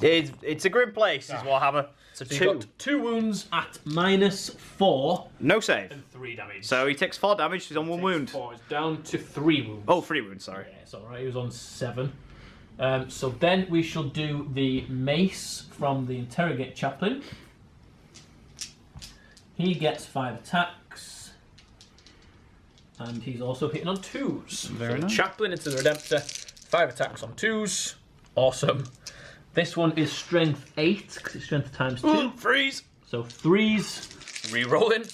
It's a grim place, is Warhammer. It's a So 2. you've got 2 wounds at -4 No save. and 3 damage. So he takes 4 damage, he's on 1 wound. 4 is down to 3 wounds. Oh, 3 wounds, sorry. Yeah, it's alright, he was on 7. So then we shall do the mace from the Interrogate Chaplain. He gets 5 attacks. And he's also hitting on 2s. Very so nice. Chaplain into the Redemptor, 5 attacks on 2s. Awesome. This one is strength 8, because it's strength times 2. Ooh, freeze. So 3s, re-rolling.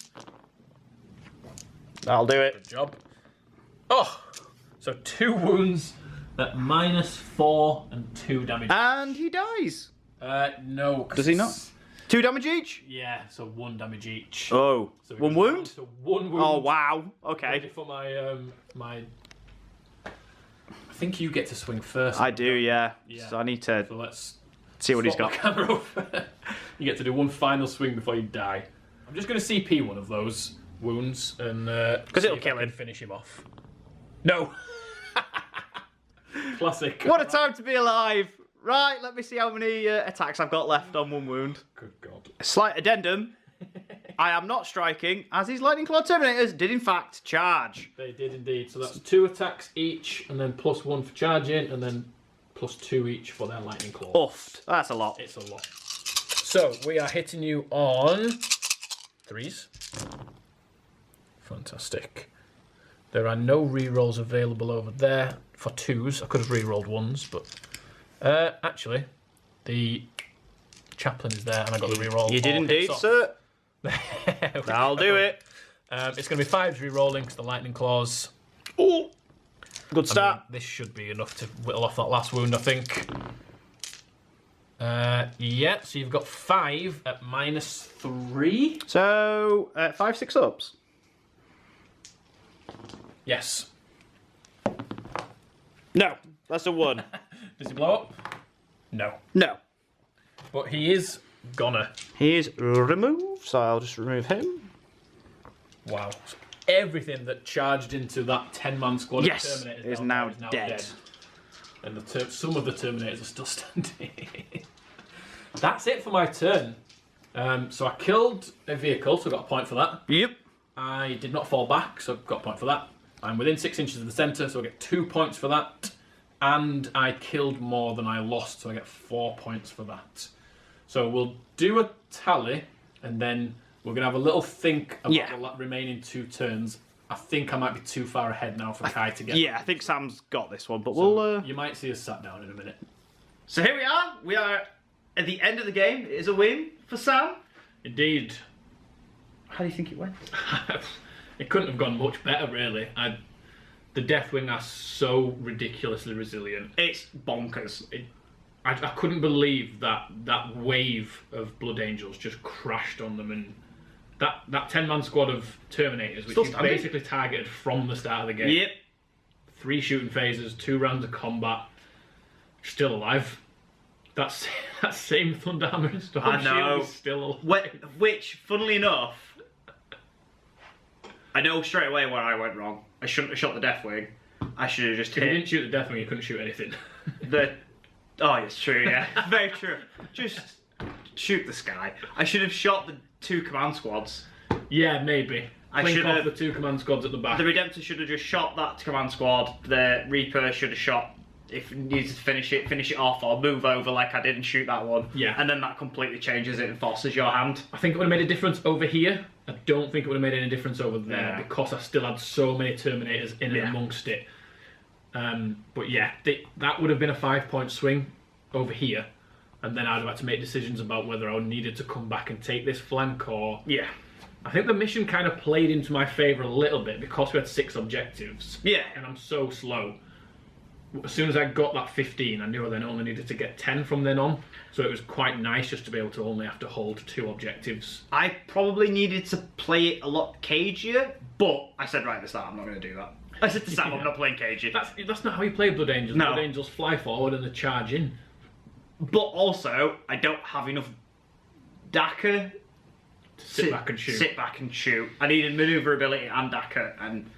That'll do it. Good job. Oh! So 2 wounds at -4 and 2 damage. And he dies. No. 'cause Does he not? it's- 2 damage each? Yeah, so 1 damage each. Oh. So it 1 goes down wound? to 1 wound. Oh, wow. Ready Okay. for my. I think you get to swing first. I do, yeah. Yeah. So I need to So let's see what he's swap got. my camera over. You get to do 1 final swing before you die. I'm just going to CP one of those wounds and Because see it'll if kill I can him. finish him off. No. Classic. What a time to be alive. Right, let me see how many attacks I've got left on 1 wound. Good God. A slight addendum. I am not striking, as these Lightning Claw Terminators did in fact charge. They did indeed. So that's 2 attacks each, and then +1 for charging, and then +2 each for their lightning claw. Uffed. That's a lot. It's a lot. So we are hitting you on 3s. Fantastic. There are no re-rolls available over there for 2s. I could have re-rolled 1s, but actually, the chaplain is there, and I got the reroll. You did all indeed, hits off. sir. There we I'll go. do it. It's going to be 5s rerolling because the lightning claws. Oh, good I start. mean, this should be enough to whittle off that last wound, I think. Yeah, so you've got 5 at -3. So 5 6-ups. Yes. No, that's a 1. Does he blow up? No. No. But he is gonna. He is removed, so I'll just remove him. Wow. So everything that charged into that 10-man squad of Yes, Terminators is down now there is now dead. And some of the Terminators are still standing. That's it for my turn. So I killed a vehicle, so I got a point for that. Yep. I did not fall back, so I got a point for that. I'm within 6 inches of the centre, so I get 2 points for that. And I killed more than I lost, so I get 4 points for that. So we'll do a tally, and then we're going to have a little think about the remaining 2 turns. I think I might be too far ahead now for Kai to get. Yeah, I think Sam's got this one, but So we'll... You might see us sat down in a minute. So here we are. We are at the end of the game. It is a win for Sam. Indeed. How do you think it went? It couldn't have gone much better, really. The Deathwing are so ridiculously resilient. It's bonkers. I couldn't believe that wave of Blood Angels just crashed on them, and that 10-man squad of Terminators, which is basically targeted from the start of the game. Yep. 3 shooting phases, 2 rounds of combat, still alive. That same Thunderhammer and Storm I know. Shield is still alive. Which, funnily enough, I know straight away where I went wrong. I shouldn't have shot the Deathwing. I should have just If you hit didn't shoot the Deathwing, you couldn't shoot anything. the... Oh, it's true, yeah. Very true. Just shoot the sky. I should have shot the 2 command squads. Yeah, maybe. I Blink should off have... the 2 command squads at the back. The Redemptor should have just shot that command squad. The Reaper should have shot, if you needed to finish it off, or move over like I did and shoot that one. Yeah. And then that completely changes it and forces your hand. I think it would have made a difference over here. I don't think it would have made any difference over there Yeah. because I still had so many Terminators in and amongst it. But yeah, that would have been a 5-point swing over here. And then I'd have had to make decisions about whether I needed to come back and take this flank or... Yeah. I think the mission kind of played into my favour a little bit because we had 6 objectives. Yeah. And I'm so slow. As soon as I got that 15, I knew I then only needed to get 10 from then on. So it was quite nice just to be able to only have to hold 2 objectives. I probably needed to play it a lot cagier, but I said right at the start, I'm not going to do that. I said to Sam, I'm not playing cagey. That's not how you play Blood Angels. No. Blood Angels fly forward and they charge in. But also, I don't have enough DACA To sit back and shoot. Sit back and shoot. I needed maneuverability and DACA, and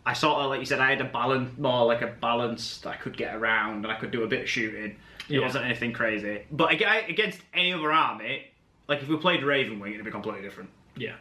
I sort of, like you said, I had a balance, more like a balance that I could get around and I could do a bit of shooting. It wasn't anything crazy. But against any other army, like if we played Ravenwing, it'd be completely different. Yeah.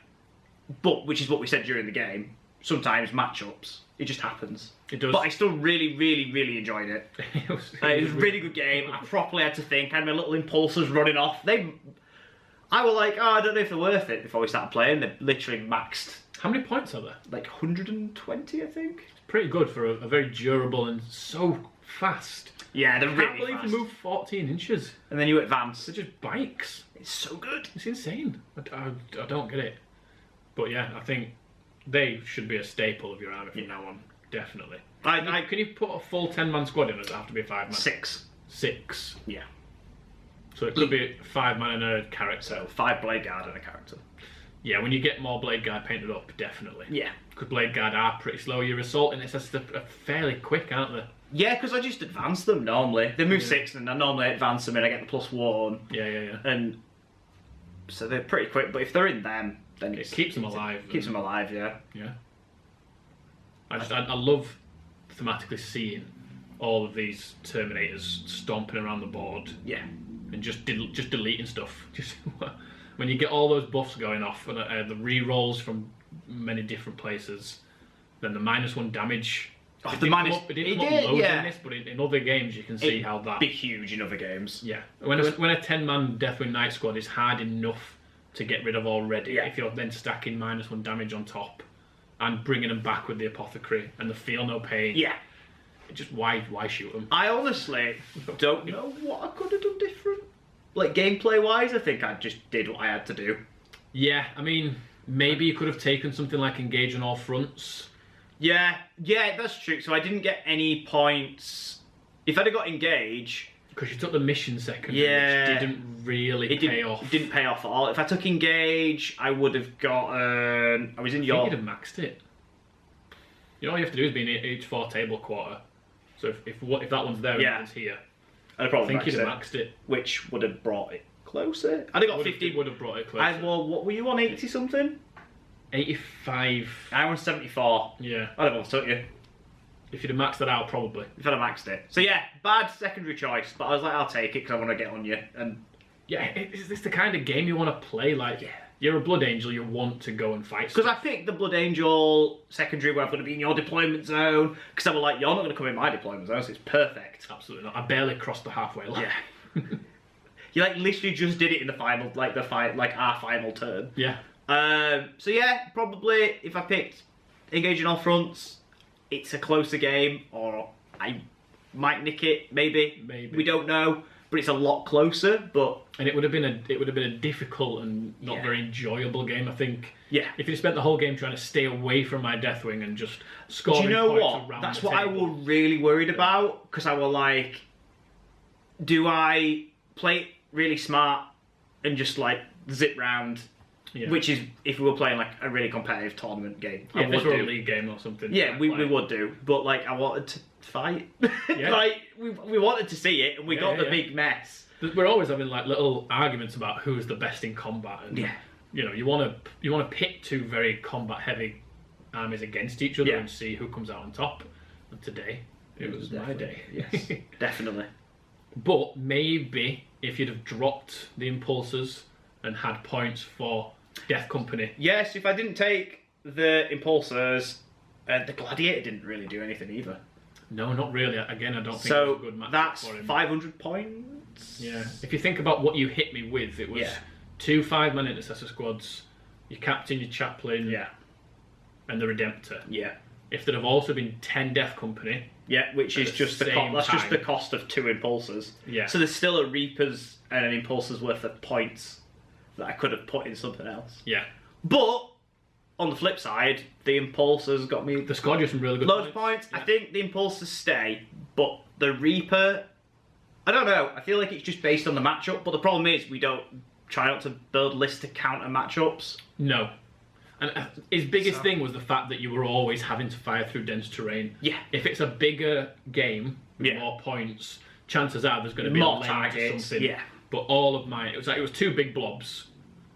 But, which is what we said during the game, sometimes matchups, it just happens. It does. But I still really, really, really enjoyed it. It was It was a really good game. I properly had to think. I had my little impulses running off. I was like, oh, I don't know if they're worth it before we started playing. They literally maxed How many points are there? like 120, I think. Pretty good for a very durable and so fast. Yeah, they're I really can't believe fast. they move 14 inches. And then you advance. They're just bikes. It's so good. It's insane. I don't get it. But yeah, I think they should be a staple of your army from now on. Definitely. Can you put a full 10-man squad in, or does it have to be a 5-man? 6. 6. Yeah. So it could be 5-man and a character. So 5 Blade Guard and a character. Yeah, when you get more Blade Guard painted up, definitely. Yeah. Because Blade Guard are pretty slow. Your assault and it's just fairly quick, aren't they? Yeah, because I just advance them normally. They move 6 and I normally advance them and I get the +1. Yeah. And so they're pretty quick, but if they're in them, then It keeps them alive. Keeps them alive, yeah. Yeah. I love thematically seeing all of these Terminators stomping around the board. Yeah. And just deleting stuff. Just when you get all those buffs going off and the re-rolls from many different places, then the -1 damage. Oh, It the didn't come minus- up- it didn't it come up did, loads yeah. in this, but in other games you can see how that. Be huge in other games. Yeah, when a 10-man Deathwing Knight squad is hard enough to get rid of already, Yeah. if you're then stacking -1 damage on top and bringing them back with the apothecary and the feel no pain, Yeah. just why shoot them? I honestly don't know what I could have done different. like gameplay wise, I think I just did what I had to do. Yeah, I mean, maybe you could have taken something like Engage on All Fronts. Yeah, that's true. So I didn't get any points. If I'd have got Engage... Because you took the mission second, which didn't really pay off. It didn't pay off at all. If I took Engage, I would have gotten... I was in your... you'd have maxed it. You know, all you have to do is be in each 4 table quarter. So if that one's there and that one's here, I think you'd have maxed it. Which would have brought it closer. I'd have got 50. Would have brought it closer. Well, what were you on, 80 something? 85. I was 74. Yeah. I'd have took you. If you'd have maxed that out, probably. If I'd have maxed it. So yeah, bad secondary choice, but I was like, I'll take it because I want to get on you. And yeah, is this the kind of game you want to play? Like, you're a Blood Angel, you want to go and fight. Because I picked the Blood Angel secondary where I'm going to be in your deployment zone. Because I was like, you're not going to come in my deployment zone, so it's perfect. Absolutely not. I barely crossed the halfway line. Yeah. You like literally just did it in the final, like our final turn. Yeah. So yeah, probably if I picked Engage on All Fronts, it's a closer game, or I might nick it. Maybe. We don't know, but it's a lot closer. And it would have been a difficult and not very enjoyable game. I think. Yeah. If you spent the whole game trying to stay away from my Deathwing and just scoring Do you know points what? around That's the what table. I was really worried about, because I was like, do I play it really smart and just like zip round? Yeah. Which is if we were playing like a really competitive tournament game. Yeah, if this were a league game or something. Yeah, we would do. But like, I wanted to fight. Yeah. Like we wanted to see it, and we got the big mess. We're always having like little arguments about who's the best in combat. And, you know, you want to pit 2 very combat heavy armies against each other and see who comes out on top. And today, it was my day. Yes, definitely. But maybe if you'd have dropped the impulsors and had points for Death Company. Yes, if I didn't take the impulsors, the Gladiator didn't really do anything either. No, not really. Again, I don't think it was a good match that's for him. 500 points. Yeah. If you think about what you hit me with, it was 2 5-man intercessor squads, your captain, your chaplain, and the Redemptor. Yeah. If there'd have also been 10 Death Company. Yeah, which is just just the cost of 2 impulsors. Yeah. So there's still a Reaper's and an impulsor's worth of points that I could have put in something else. Yeah. But on the flip side, the impulsors got me. The scored you some really good loads of points. Yeah. I think the impulsors stay, but the Reaper, I don't know. I feel like it's just based on the matchup. But the problem is we don't try not to build lists to counter matchups. No. And his biggest thing was the fact that you were always having to fire through dense terrain. Yeah. If it's a bigger game with more points, chances are there's going to be more a lane targets. or something. Yeah. But all of mine, it was 2 big blobs,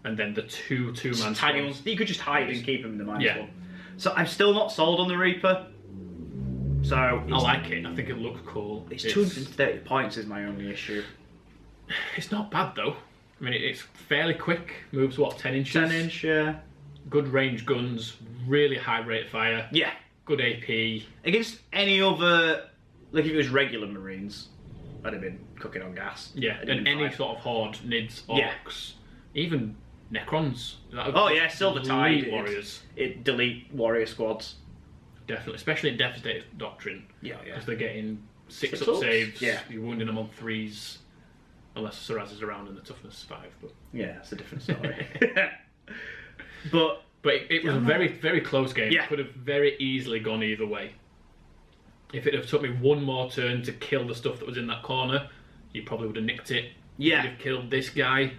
and then the 2 2-man tiny squads. ones. You could just hide and keep them in the -1. So I'm still not sold on the Reaper. So I like it. I think it looks cool. It's 230 points is my only issue. It's not bad though. I mean, it's fairly quick. Moves 10 inches. 10 inch, yeah. Good range guns. Really high rate of fire. Yeah. Good AP. Against any other, like if it was regular Marines, I'd have been cooking on gas. Yeah, and any sort of horde, Nids, Orcs, even Necrons. Oh yeah, Silver Tide warriors. It delete warrior squads. Definitely, especially in Devastator Doctrine. Yeah. Because they're getting 6 up ups? saves. Yeah. You're wounding them on 3s. Unless Saraz is around and the toughness is 5. But yeah, it's a different story. but it was a very, very close game. Yeah. It could have very easily gone either way. If it had took me 1 more turn to kill the stuff that was in that corner, you probably would have nicked it. Yeah. You'd have killed this guy.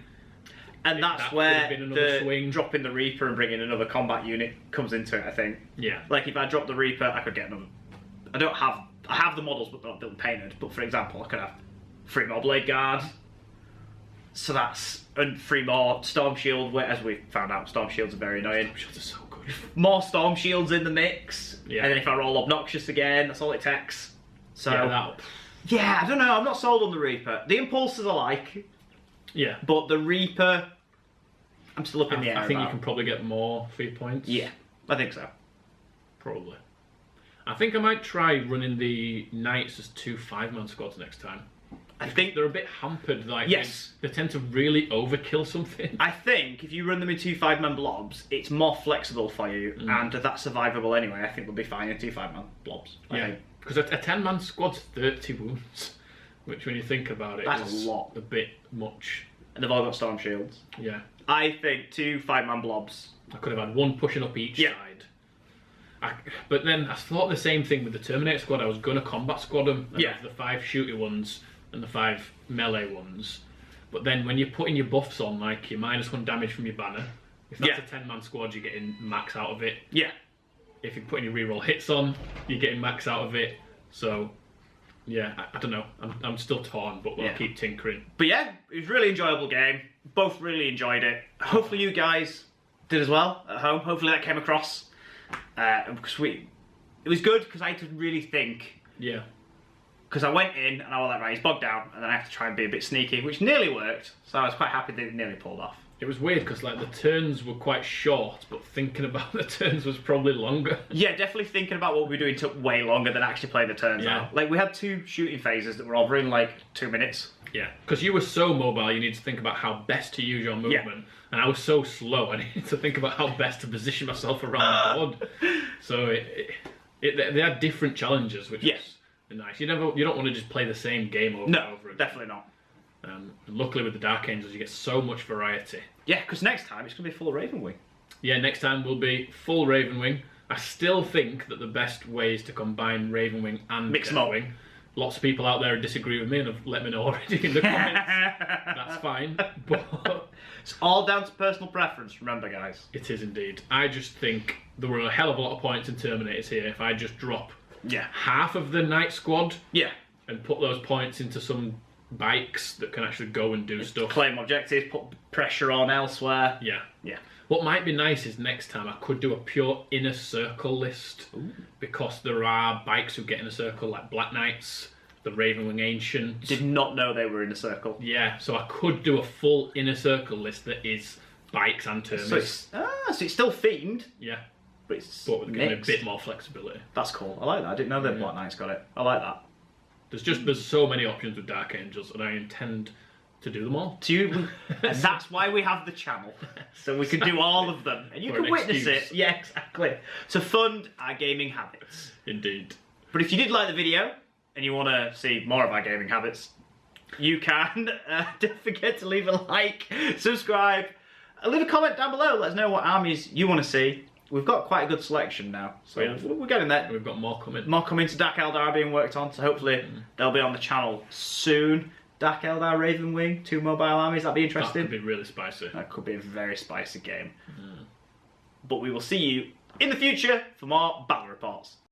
And that's that where could have been another the swing. dropping the Reaper and bringing another combat unit comes into it, I think. Yeah. Like if I drop the Reaper, I could get another. I have the models but not built painted, but for example, I could have 3 more Blade Guard. So that's, and 3 more Storm Shield, where, as we found out, Storm Shields are very annoying. Storm Shields are so good. More Storm Shields in the mix, Yeah. and then if I roll Obnoxious again, that's all it takes. So, yeah, I don't know, I'm not sold on the Reaper. The Impulsors I like, yeah, but the Reaper, I'm still up in the air. I think about. you can probably get more free points. Yeah, I think so. Probably. I think I might try running the Knights as 2 5-man squads next time. I think they're a bit hampered. Like they tend to really overkill something. I think if you run them in 2 5-man blobs, it's more flexible for you, and that's survivable anyway. I think we'll be fine in 2 5-man blobs. Yeah, because a 10-man squad's 30 wounds. which when you think about it, That's is a lot. a bit much. And they've all got storm shields. Yeah. I think 2 5-man blobs. I could have had 1 pushing up each Yeah. side. But then I thought the same thing with the Terminator squad. I was going to combat squad them. And Yeah. have the 5 shooty ones and the 5 melee ones. But then when you're putting your buffs on, like your -1 damage from your banner, if that's Yeah. a 10-man squad, you're getting max out of it. Yeah. If you're putting your reroll hits on, you're getting max out of it. So, yeah, I don't know. I'm still torn, but we'll Yeah. keep tinkering. But yeah, it was a really enjoyable game. Both really enjoyed it. Hopefully you guys did as well at home. Hopefully that came across. Because it was good because I had to really think. Yeah. Because I went in and I was like, right, he's bogged down, and then I have to try and be a bit sneaky, which nearly worked. So I was quite happy that it nearly pulled off. It was weird because like the turns were quite short, but thinking about the turns was probably longer. Yeah, definitely thinking about what we were doing took way longer than actually playing the turns Yeah. out. Like, we had 2 shooting phases that were over in like 2 minutes. Yeah, because you were so mobile, you need to think about how best to use your movement, and I was so slow, I needed to think about how best to position myself around the board. So they had different challenges, which was nice. You don't want to just play the same game over and over again. Definitely not. And luckily with the Dark Angels, you get so much variety. Yeah, because next time it's going to be full Ravenwing. Yeah, next time will be full Ravenwing. I still think that the best way is to combine Ravenwing and Mix 'em up. Deathwing. Lots of people out there disagree with me and have let me know already in the comments. That's fine, but It's all down to personal preference, remember, guys. it is indeed. I just think there were a hell of a lot of points in Terminators here. If I just drop Yeah. half of the Knight Squad Yeah. and put those points into some bikes that can actually go and do stuff. Claim objectives, put pressure on elsewhere. Yeah. Yeah. What might be nice is next time I could do a pure inner circle list. Ooh. Because there are bikes who get in a circle like Black Knights, the Ravenwing Ancients. Did not know they were in a circle. Yeah, so I could do a full inner circle list that is bikes and Termis. So it's still themed, Yeah, but it's but with giving a mixed. bit more flexibility. That's cool. I like that. I didn't know that Black Knight's got it. I like that. There's so many options with Dark Angels, and I intend to do them all. And that's why we have the channel, so we can do all of them, and you For can an witness excuse. it. Yeah, exactly. To fund our gaming habits. Indeed. But if you did like the video and you want to see more of our gaming habits, you can. Don't forget to leave a like, subscribe, and leave a comment down below. Let us know what armies you want to see. We've got quite a good selection now, so we're getting there. We've got more coming. More coming to Dark Eldar being worked on, so hopefully they'll be on the channel soon. Dark Eldar, Ravenwing, 2 mobile armies, that'd be That interesting. could be really spicy. That could be a very spicy game. But we will see you in the future for more battle reports.